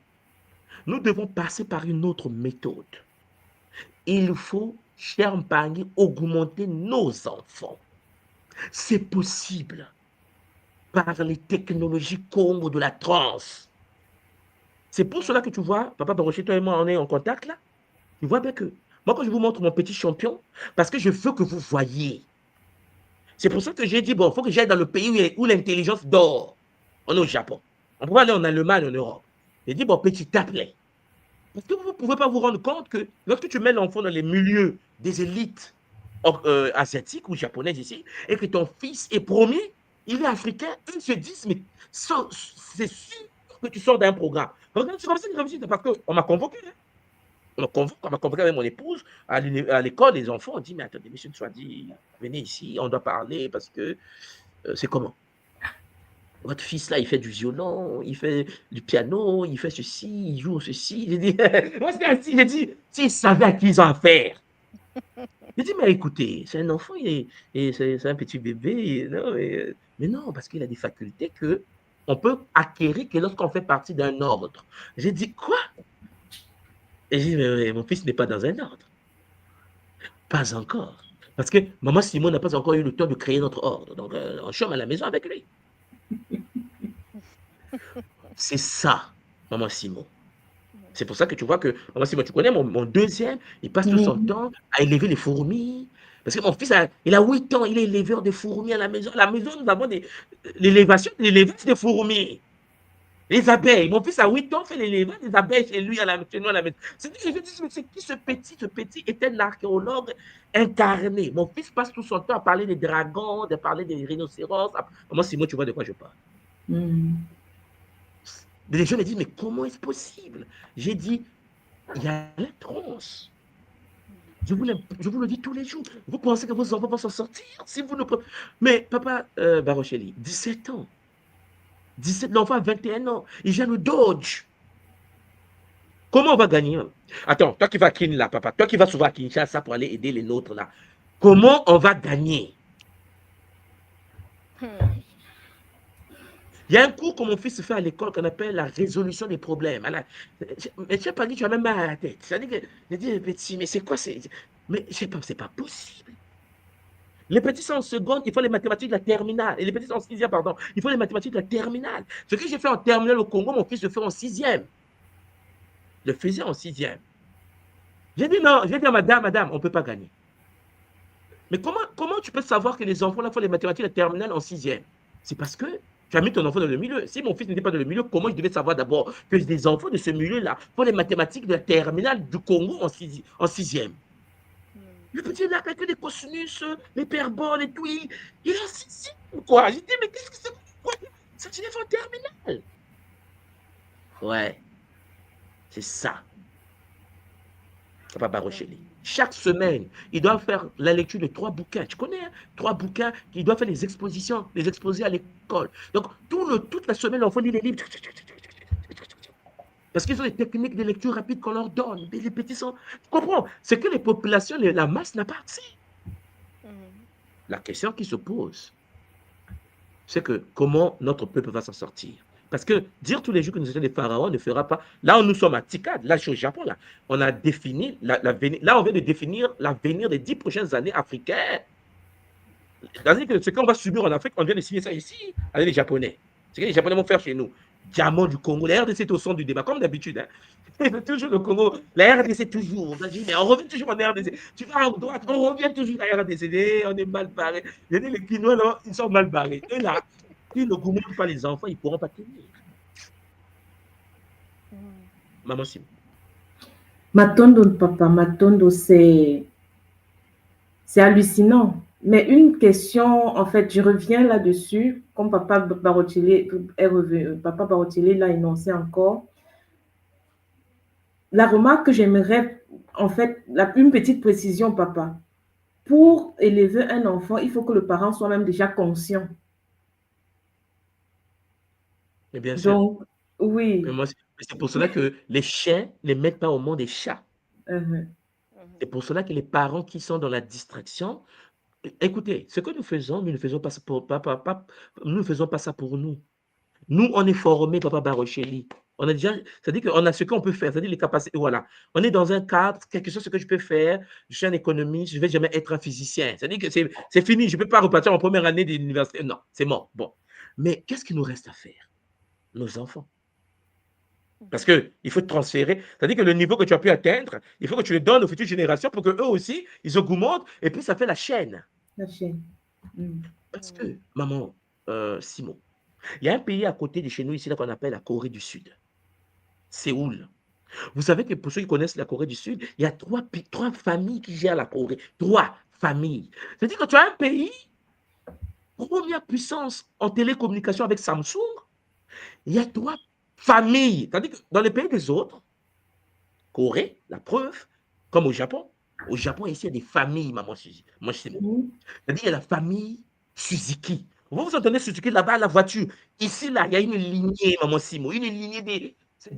Nous devons passer par une autre méthode. Il faut, cher Mpangi, augmenter nos enfants. C'est possible par les technologies Congo de la trance. C'est pour cela que tu vois, Papa Baroché, toi et moi, on est en contact là. Tu vois bien que moi, quand je vous montre mon petit champion, parce que je veux que vous voyez. C'est pour ça que j'ai dit, bon, il faut que j'aille dans le pays où l'intelligence dort. On est au Japon. On peut aller en Allemagne, en Europe. J'ai dit, bon, petit tapelet. Parce que vous ne pouvez pas vous rendre compte que lorsque tu mets l'enfant dans les milieux des élites asiatiques ou japonaises ici, et que ton fils est premier, il est africain, ils se disent, mais c'est sûr que tu sors d'un programme. Regarde, c'est comme ça que j'ai réussi, parce qu'on m'a convoqué. Hein. On m'a convoqué avec mon épouse à l'école, les enfants ont dit, mais attendez, monsieur Nswadi, venez ici, on doit parler, parce que c'est comment? Votre fils là, il fait du violon, il fait du piano, il fait ceci, il joue ceci. J'ai dit, moi c'était ainsi, j'ai dit, s'ils savaient à qui ils ont affaire. J'ai dit, mais écoutez, c'est un enfant, c'est un petit bébé. Non, mais non, parce qu'il a des facultés que on peut acquérir que lorsqu'on fait partie d'un ordre. J'ai dit, quoi? Et j'ai dit, mais mon fils n'est pas dans un ordre. Pas encore. Parce que maman Simon n'a pas encore eu le temps de créer notre ordre. Donc, on chôme à la maison avec lui. C'est ça, maman Simon. C'est pour ça que tu vois que, maman Simon, tu connais mon deuxième, il passe tout son temps à élever les fourmis. Parce que mon fils, il a 8 ans, il est éleveur de fourmis à la maison. À la maison, nous avons l'élevage des fourmis. Les abeilles. Mon fils a 8 ans, fait l'élevage des abeilles chez lui, chez nous à la maison. C'est qui ce petit est un archéologue incarné. Mon fils passe tout son temps à parler des dragons, de parler des rhinocéros. Maman Simon, tu vois de quoi je parle. Les gens me disent, mais comment est-ce possible? J'ai dit, il y a la transe. Je vous le dis tous les jours. Vous pensez que vos enfants vont s'en sortir si vous ne... Mais papa Barocheli, 17 ans. L'enfant a 21 ans. Il gère le Dodge. Comment on va gagner? Attends, toi qui vas à Kin là, papa, toi qui vas souvent à Kinshasa pour aller aider les nôtres là, comment on va gagner? Il y a un cours que mon fils fait à l'école qu'on appelle la résolution des problèmes. Mais tu n'as pas dit, tu as même mal à la tête. C'est-à-dire que j'ai dit, petit, mais c'est quoi? Mais je sais pas, c'est pas possible. Les petits sont en seconde, il faut les mathématiques de la terminale. Et les petits sont en sixième, pardon. Il faut les mathématiques de la terminale. Ce que j'ai fait en terminale au Congo, mon fils le fait en sixième. Le faisait en sixième. J'ai dit non, j'ai dit à madame, on ne peut pas gagner. Mais comment tu peux savoir que les enfants là font les mathématiques de la terminale en sixième? C'est parce que tu as mis ton enfant dans le milieu. Si mon fils n'était pas dans le milieu, comment je devais savoir d'abord que les enfants de ce milieu-là font les mathématiques de la terminale du Congo en sixième? Le petit là, avec les cosinus, l'hyperbole et tout, il est en sixième, quoi. J'ai dit, mais qu'est-ce que c'est? Quoi? Ça, tu l'as fait en terminale. Ouais, c'est ça. Papa Barocheli. Chaque semaine, il doit faire la lecture de 3 bouquins. Tu connais, hein? 3 bouquins, il doit faire les expositions, les exposer à l'école. Donc, toute la semaine, l'enfant lit les livres. Parce qu'ils ont des techniques de lecture rapide qu'on leur donne. Mais les petits sont... Tu comprends? C'est que les populations, la masse n'a pas accès. La question qui se pose, c'est que comment notre peuple va s'en sortir? Parce que dire tous les jours que nous étions des pharaons ne fera pas... Là où nous sommes à Tikad, là je suis au Japon, là, on a défini, là on vient de définir l'avenir des 10 prochaines années africaines. C'est-à-dire que ce qu'on va subir en Afrique, on vient de signer ça ici, avec les Japonais. C'est ce que les Japonais vont faire chez nous. Diamant du Congo, la RDC est au centre du débat, comme d'habitude. Hein. Toujours le Congo, la RDC toujours. Mais on revient toujours en RDC. Tu vas à droite, on revient toujours à la RDC. On est mal barré. Les Guinois, là, ils sont mal barrés. Et là, si ne gouvernent pas les enfants, ils ne pourront pas tenir. Maman Simon. Matondo, papa, Matondo, c'est hallucinant. Mais une question, en fait, je reviens là-dessus, comme papa Barocheli est revenu, papa Barocheli l'a énoncé encore. La remarque que j'aimerais, en fait, une petite précision, papa. Pour élever un enfant, il faut que le parent soit même déjà conscient. Mais bien sûr. Donc, oui. C'est pour cela que les chiens ne mettent pas au monde des chats. C'est pour cela que les parents qui sont dans la distraction, écoutez, ce que nous faisons, nous ne faisons pas ça pour nous ne faisons pas ça pour nous. Nous, on est formés, papa Barocheli. On a déjà, c'est-à-dire qu'on a ce qu'on peut faire, c'est-à-dire les capacités. Voilà. On est dans un cadre, quelque chose que je peux faire. Je suis un économiste, je ne vais jamais être un physicien. C'est-à-dire que c'est fini. Je ne peux pas repartir en première année de l'université. Non, c'est mort. Bon. Mais qu'est-ce qu'il nous reste à faire? Nos enfants. Parce qu'il faut transférer. C'est-à-dire que le niveau que tu as pu atteindre, il faut que tu le donnes aux futures générations pour qu'eux aussi, ils augmentent. Et puis, ça fait la chaîne. La chaîne. Parce que, maman, Simon, il y a un pays à côté de chez nous ici qu'on appelle la Corée du Sud. Séoul. Vous savez que pour ceux qui connaissent la Corée du Sud, il y a trois familles qui gèrent la Corée. 3 familles. C'est-à-dire que tu as un pays, première puissance en télécommunication avec Samsung, il y a 3 familles. C'est-à-dire que dans les pays des autres, Corée, la preuve, comme au Japon, ici, il y a des familles, maman. Moi, je sais. C'est-à-dire qu'il y a la famille Suzuki. Vous entendez Suzuki là-bas, la voiture. Ici, là, il y a une lignée, maman Simo, une lignée des.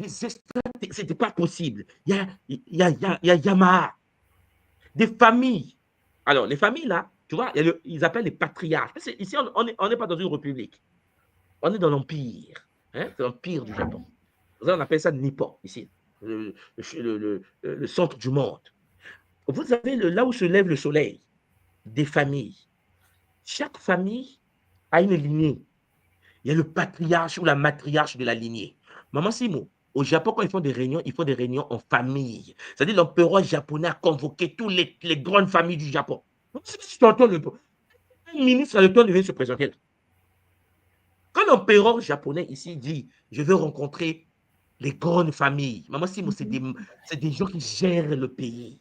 C'était pas possible. Il y a Yamaha. Des familles. Alors, les familles, là, tu vois, ils appellent les patriarches. Ici, on n'est pas dans une république. On est dans l'empire. Hein? C'est l'empire du Japon. On appelle ça Nippon, ici. Le centre du monde. Vous avez là où se lève le soleil, des familles. Chaque famille a une lignée. Il y a le patriarche ou la matriarche de la lignée. Maman Simo, au Japon, quand ils font des réunions en famille. C'est-à-dire l'empereur japonais a convoqué toutes les grandes familles du Japon. Si tu entends le ministre a le temps de venir se présenter là. Quand l'empereur japonais ici dit « Je veux rencontrer les grandes familles », maman Simo, c'est des gens qui gèrent le pays.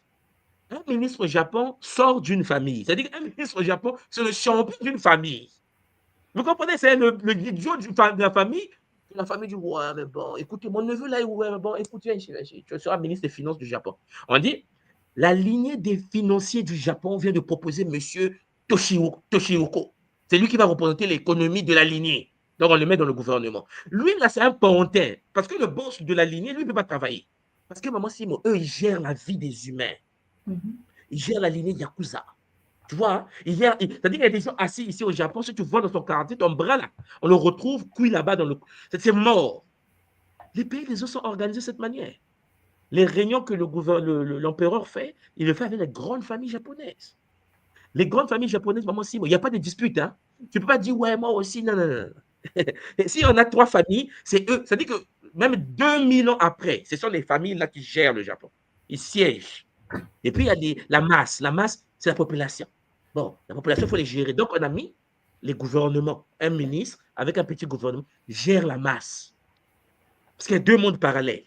Un ministre au Japon sort d'une famille. C'est-à-dire qu'un ministre au Japon, c'est le champion d'une famille. Vous comprenez? C'est le idiot de la famille. La famille dit, ouais, mais bon, écoutez, mon neveu là, ouais, mais bon, écoutez, tu seras ministre des Finances du Japon. On dit, la lignée des financiers du Japon vient de proposer M. Toshihoko. C'est lui qui va représenter l'économie de la lignée. Donc, on le met dans le gouvernement. Lui, là, c'est un pantin. Parce que le boss de la lignée, lui, ne peut pas travailler. Parce que, maman Simo, eux, ils gèrent la vie des humains. Ils gèrent la lignée Yakuza. Tu vois, c'est-à-dire qu'il y a des gens assis ici au Japon, si tu vois dans son quartier, ton bras là, on le retrouve cuit là-bas dans le. C'est mort. Les pays, les autres sont organisés de cette manière. Les réunions que l'empereur fait, il le fait avec les grandes familles japonaises. Les grandes familles japonaises, maman, si, il n'y a pas de dispute. Hein. Tu ne peux pas dire, ouais, moi aussi, non, non, non. Si on a 3 familles, c'est eux. C'est-à-dire que même 2000 ans après, ce sont les familles là qui gèrent le Japon. Ils siègent. Et puis, il y a la masse. La masse, c'est la population. Bon, la population, il faut les gérer. Donc, on a mis les gouvernements. Un ministre avec un petit gouvernement gère la masse. Parce qu'il y a 2 mondes parallèles.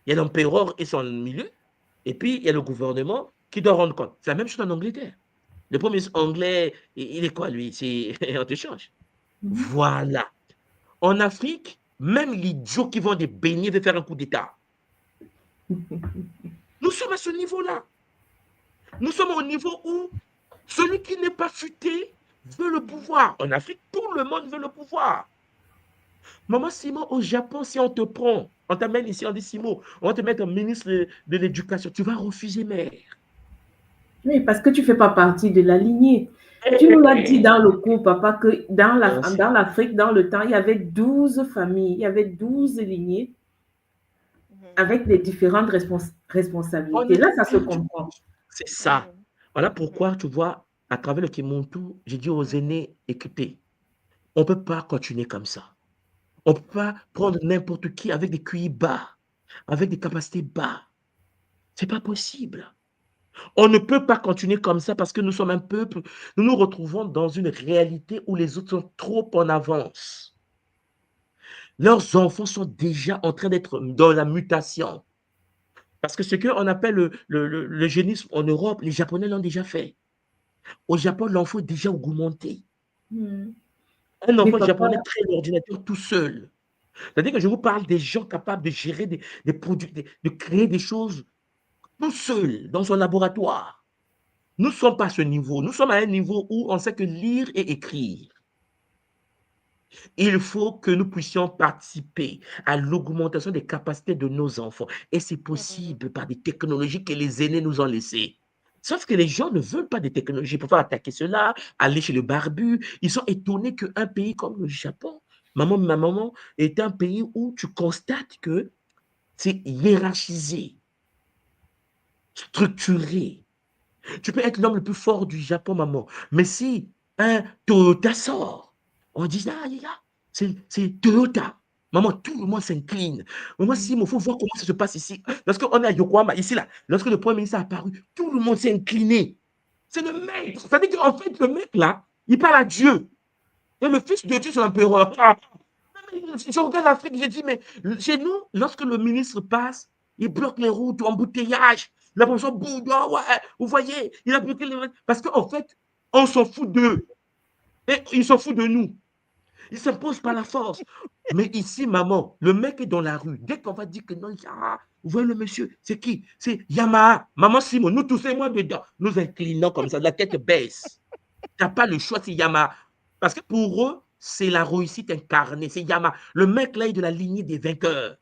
Il y a l'empereur et son milieu. Et puis, il y a le gouvernement qui doit rendre compte. C'est la même chose en Angleterre. Le premier ministre anglais, il est quoi, lui? On te change. Voilà. En Afrique, même l'idiot qui vend des beignets veut faire un coup d'État. Nous sommes à ce niveau-là. Nous sommes au niveau où celui qui n'est pas futé veut le pouvoir. En Afrique, tout le monde veut le pouvoir. Maman Simon, au Japon, si on te prend, on t'amène ici, on dit Simon, on va te mettre un ministre de l'éducation, tu vas refuser, mère. Oui, parce que tu ne fais pas partie de la lignée. Tu nous l'as dit dans le cours, papa, que dans l'Afrique, dans le temps, il y avait 12 familles, il y avait 12 lignées avec des différentes responsabilités. Là, ça se comprend. C'est ça. Voilà pourquoi, tu vois, à travers le Kimuntu, j'ai dit aux aînés, écoutez, on ne peut pas continuer comme ça. On ne peut pas prendre n'importe qui avec des QI bas, avec des capacités bas. Ce n'est pas possible. On ne peut pas continuer comme ça parce que nous sommes un peuple, nous nous retrouvons dans une réalité où les autres sont trop en avance. Leurs enfants sont déjà en train d'être dans la mutation. Parce que ce qu'on appelle le génisme en Europe, les Japonais l'ont déjà fait. Au Japon, l'enfant est déjà augmenté. Un enfant japonais traite l'ordinateur tout seul. C'est-à-dire que je vous parle des gens capables de gérer des produits, de créer des choses tout seul dans son laboratoire. Nous ne sommes pas à ce niveau. Nous sommes à un niveau où on sait que lire et écrire. Il faut que nous puissions participer à l'augmentation des capacités de nos enfants. Et c'est possible par des technologies que les aînés nous ont laissées. Sauf que les gens ne veulent pas des technologies pour faire attaquer cela, aller chez le barbu. Ils sont étonnés qu'un pays comme le Japon, ma maman était un pays où tu constates que c'est hiérarchisé, structuré. Tu peux être l'homme le plus fort du Japon, maman. Mais si un Toyota sort, on dit, ah, les gars, c'est Toyota. Maman, tout le monde s'incline. Maman, si, il faut voir comment ça se passe ici. Lorsqu'on est à Yokohama, ici, là, lorsque le Premier ministre a apparu, tout le monde s'est incliné. C'est le maître. Ça veut dire qu'en fait, le mec, là, il parle à Dieu. Et le fils de Dieu, c'est l'empereur. Je regarde l'Afrique, je dis, mais chez nous, lorsque le ministre passe, il bloque les routes, embouteillage. La personne bouge, ouais, vous voyez, il a bloqué les routes. Parce qu'en fait, on s'en fout d'eux. Et ils s'en foutent de nous. Ils s'imposent par la force. Mais ici, maman, le mec est dans la rue. Dès qu'on va dire que non, vous voyez le monsieur, c'est qui? C'est Yamaha. Maman Simon, nous tous et moi dedans. Nous inclinons comme ça, la tête baisse. Tu n'as pas le choix, c'est Yamaha. Parce que pour eux, c'est la réussite incarnée. C'est Yamaha. Le mec là est de la lignée des vainqueurs.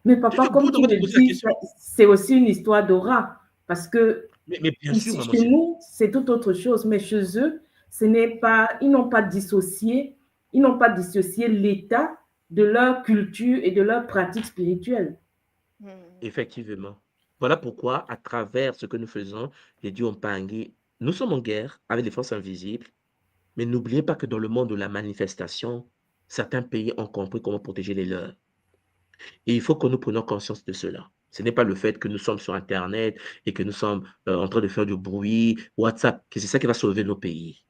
Mais papa, comme tu le dis, c'est aussi une histoire d'aura. Parce que mais bien ici, sûr, chez nous, c'est tout autre chose. Mais chez eux, ce n'est pas, ils n'ont pas dissocié l'État de leur culture et de leur pratique spirituelle. Effectivement. Voilà pourquoi, à travers ce que nous faisons, j'ai dit au Pangui, nous sommes en guerre avec les forces invisibles, mais n'oubliez pas que dans le monde de la manifestation, certains pays ont compris comment protéger les leurs. Et il faut que nous prenions conscience de cela. Ce n'est pas le fait que nous sommes sur Internet et que nous sommes en train de faire du bruit, WhatsApp, que c'est ça qui va sauver nos pays.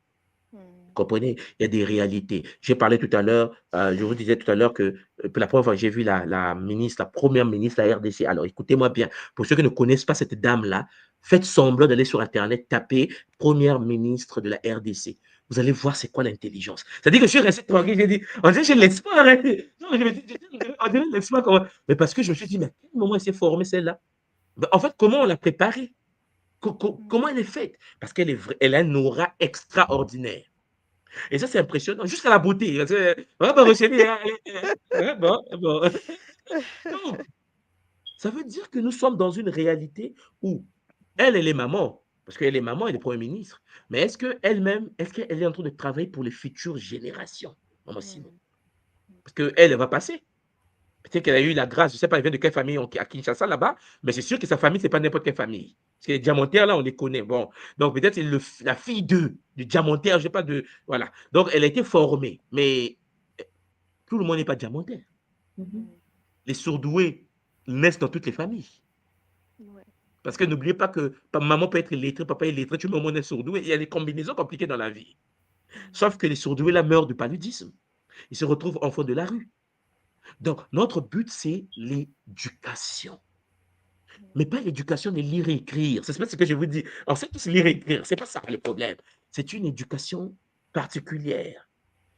Vous comprenez? Il y a des réalités. J'ai parlé tout à l'heure, je vous disais tout à l'heure que pour la première fois, j'ai vu la première ministre de la RDC. Alors, écoutez-moi bien. Pour ceux qui ne connaissent pas cette dame-là, faites semblant d'aller sur Internet, tapez première ministre de la RDC. Vous allez voir c'est quoi l'intelligence. C'est-à-dire que je suis resté tranquille, j'ai dit, on dirait que j'ai l'espoir. Hein. On dirait l'espoir. Mais parce que je me suis dit, mais à quel moment elle s'est formée celle-là? En fait, comment on l'a préparée? Comment elle est faite? Parce qu'elle elle a une aura extraordinaire. Et ça, c'est impressionnant, jusqu'à la beauté. Donc, ça veut dire que nous sommes dans une réalité où elle est maman, parce qu'elle est maman, elle est Premier ministre. Mais est-ce qu'elle-même, est-ce qu'elle est en train de travailler pour les futures générations, maman Simon? Parce qu'elle, elle va passer. Peut-être qu'elle a eu la grâce, je ne sais pas, elle vient de quelle famille à Kinshasa là-bas, mais c'est sûr que sa famille, ce n'est pas n'importe quelle famille. Parce que les diamantaires, là, on les connaît. Bon, donc peut-être c'est la fille du diamantaire, je ne sais pas de. Voilà. Donc elle a été formée, mais tout le monde n'est pas diamantaire. Les surdoués naissent dans toutes les familles. Parce que n'oubliez pas que maman peut être lettrée, papa est lettré, tu mets au monde est sourdoué, il y a des combinaisons compliquées dans la vie. Sauf que les surdoués, là, meurent du paludisme. Ils se retrouvent enfants de la rue. Donc, notre but, c'est l'éducation. Mais pas l'éducation de lire et écrire. C'est ce que je vous dis. On sait tous lire et écrire. Ce n'est pas ça le problème. C'est une éducation particulière.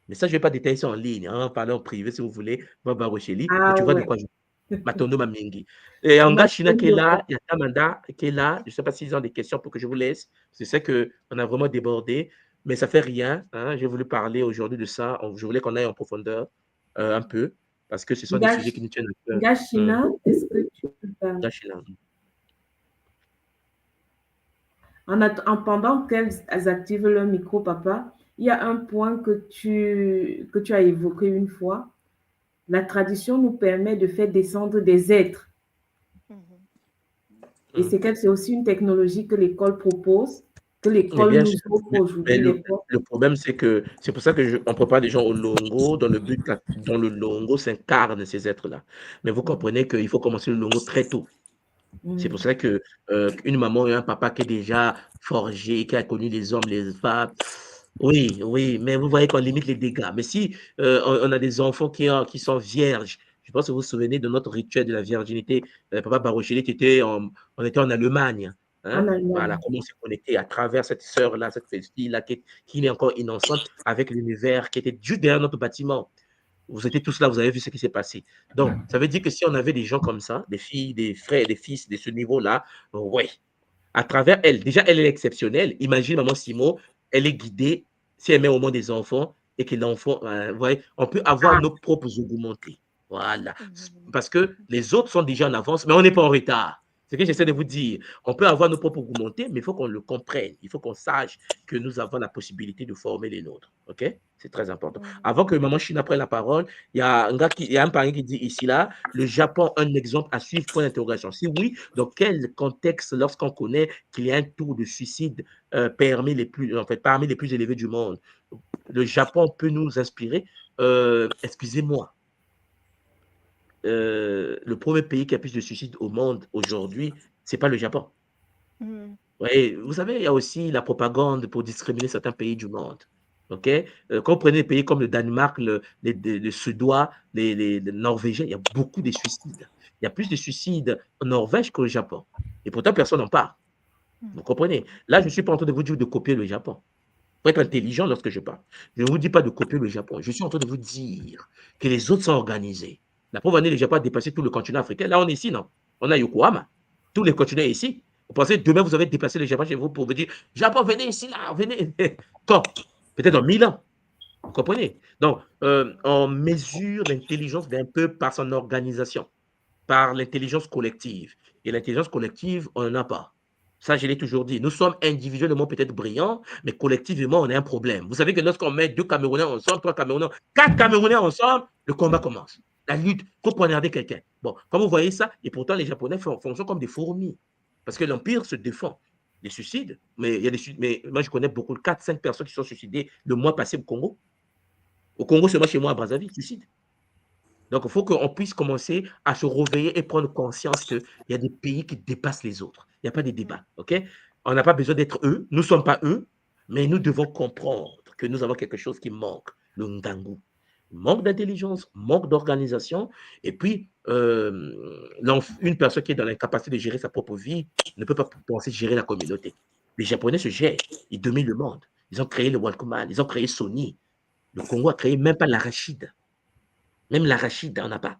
Mais ça, je ne vais pas détailler ça en ligne. Hein, parler en privé, si vous voulez. Baba Rocheli. Mais tu vois de quoi je Matondo Mamingi. Et Anga China qui est là, il y a Tamanda qui est là. Je ne sais pas s'ils ont des questions pour que je vous laisse. Je sais qu'on a vraiment débordé. Mais ça ne fait rien. Hein. J'ai voulu parler aujourd'hui de ça. Je voulais qu'on aille en profondeur un peu. Parce que ce sont des sujets qui nous tiennent à cœur. Gachina, est-ce que tu peux parler? Gachina. Pendant qu'elles activent leur micro, papa, il y a un point que tu as évoqué une fois. La tradition nous permet de faire descendre des êtres. Et c'est aussi une technologie que l'école propose, que l'école nous offre aujourd'hui. Le problème, c'est que c'est pour ça qu'on prépare des gens au Longo, dans le but dont le Longo s'incarne ces êtres-là. Mais vous comprenez qu'il faut commencer le Longo très tôt. C'est pour ça que une maman et un papa qui est déjà forgé, qui a connu les hommes, les femmes, oui, mais vous voyez qu'on limite les dégâts. Mais si on a des enfants qui sont vierges, je pense que vous vous souvenez de notre rituel de la virginité, papa Barocheli, on était en Allemagne. Hein? Voilà, comment on s'est connecté à travers cette sœur-là, cette fille-là qui est encore innocente avec l'univers qui était juste derrière notre bâtiment. Vous étiez tous là, vous avez vu ce qui s'est passé. Donc, ça veut dire que si on avait des gens comme ça, des filles, des frères, des fils de ce niveau-là, ouais, à travers elle, déjà, elle est exceptionnelle. Imagine maman Simo, elle est guidée, si elle met au monde des enfants et que l'enfant, ouais, on peut avoir nos propres augmentés. Voilà. Parce que les autres sont déjà en avance, mais on n'est pas en retard. Ce que j'essaie de vous dire, on peut avoir nos propres volontés, mais il faut qu'on le comprenne. Il faut qu'on sache que nous avons la possibilité de former les nôtres. OK? C'est très important. Avant que Maman Chine prenne la parole, il y a un parent qui dit ici, là, le Japon, un exemple à suivre, point d'interrogation. Si oui, dans quel contexte, lorsqu'on connaît qu'il y a un taux de suicide parmi les plus élevés du monde, le Japon peut nous inspirer? Excusez-moi. Le premier pays qui a plus de suicides au monde aujourd'hui, ce n'est pas le Japon. Ouais, vous savez, il y a aussi la propagande pour discriminer certains pays du monde. OK? Quand vous prenez des pays comme le Danemark, le Suédois, les Norvégiens, il y a beaucoup de suicides. Il y a plus de suicides en Norvège qu'au Japon. Et pourtant, personne n'en parle. Vous comprenez? Là, je ne suis pas en train de vous dire de copier le Japon. Il faut être intelligent lorsque je parle. Je ne vous dis pas de copier le Japon. Je suis en train de vous dire que les autres sont organisés. La pauvre année, le Japon a dépassé tout le continent africain. Là, on est ici, non? On a Yokohama. Tous les continents ici. Vous pensez demain, vous avez dépassé le Japon chez vous pour vous dire Japon, venez ici, là, venez. Quand? Peut-être dans 1000 ans. Vous comprenez? Donc, on mesure l'intelligence d'un peuple par son organisation, par l'intelligence collective. Et l'intelligence collective, on n'en a pas. Ça, je l'ai toujours dit. Nous sommes individuellement peut-être brillants, mais collectivement, on a un problème. Vous savez que lorsqu'on met 2 Camerounais ensemble, 3 Camerounais, 4 Camerounais ensemble, le combat commence. La lutte, il faut poignarder quelqu'un. Bon, comme vous voyez ça, et pourtant les Japonais fonctionnent comme des fourmis. Parce que l'Empire se défend. Des suicides, mais, mais moi je connais beaucoup, 4-5 personnes qui sont suicidées le mois passé au Congo. Au Congo, seulement chez moi à Brazzaville, suicide. Donc, il faut qu'on puisse commencer à se réveiller et prendre conscience qu'il y a des pays qui dépassent les autres. Il n'y a pas de débat, OK? On n'a pas besoin d'être eux, nous ne sommes pas eux, mais nous devons comprendre que nous avons quelque chose qui manque, le ndangu. Manque d'intelligence, manque d'organisation, et puis une personne qui est dans l'incapacité de gérer sa propre vie ne peut pas penser gérer la communauté. Les Japonais se gèrent, ils dominent le monde. Ils ont créé le Walkman, ils ont créé Sony. Le Congo a créé même pas l'arachide. Même l'arachide, on n'a pas.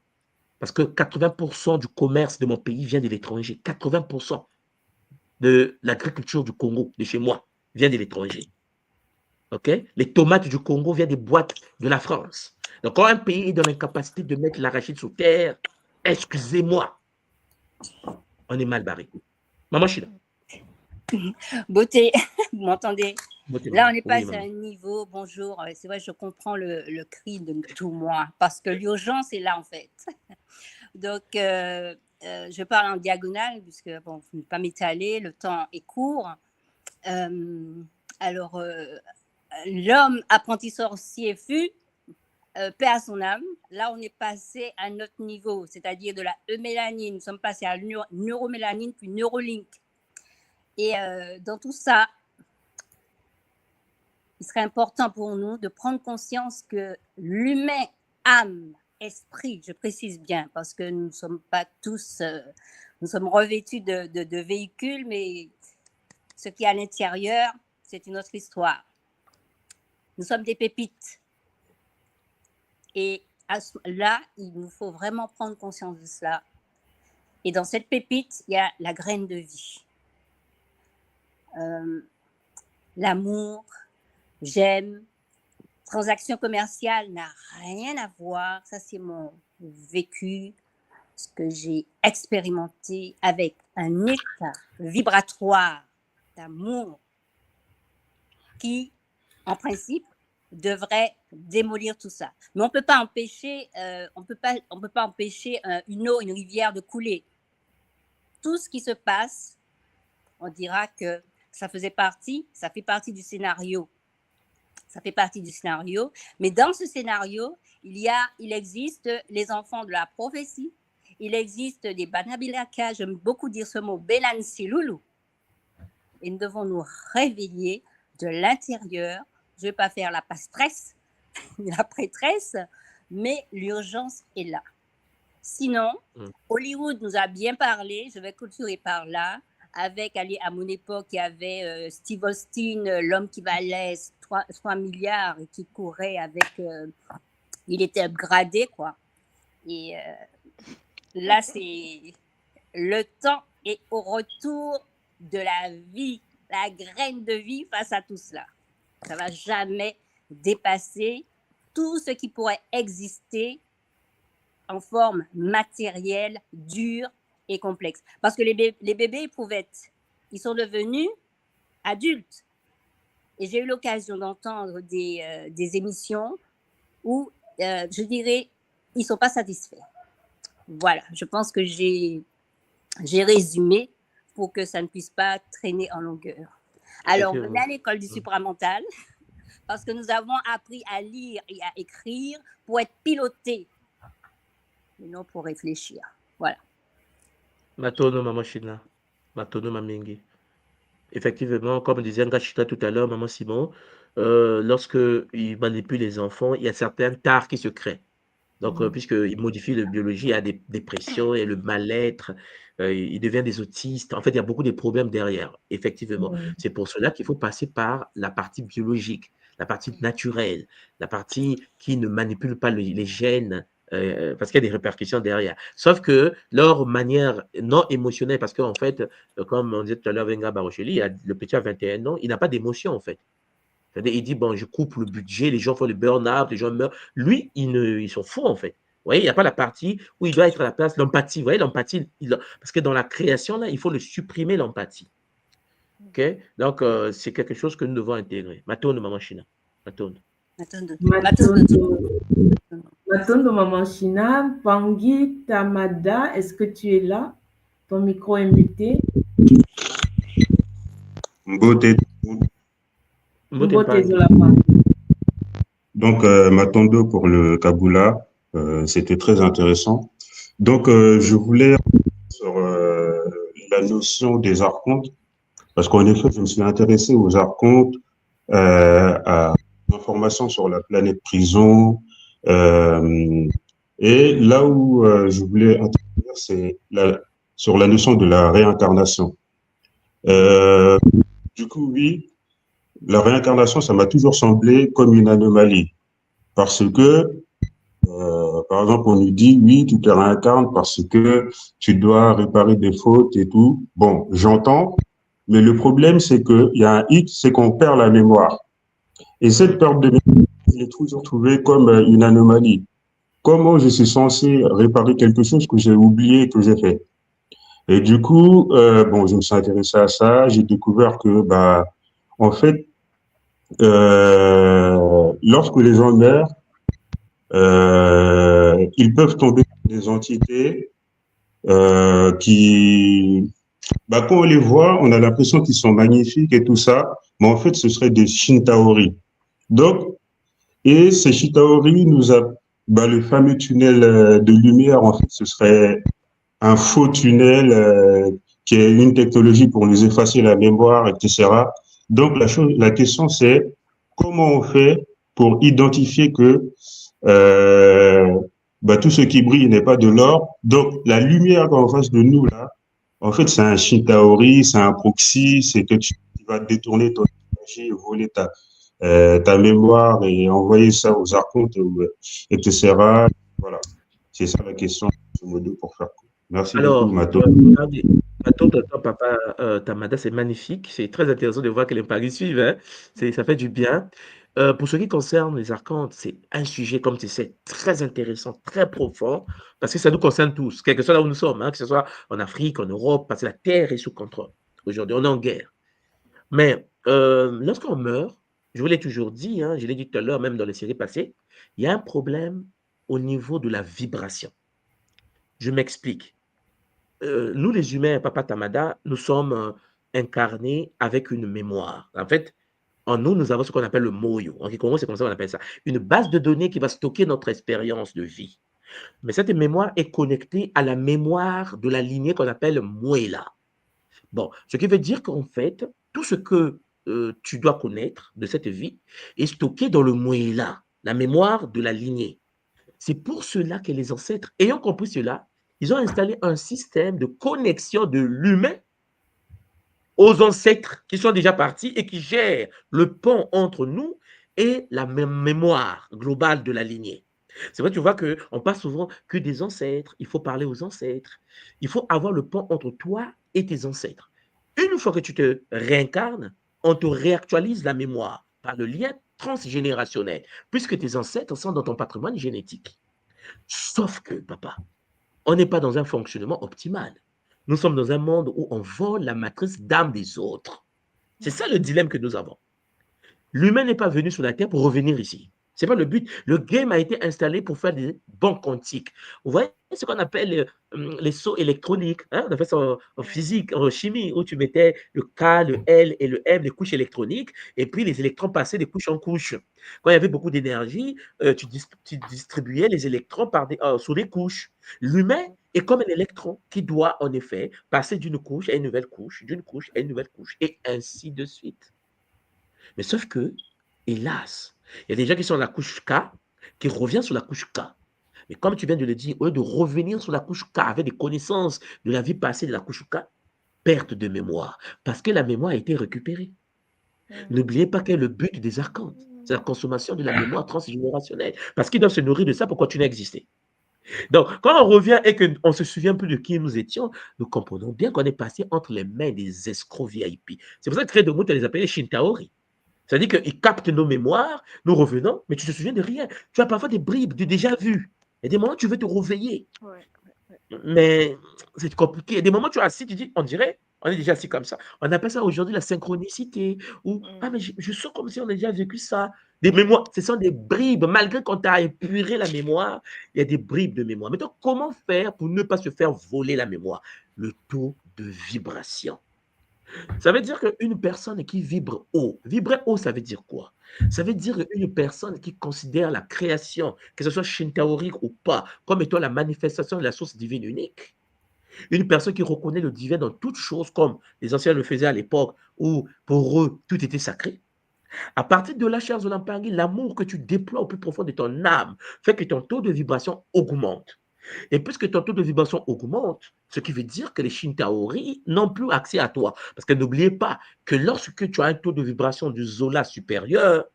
Parce que 80% du commerce de mon pays vient de l'étranger. 80% de l'agriculture du Congo, de chez moi, vient de l'étranger. OK? Les tomates du Congo viennent des boîtes de la France. Donc, quand un pays est dans l'incapacité de mettre l'arachide sous terre, excusez-moi, on est mal barré. Maman Chine. Beauté, vous m'entendez? Là, on est passé Oui, à un niveau, bonjour, c'est vrai, je comprends le cri de tout moi, parce que l'urgence est là, en fait. Donc, je parle en diagonale, puisque, bon, je ne vais pas m'étaler, le temps est court. Alors, l'homme apprenti sorcier fut, paix à son âme. Là, on est passé à notre niveau, c'est-à-dire de la eumélanine. Nous sommes passés à neuromélanine, puis neurolink. Et dans tout ça, il serait important pour nous de prendre conscience que l'humain, âme, esprit, je précise bien, parce que nous ne sommes pas tous, nous sommes revêtus de véhicules, mais ce qui est à l'intérieur, c'est une autre histoire. Nous sommes des pépites. Et là, il nous faut vraiment prendre conscience de cela. Et dans cette pépite, il y a la graine de vie. L'amour, j'aime, transaction commerciale n'a rien à voir. Ça, c'est mon vécu, ce que j'ai expérimenté avec un état vibratoire d'amour qui, en principe, devrait démolir tout ça. Mais on ne peut pas empêcher, une eau, une rivière de couler. Tout ce qui se passe, on dira que ça fait partie du scénario. Ça fait partie du scénario. Mais dans ce scénario, il existe les enfants de la prophétie. Il existe des Banabilaka, j'aime beaucoup dire ce mot, Belansiloulou. Et nous devons nous réveiller de l'intérieur. Je ne vais pas faire la pastresse, la prêtresse, mais l'urgence est là. Sinon, Hollywood nous a bien parlé, je vais clôturer par là, avec, à mon époque, il y avait Steve Austin, l'homme qui valait 3 milliards et qui courait avec... il était upgradé, quoi. Et là, c'est... Le temps est au retour de la vie, la graine de vie face à tout cela. Ça ne va jamais dépasser tout ce qui pourrait exister en forme matérielle, dure, et complexe. Parce que les bébés éprouvettes, ils sont devenus adultes. Et j'ai eu l'occasion d'entendre des émissions où, je dirais, ils ne sont pas satisfaits. Voilà, je pense que j'ai résumé pour que ça ne puisse pas traîner en longueur. Alors, venez à l'école du supramental parce que nous avons appris à lire et à écrire pour être pilotés, mais non pour réfléchir. Voilà. Matono Maman China, Matono Mamingi. Effectivement, comme disait Ngachita tout à l'heure, Maman Simon, lorsque il manipule les enfants, il y a certains tares qui se créent. Donc, puisqu'il modifie la biologie, il y a des dépressions et le mal-être, il devient des autistes. En fait, il y a beaucoup de problèmes derrière, effectivement. C'est pour cela qu'il faut passer par la partie biologique, la partie naturelle, la partie qui ne manipule pas les gènes, parce qu'il y a des répercussions derrière. Sauf que leur manière non émotionnelle, parce qu'en fait, comme on disait tout à l'heure, Venga Barocheli, le petit a 21 ans, il n'a pas d'émotion, en fait. C'est-à-dire, il dit, bon, je coupe le budget, les gens font le burn-out, les gens meurent. Lui, ils sont fous, en fait. Vous voyez, il n'y a pas la partie où il doit être à la place, l'empathie. Vous voyez, l'empathie, parce que dans la création, là, il faut le supprimer, l'empathie. OK? Donc, c'est quelque chose que nous devons intégrer. Matondo, Maman China. Matondo. Matondo, Maman China. Pangui Tamada, est-ce que tu es là? Ton micro est muté. Mbote. Donc, Matondo pour le Kabula, c'était très intéressant. Donc, je voulais sur la notion des archontes, parce qu'en effet, je me suis intéressé aux archontes, à l'information sur la planète prison, et là où je voulais intervenir, c'est sur la notion de la réincarnation. Du coup, oui, la réincarnation, ça m'a toujours semblé comme une anomalie. Parce que, par exemple, on nous dit, oui, tu te réincarnes parce que tu dois réparer des fautes et tout. Bon, j'entends, mais le problème, c'est qu'il y a un hic, c'est qu'on perd la mémoire. Et cette perte de mémoire, je l'ai toujours trouvée comme une anomalie. Comment je suis censé réparer quelque chose que j'ai oublié, que j'ai fait? Et du coup, bon, je me suis intéressé à ça, j'ai découvert que, bah, en fait, lorsque les gens meurent, ils peuvent tomber dans des entités qui, bah, quand on les voit, on a l'impression qu'ils sont magnifiques et tout ça, mais en fait, ce serait des Shintaori. Donc, et ces Shintaori bah, le fameux tunnel de lumière, en fait, ce serait un faux tunnel qui est une technologie pour nous effacer la mémoire, etc. Donc, la question, c'est comment on fait pour identifier que bah, tout ce qui brille n'est pas de l'or. Donc, la lumière en face de nous, là, en fait, c'est un Shintaori, c'est un proxy, c'est que tu vas détourner ton énergie, voler ta mémoire et envoyer ça aux archontes, etc. Voilà. C'est ça la question, pour faire court. Merci beaucoup, Mato. Mato, papa Tamada, c'est magnifique. C'est très intéressant de voir que les paris suivent. Hein. Ça fait du bien. Pour ce qui concerne les archontes, c'est un sujet, comme tu sais, très intéressant, très profond, parce que ça nous concerne tous, quel que soit là où nous sommes, hein, que ce soit en Afrique, en Europe, parce que la Terre est sous contrôle. Aujourd'hui, on est en guerre. Mais lorsqu'on meurt, je vous l'ai toujours dit, hein, je l'ai dit tout à l'heure, même dans les séries passées, il y a un problème au niveau de la vibration. Je m'explique. Nous, les humains, Papa Tamada, nous sommes incarnés avec une mémoire. En fait, en nous, nous avons ce qu'on appelle le moyo. En Kikongo, c'est comme ça qu'on appelle ça. Une base de données qui va stocker notre expérience de vie. Mais cette mémoire est connectée à la mémoire de la lignée qu'on appelle Muela. Bon, ce qui veut dire qu'en fait, tout ce que tu dois connaître de cette vie est stocké dans le Muela, la mémoire de la lignée. C'est pour cela que les ancêtres, ayant compris cela, ils ont installé un système de connexion de l'humain aux ancêtres qui sont déjà partis et qui gèrent le pont entre nous et la mémoire globale de la lignée. C'est vrai, tu vois qu'on parle souvent que des ancêtres, il faut parler aux ancêtres, il faut avoir le pont entre toi et tes ancêtres. Une fois que tu te réincarnes, on te réactualise la mémoire par le lien transgénérationnel, puisque tes ancêtres sont dans ton patrimoine génétique. Sauf que, papa, on n'est pas dans un fonctionnement optimal. Nous sommes dans un monde où on vole la matrice d'âme des autres. C'est ça le dilemme que nous avons. L'humain n'est pas venu sur la Terre pour revenir ici. Ce n'est pas le but. Le game a été installé pour faire des bons quantiques. Vous voyez ce qu'on appelle les sauts électroniques. Hein? On appelle ça en physique, en chimie, où tu mettais le K, le L et le M, les couches électroniques, et puis les électrons passaient de couche en couche. Quand il y avait beaucoup d'énergie, tu distribuais les électrons sur des couches. L'humain est comme un électron qui doit en effet passer d'une couche à une nouvelle couche, d'une couche à une nouvelle couche, et ainsi de suite. Mais sauf que, hélas, il y a des gens qui sont à la couche K, qui reviennent sur la couche K. Mais comme tu viens de le dire, au lieu de revenir sur la couche K avec des connaissances de la vie passée de la couche K, perte de mémoire, parce que la mémoire a été récupérée. N'oubliez pas quel est le but des archontes. C'est la consommation de la mémoire transgénérationnelle. Parce qu'ils doivent se nourrir de ça pour continuer à exister. Donc, quand on revient et qu'on ne se souvient plus de qui nous étions, nous comprenons bien qu'on est passé entre les mains des escrocs VIP. C'est pour ça que Créé de Mout, les appelait Shintaori. C'est-à-dire qu'ils captent nos mémoires, nous revenons, mais tu ne te souviens de rien. Tu as parfois des bribes de déjà vu. Il y a des moments où tu veux te réveiller. Mais c'est compliqué. Il y a des moments où tu es assis, tu dis, on dirait, on est déjà assis comme ça. On appelle ça aujourd'hui la synchronicité. Ou, ah, mais je sens comme si on a déjà vécu ça. Des mémoires, ce sont des bribes. Malgré qu'on t'a épuré la mémoire, il y a des bribes de mémoire. Maintenant, comment faire pour ne pas se faire voler la mémoire? Le taux de vibration. Ça veut dire qu'une personne qui vibre haut, vibrer haut, ça veut dire quoi? Ça veut dire une personne qui considère la création, que ce soit shintaorique ou pas, comme étant la manifestation de la source divine unique. Une personne qui reconnaît le divin dans toute chose, comme les anciens le faisaient à l'époque, où pour eux, tout était sacré. À partir de là, chers Olampangui, l'amour que tu déploies au plus profond de ton âme fait que ton taux de vibration augmente. Et puisque ton taux de vibration augmente, ce qui veut dire que les Shintaori n'ont plus accès à toi. Parce que n'oubliez pas que lorsque tu as un taux de vibration du Zola supérieur,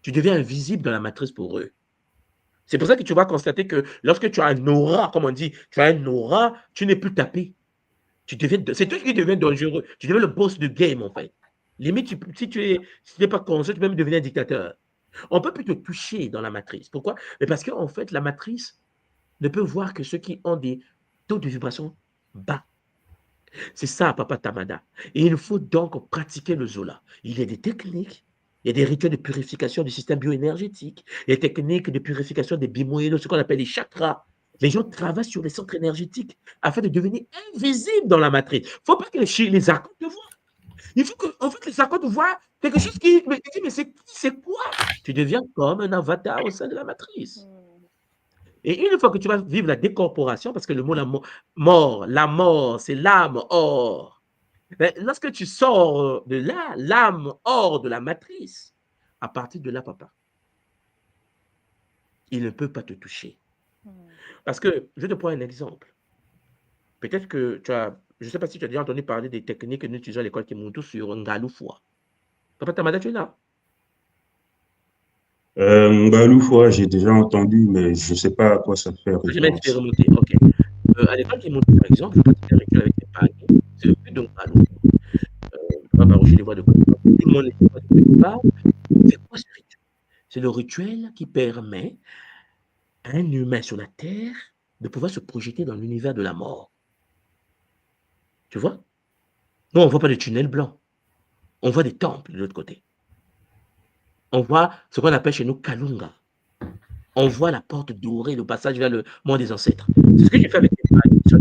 tu deviens invisible dans la matrice pour eux. C'est pour ça que tu vas constater que lorsque tu as un aura, comme on dit, tu as un aura, tu n'es plus tapé. C'est toi qui deviens dangereux. Tu deviens le boss du game, en fait. Limite, si tu n'es pas conscient, tu peux même devenir un dictateur. On ne peut plus te toucher dans la matrice. Pourquoi? Mais parce qu'en fait, la matrice ne peut voir que ceux qui ont des taux de vibration bas. C'est ça, Papa Tamada. Et il faut donc pratiquer le Zola. Il y a des techniques, il y a des rituels de purification du système bioénergétique, il y a des techniques de purification des bimoïdes, ce qu'on appelle les chakras. Les gens travaillent sur les centres énergétiques afin de devenir invisibles dans la matrice. Il ne faut pas que les archontes te voient. Il faut que en fait, les archontes voient quelque chose qui me dit, mais c'est quoi? Tu deviens comme un avatar au sein de la matrice. Et une fois que tu vas vivre la décorporation, parce que le mot la mort, c'est l'âme hors. Mais lorsque tu sors de là, l'âme hors de la matrice, à partir de là, papa, il ne peut pas te toucher. Parce que, je te prends un exemple. Peut-être que tu as, je ne sais pas si tu as déjà entendu parler des techniques que nous utilisons à l'école Kimuntu sur Ngaloufwa. Papa Tamada, tu es là? Ngaloufwa, j'ai déjà entendu, mais je ne sais pas à quoi ça fait Je vais référence. remonter, ok. À l'école Kimuntu, par exemple, je pratique un rituel avec les parents. C'est le but de Ngaloufwa. Papa Roger, les voix de côté. Tout le monde est pas de départ. C'est quoi ce rituel? C'est le rituel qui permet à un humain sur la Terre de pouvoir se projeter dans l'univers de la mort. Tu vois? Nous, on ne voit pas de tunnels blancs. On voit des temples de l'autre côté. On voit ce qu'on appelle chez nous Kalunga. On voit la porte dorée, le passage vers le monde des ancêtres. C'est ce que j'ai fait avec les parents.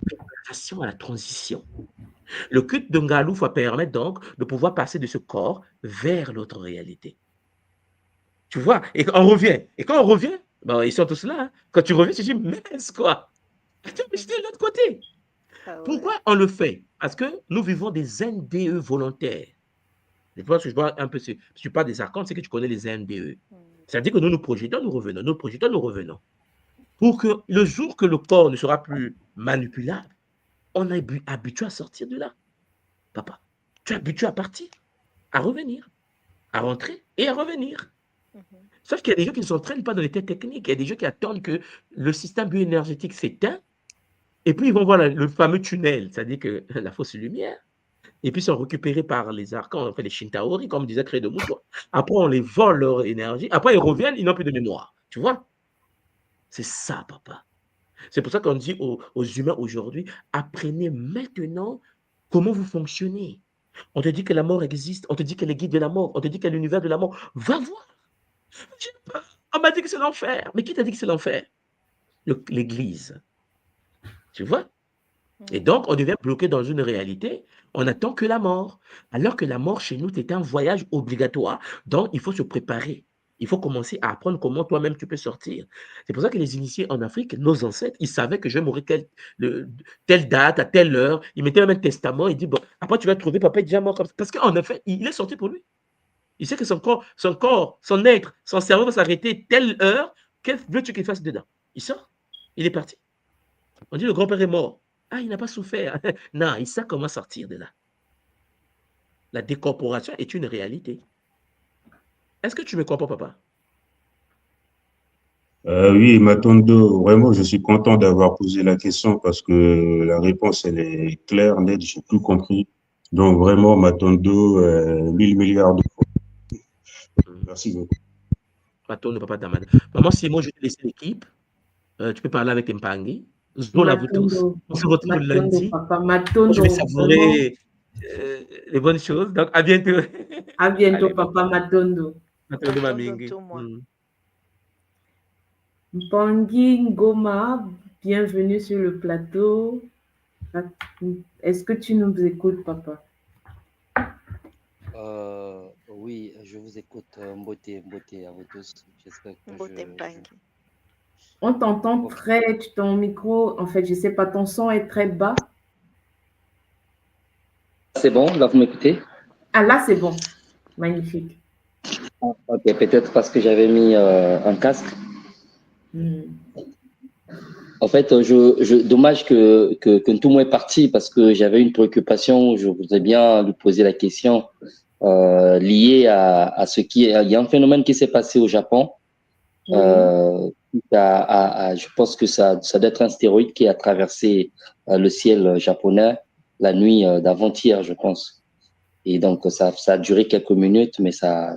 Préparation à la transition. Le culte de Ngalouf va permettre donc de pouvoir passer de ce corps vers l'autre réalité. Tu vois? Et on revient. Et quand on revient, ben, ils sont tous là. Hein. Quand tu reviens, tu dis, mince quoi. Attends, mais j'étais de l'autre côté. Pourquoi on le fait? Parce que nous vivons des NDE volontaires. Je pense que je vois un peu, si tu parles des archontes, c'est que tu connais les NDE. C'est-à-dire que nous nous projetons, nous revenons, nous projetons, nous revenons. Pour que le jour que le corps ne sera plus manipulable, on est habitué à sortir de là. Papa, tu es habitué à partir, à revenir, à rentrer et à revenir. Sauf qu'il y a des gens qui ne s'entraînent pas dans les techniques. Il y a des gens qui attendent que le système bioénergétique s'éteint et puis ils vont voir le fameux tunnel, c'est-à-dire que la fausse lumière. Et puis ils sont récupérés par les archons, enfin les Shintaori, comme disait Créé de Mout. Après, on les vole leur énergie. Après, ils reviennent, ils n'ont plus de mémoire. Tu vois? C'est ça, papa. C'est pour ça qu'on dit aux humains aujourd'hui, apprenez maintenant comment vous fonctionnez. On te dit que la mort existe, on te dit qu'elle est guide de la mort, on te dit qu'il y a l'univers de la mort. Va voir. J'ai peur. On m'a dit que c'est l'enfer. Mais qui t'a dit que c'est l'enfer? L'Église. Tu vois? Et donc, on devient bloqué dans une réalité. On attend que la mort. Alors que la mort, chez nous, c'était un voyage obligatoire. Donc, il faut se préparer. Il faut commencer à apprendre comment toi-même tu peux sortir. C'est pour ça que les initiés en Afrique, nos ancêtres, ils savaient que je vais mourir telle date, à telle heure. Ils mettaient même un testament. Ils disent, bon, après tu vas trouver papa est déjà mort comme ça. Parce qu'en effet, il est sorti pour lui. Il sait que son corps, son être, son cerveau va s'arrêter telle heure. Qu'est-ce que veux-tu qu'il fasse dedans? Il sort. Il est parti. On dit le grand-père est mort. Ah, il n'a pas souffert. Non, il sait comment sortir de là. La décorporation est une réalité. Est-ce que tu me comprends, papa? Oui, Matondo, vraiment, je suis content d'avoir posé la question parce que la réponse, elle est claire, nette, j'ai tout compris. Donc, vraiment, Matondo, 1000 milliards de fois. Merci beaucoup. Matondo, papa Damad. Maman, si moi je vais te laisser l'équipe, tu peux parler avec Mpangi. Zola, vous tous. On se retrouve lundi. Papa, Moi, je Matondo, vais savourer les bonnes choses. Donc, à bientôt. À bientôt, Allez, papa Matondo. Matondo Matondo, Mamingi. tout moi. Mpangi Ngoma, bienvenue sur le plateau. Est-ce que tu nous écoutes, papa? Oui, je vous écoute. Mbote à vous tous. J'espère que Mbote Mpangi. On t'entend très, ton micro, en fait, je sais pas, ton son est très bas. C'est bon, là vous m'écoutez? Ah là, c'est bon. Magnifique. Ok, peut-être parce que j'avais mis un casque. En fait, dommage que tout le monde est parti parce que j'avais une préoccupation. Je voudrais bien lui poser la question liée à ce qui est. Il y a un phénomène qui s'est passé au Japon. Je pense que ça doit être un stéroïde qui a traversé le ciel japonais la nuit d'avant-hier, je pense. Et donc, ça a duré quelques minutes, mais ça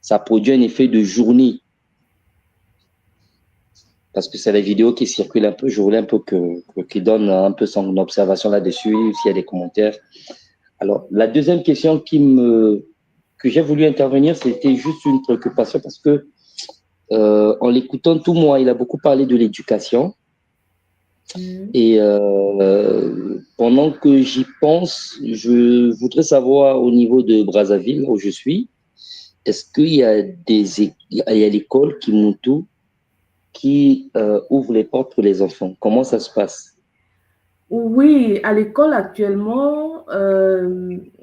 a produit un effet de journée. Parce que c'est la vidéo qui circule un peu. Je voulais un peu qu'il donne un peu son observation là-dessus, s'il y a des commentaires. Alors, la deuxième question que j'ai voulu intervenir, c'était juste une préoccupation parce que en l'écoutant tout moi, il a beaucoup parlé de l'éducation. Et pendant que j'y pense, je voudrais savoir au niveau de Brazzaville, où je suis, est-ce qu'il y a l'école Kimuntu qui ouvre les portes pour les enfants? Comment ça se passe? Oui, à l'école actuellement,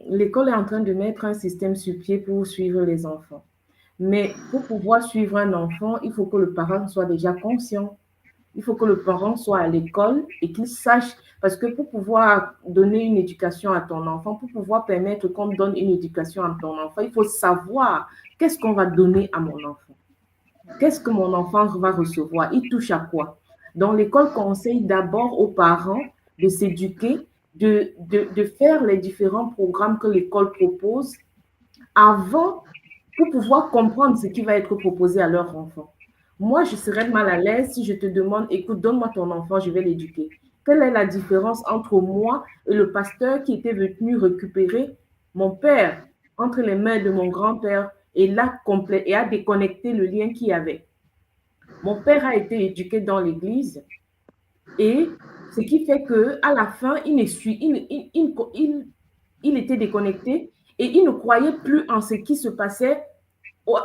l'école est en train de mettre un système sur pied pour suivre les enfants. Mais pour pouvoir suivre un enfant, il faut que le parent soit déjà conscient. Il faut que le parent soit à l'école et qu'il sache, parce que pour pouvoir donner une éducation à ton enfant, pour pouvoir permettre qu'on donne une éducation à ton enfant, il faut savoir qu'est-ce qu'on va donner à mon enfant. Qu'est-ce que mon enfant va recevoir? Il touche à quoi? Donc, l'école conseille d'abord aux parents de s'éduquer, de faire les différents programmes que l'école propose avant pour pouvoir comprendre ce qui va être proposé à leur enfant. Moi, je serais mal à l'aise si je te demande, écoute, donne-moi ton enfant, je vais l'éduquer. Quelle est la différence entre moi et le pasteur qui était venu récupérer mon père entre les mains de mon grand-père et a déconnecté le lien qu'il y avait? Mon père a été éduqué dans l'église et ce qui fait qu'à la fin, il était déconnecté et il ne croyait plus en ce qui se passait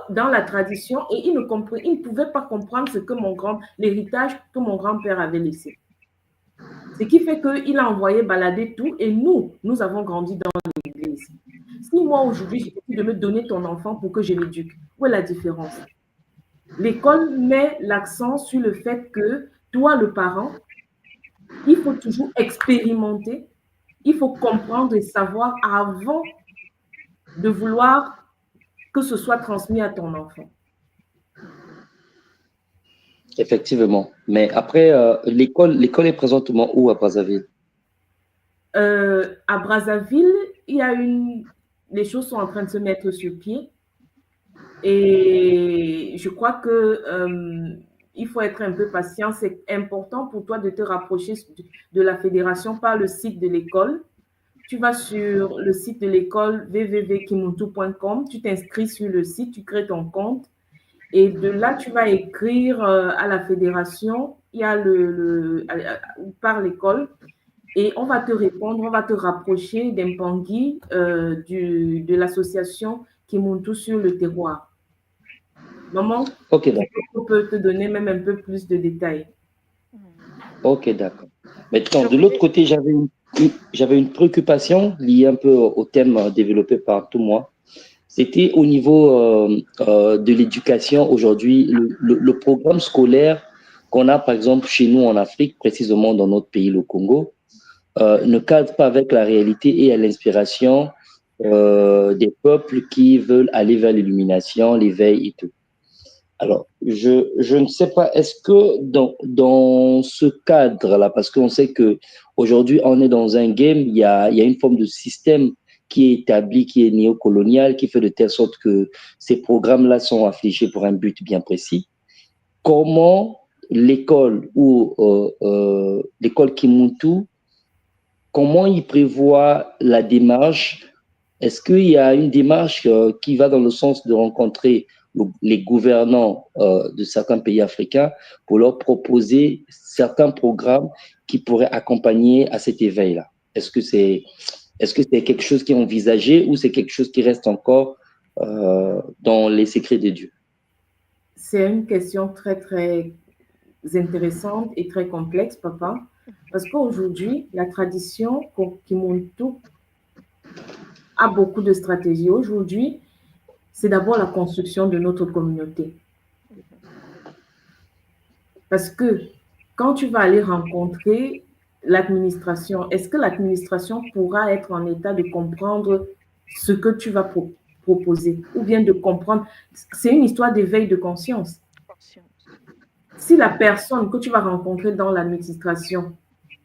dans la tradition et il ne pouvait pas comprendre l'héritage que mon grand-père avait laissé. Ce qui fait qu'il a envoyé balader tout et nous avons grandi dans l'église. Si moi aujourd'hui, j'ai décidé de me donner ton enfant pour que je l'éduque, où est la différence? L'école met l'accent sur le fait que toi, le parent, il faut toujours expérimenter, il faut comprendre et savoir avant de vouloir que ce soit transmis à ton enfant. Effectivement. Mais après, l'école est présentement où à Brazzaville? À Brazzaville, les choses sont en train de se mettre sur pied. Et je crois que il faut être un peu patient. C'est important pour toi de te rapprocher de la fédération par le site de l'école. Tu vas sur le site de l'école www.kimuntu.com, tu t'inscris sur le site, tu crées ton compte et de là, tu vas écrire à la fédération, il y a par l'école et on va te répondre, on va te rapprocher d'Mpangui, de l'association Kimuntu sur le terroir. Maman, Ok, d'accord. on peut te donner même un peu plus de détails. Ok, d'accord. Maintenant, de l'autre côté, j'avais une préoccupation liée un peu au thème développé par tout moi. C'était au niveau de l'éducation aujourd'hui, le programme scolaire qu'on a par exemple chez nous en Afrique, précisément dans notre pays, le Congo, ne cadre pas avec la réalité et à l'inspiration des peuples qui veulent aller vers l'illumination, l'éveil et tout. Alors, je ne sais pas, est-ce que dans ce cadre-là, parce qu'on sait que aujourd'hui on est dans un game, il y a une forme de système qui est établi, qui est néocolonial, qui fait de telle sorte que ces programmes-là sont affichés pour un but bien précis. Comment l'école ou l'école Kimuntu, comment il prévoit la démarche? Est-ce qu'il y a une démarche qui va dans le sens de rencontrer les gouvernants de certains pays africains pour leur proposer certains programmes qui pourraient accompagner à cet éveil-là? Est-ce que c'est quelque chose qui est envisagé ou c'est quelque chose qui reste encore dans les secrets de Dieu? C'est une question très, très intéressante et très complexe, papa, parce qu'aujourd'hui, la tradition Kimuntu a beaucoup de stratégies. Aujourd'hui, c'est d'abord la construction de notre communauté. Parce que quand tu vas aller rencontrer l'administration, est-ce que l'administration pourra être en état de comprendre ce que tu vas proposer ou bien de comprendre? C'est une histoire d'éveil de conscience. Si la personne que tu vas rencontrer dans l'administration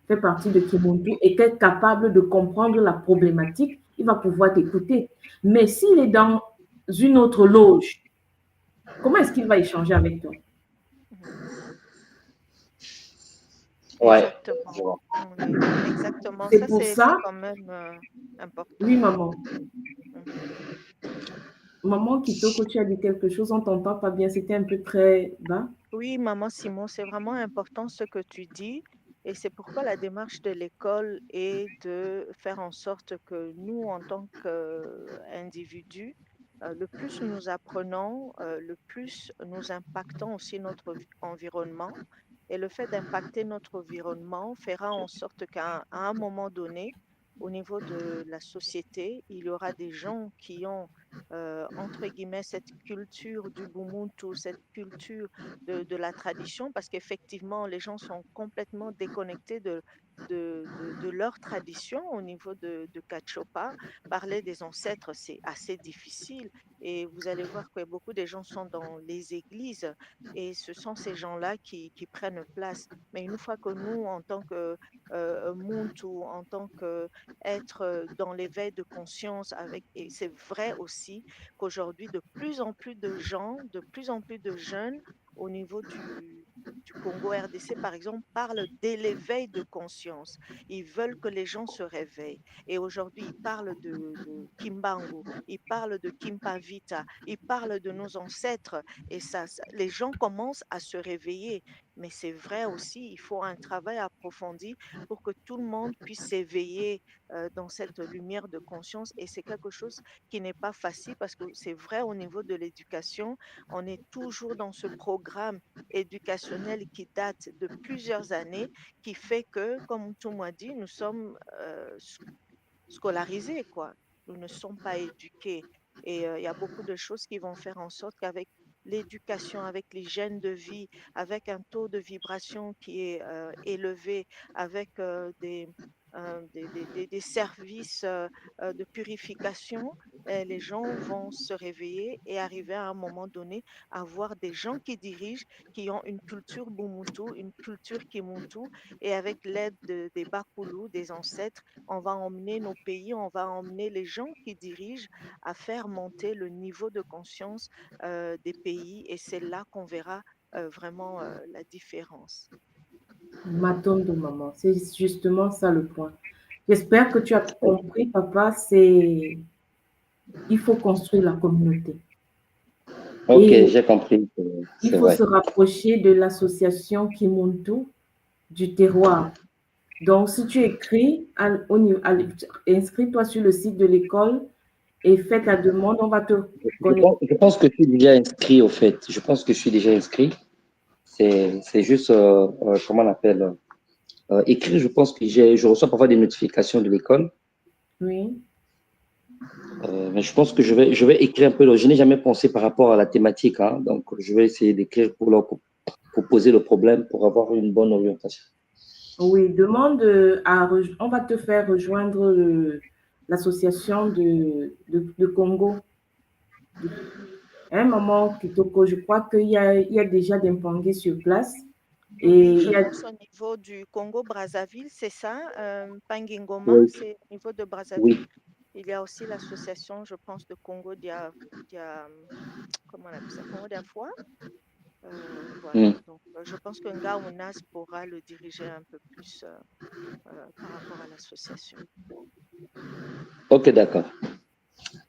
fait partie de Kimuntu et qu'elle est capable de comprendre la problématique, il va pouvoir t'écouter. Mais s'il est dans une autre loge, comment est-ce qu'il va échanger avec toi? Ouais. Exactement. Exactement. C'est pour C'est ça. quand même important. Oui, maman. Maman Kitoko, tu as dit quelque chose, on ne t'entend pas bien, c'était un peu très bas. Oui, maman Simon, c'est vraiment important ce que tu dis. Et c'est pourquoi la démarche de l'école est de faire en sorte que nous, en tant qu'individus, le plus nous apprenons, le plus nous impactons aussi notre environnement. Et le fait d'impacter notre environnement fera en sorte qu'à un moment donné, au niveau de la société, il y aura des gens qui ont, entre guillemets, cette culture du Bumuntu, cette culture de la tradition, parce qu'effectivement, les gens sont complètement déconnectés de leur tradition au niveau de Cachopa. Parler des ancêtres, c'est assez difficile. Et vous allez voir que beaucoup de gens sont dans les églises et ce sont ces gens-là qui prennent place. Mais une fois que nous, en tant que Muntu, en tant qu'être dans l'éveil de conscience, et c'est vrai aussi qu'aujourd'hui, de plus en plus de gens, de plus en plus de jeunes au niveau du Congo RDC, par exemple, parlent de l'éveil de conscience. Ils veulent que les gens se réveillent. Et aujourd'hui, ils parlent de Kimbangu, ils parlent de Kimpavita, ils parlent de nos ancêtres. Et les gens commencent à se réveiller. Mais c'est vrai aussi, il faut un travail approfondi pour que tout le monde puisse s'éveiller dans cette lumière de conscience. Et c'est quelque chose qui n'est pas facile parce que c'est vrai au niveau de l'éducation, on est toujours dans ce programme éducationnel qui date de plusieurs années, qui fait que, comme tout le monde dit, nous sommes scolarisés, quoi. Nous ne sommes pas éduqués. Et il y a beaucoup de choses qui vont faire en sorte qu'avec l'éducation, avec l'hygiène de vie, avec un taux de vibration qui est élevé, avec des services de purification, les gens vont se réveiller et arriver à un moment donné à voir des gens qui dirigent, qui ont une culture Bumutu, une culture Kimuntu, et avec l'aide des Bakulu, des ancêtres, on va emmener nos pays, on va emmener les gens qui dirigent à faire monter le niveau de conscience des pays et c'est là qu'on verra vraiment la différence. Matondo, maman, c'est justement ça le point. J'espère que tu as compris, papa, il faut construire la communauté. Ok, Et j'ai compris. il C'est faut vrai. se rapprocher de l'association Kimuntu du terroir. Donc, si tu écris, inscris-toi sur le site de l'école et fais ta demande, on va te connecter. Je pense que je suis déjà inscrit, au fait. Je pense que je suis déjà inscrit. C'est juste, comment on appelle, écrire. Je pense que je reçois parfois des notifications de l'école. Oui. Mais je pense que je vais écrire un peu. Je n'ai jamais pensé par rapport à la thématique, hein, donc je vais essayer d'écrire pour poser le problème, pour avoir une bonne orientation. Oui, demande on va te faire rejoindre l'association de Congo. À un moment, Kitoko, je crois qu'il y a déjà des Mpangé sur place. Et Oui, je il y a, pense au niveau du Congo-Brazzaville, c'est ça. Pangingoma, Oui, c'est au niveau de Brazzaville. oui. Il y a aussi l'association, je pense, de Congo comment on appelle ça, Congo d'Afoi. Voilà. Mm. Donc, je pense que Ngaounas pourra le diriger un peu plus par rapport à l'association. Ok, d'accord.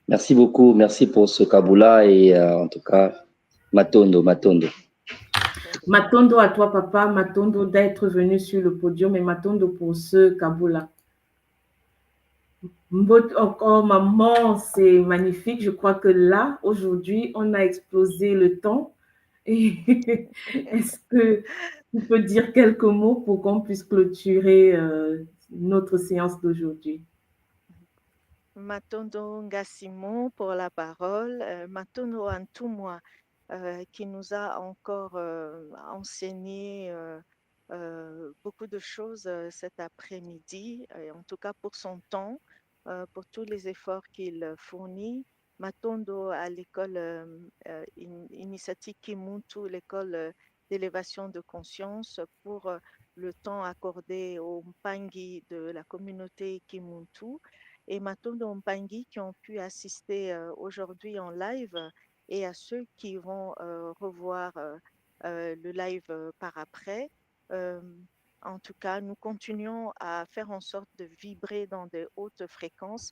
Merci beaucoup. Merci pour ce Kaboula et en tout cas, Matondo. Matondo à toi, papa. Matondo d'être venu sur le podium et Matondo pour ce Kaboula. Encore, maman, c'est magnifique. Je crois que là, aujourd'hui, on a explosé le temps. Est-ce que tu peux dire quelques mots pour qu'on puisse clôturer notre séance d'aujourd'hui? Matondo Ngassimon pour la parole. Matondo Antumwa qui nous a encore enseigné beaucoup de choses cet après-midi, en tout cas pour son temps, pour tous les efforts qu'il fournit. Matondo à l'école Initiative Kimuntu, l'école d'élévation de conscience, pour le temps accordé aux Mpangi de la communauté Kimuntu et Matondo Mpangi qui ont pu assister aujourd'hui en live et à ceux qui vont revoir le live par après. En tout cas, nous continuons à faire en sorte de vibrer dans de hautes fréquences,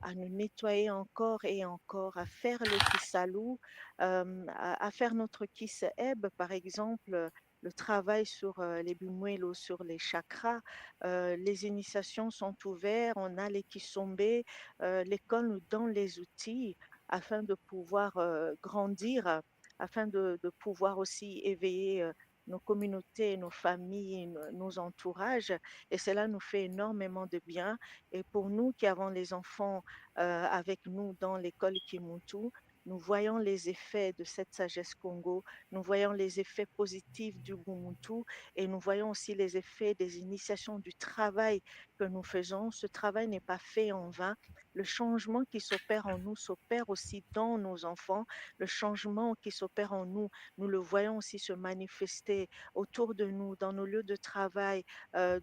à nous nettoyer encore et encore, à faire le Kissalou, à faire notre Kiseb, par exemple, le travail sur les bumuelos, sur les chakras. Les initiations sont ouvertes, on a les Kisombe, l'école nous donne les outils afin de pouvoir grandir, afin de pouvoir aussi éveiller nos communautés, nos familles, nos entourages. Et cela nous fait énormément de bien. Et pour nous qui avons les enfants avec nous dans l'école Kimuntu, nous voyons les effets de cette sagesse Congo, nous voyons les effets positifs du Ubuntu et nous voyons aussi les effets des initiations du travail que nous faisons. Ce travail n'est pas fait en vain. Le changement qui s'opère en nous s'opère aussi dans nos enfants. Le changement qui s'opère en nous, nous le voyons aussi se manifester autour de nous, dans nos lieux de travail,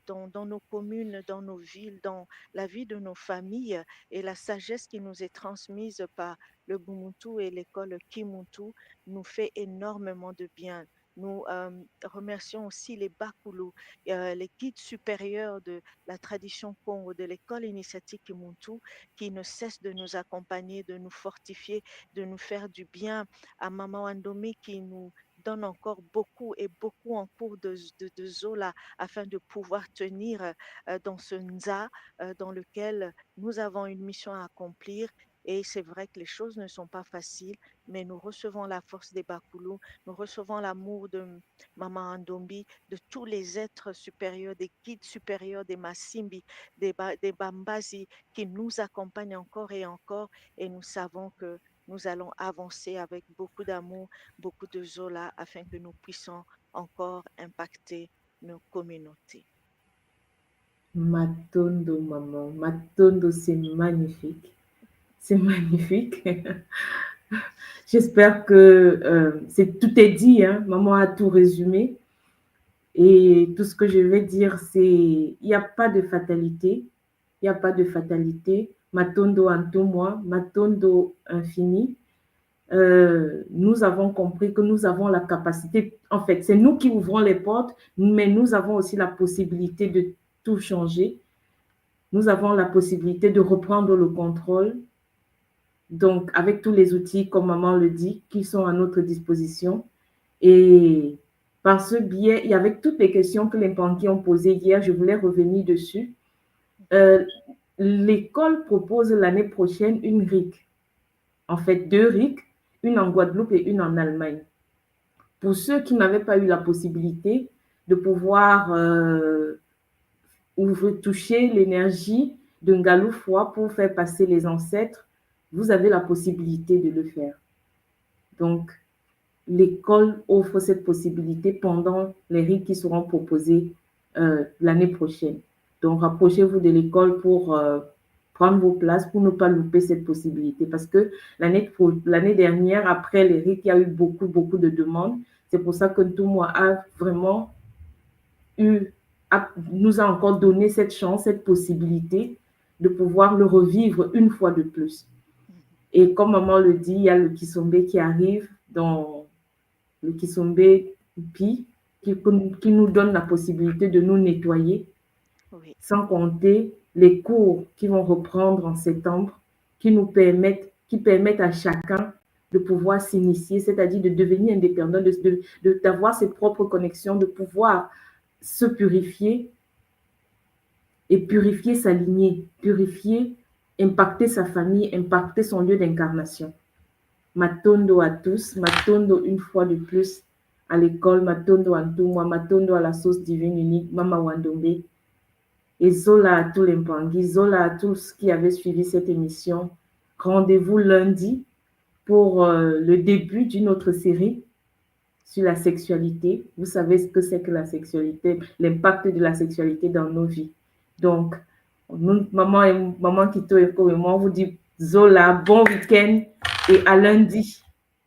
dans nos communes, dans nos villes, dans la vie de nos familles et la sagesse qui nous est transmise par le Bumuntu et l'école Kimuntu nous fait énormément de bien. Nous remercions aussi les Bakulu, les guides supérieurs de la tradition Congo, de l'école initiatique Kimuntu, qui ne cessent de nous accompagner, de nous fortifier, de nous faire du bien. À Maman Andome qui nous donne encore beaucoup et beaucoup en cours de Zola afin de pouvoir tenir dans ce Nza dans lequel nous avons une mission à accomplir. Et c'est vrai que les choses ne sont pas faciles, mais nous recevons la force des Bakulu, nous recevons l'amour de Maman Andombi, de tous les êtres supérieurs, des guides supérieurs, des Masimbi, des Bambazi qui nous accompagnent encore et encore. Et nous savons que nous allons avancer avec beaucoup d'amour, beaucoup de Zola afin que nous puissions encore impacter nos communautés. Matondo, maman. Matondo, c'est magnifique. C'est magnifique. J'espère que tout est dit. Hein? Maman a tout résumé. Et tout ce que je vais dire, c'est il n'y a pas de fatalité. Il n'y a pas de fatalité. Matondo en tout moi, Matondo infini. nous avons compris que nous avons la capacité, en fait, c'est nous qui ouvrons les portes, mais nous avons aussi la possibilité de tout changer. Nous avons la possibilité de reprendre le contrôle. Donc, avec tous les outils, comme maman le dit, qui sont à notre disposition. Et par ce biais, et avec toutes les questions que les Mpangi ont posées hier, je voulais revenir dessus. L'école propose l'année prochaine une RIC. En fait, 2 RIC, une en Guadeloupe et une en Allemagne. Pour ceux qui n'avaient pas eu la possibilité de pouvoir toucher l'énergie de Ngaloufwa pour faire passer les ancêtres, vous avez la possibilité de le faire. Donc, l'école offre cette possibilité pendant les RIC qui seront proposés l'année prochaine. Donc, rapprochez-vous de l'école pour prendre vos places, pour ne pas louper cette possibilité. Parce que l'année dernière, après les RIC, il y a eu beaucoup de demandes. C'est pour ça que Ntoumwa a vraiment nous a encore donné cette chance, cette possibilité de pouvoir le revivre une fois de plus. Et comme maman le dit, il y a le Kisombe qui arrive, dans le Kisombe Pi, qui nous donne la possibilité de nous nettoyer, oui, sans compter les cours qui vont reprendre en septembre, qui permettent à chacun de pouvoir s'initier, c'est-à-dire de devenir indépendant, d'avoir ses propres connexions, de pouvoir se purifier et purifier sa lignée, impacter sa famille, impacter son lieu d'incarnation. Matondo à tous, matondo une fois de plus à l'école, matondo à Ntoumwa, matondo à la source divine unique, Mama Wandombe. Et zola à tous les Mpangi, zola à tous qui avaient suivi cette émission. Rendez-vous lundi pour le début d'une autre série sur la sexualité. Vous savez ce que c'est que la sexualité, l'impact de la sexualité dans nos vies. Donc, maman Kito et moi, on vous dit zola, bon week-end et à lundi.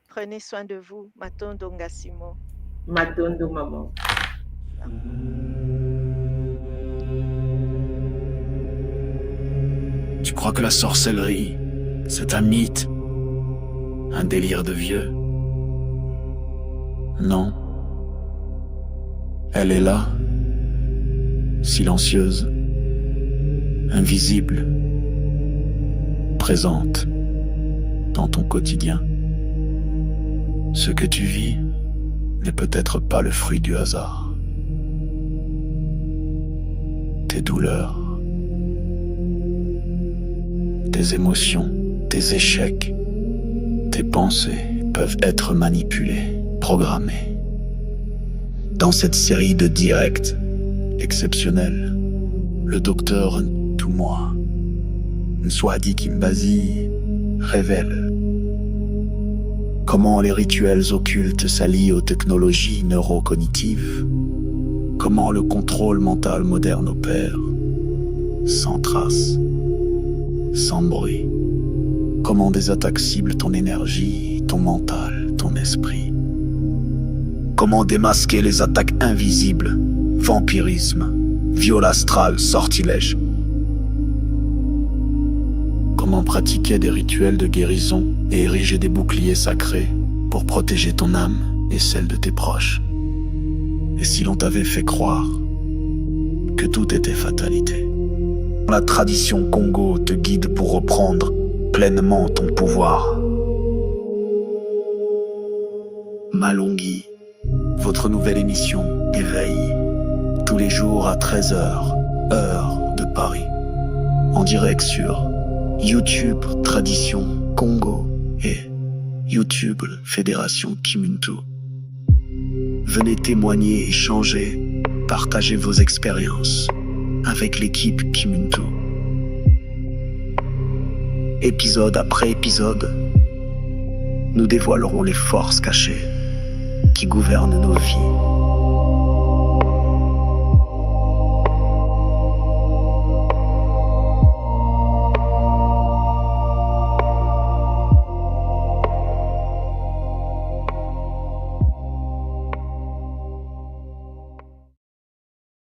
Prenez soin de vous. Matondo Ngasimo. Matondo, maman. Tu crois que la sorcellerie, c'est un mythe, un délire de vieux? Non. Elle est là, silencieuse, invisible, présente dans ton quotidien. Ce que tu vis n'est peut-être pas le fruit du hasard. Tes douleurs, tes émotions, tes échecs, tes pensées peuvent être manipulées, programmées. Dans cette série de directs exceptionnels, le docteur Ntoumwa Nswadi Kimbazi révèle comment les rituels occultes s'allient aux technologies neurocognitives, comment le contrôle mental moderne opère, sans trace, sans bruit, comment des attaques ciblent ton énergie, ton mental, ton esprit, comment démasquer les attaques invisibles, vampirisme, viol astral, sortilège, comment pratiquer des rituels de guérison et ériger des boucliers sacrés pour protéger ton âme et celle de tes proches. Et si l'on t'avait fait croire que tout était fatalité? La tradition Congo te guide pour reprendre pleinement ton pouvoir. Malongi, votre nouvelle émission Éveil, tous les jours à 13h, heure de Paris, en direct sur YouTube Tradition Congo et YouTube Fédération Kimuntu. Venez témoigner, échanger, partager vos expériences avec l'équipe Kimuntu. Épisode après épisode, nous dévoilerons les forces cachées qui gouvernent nos vies.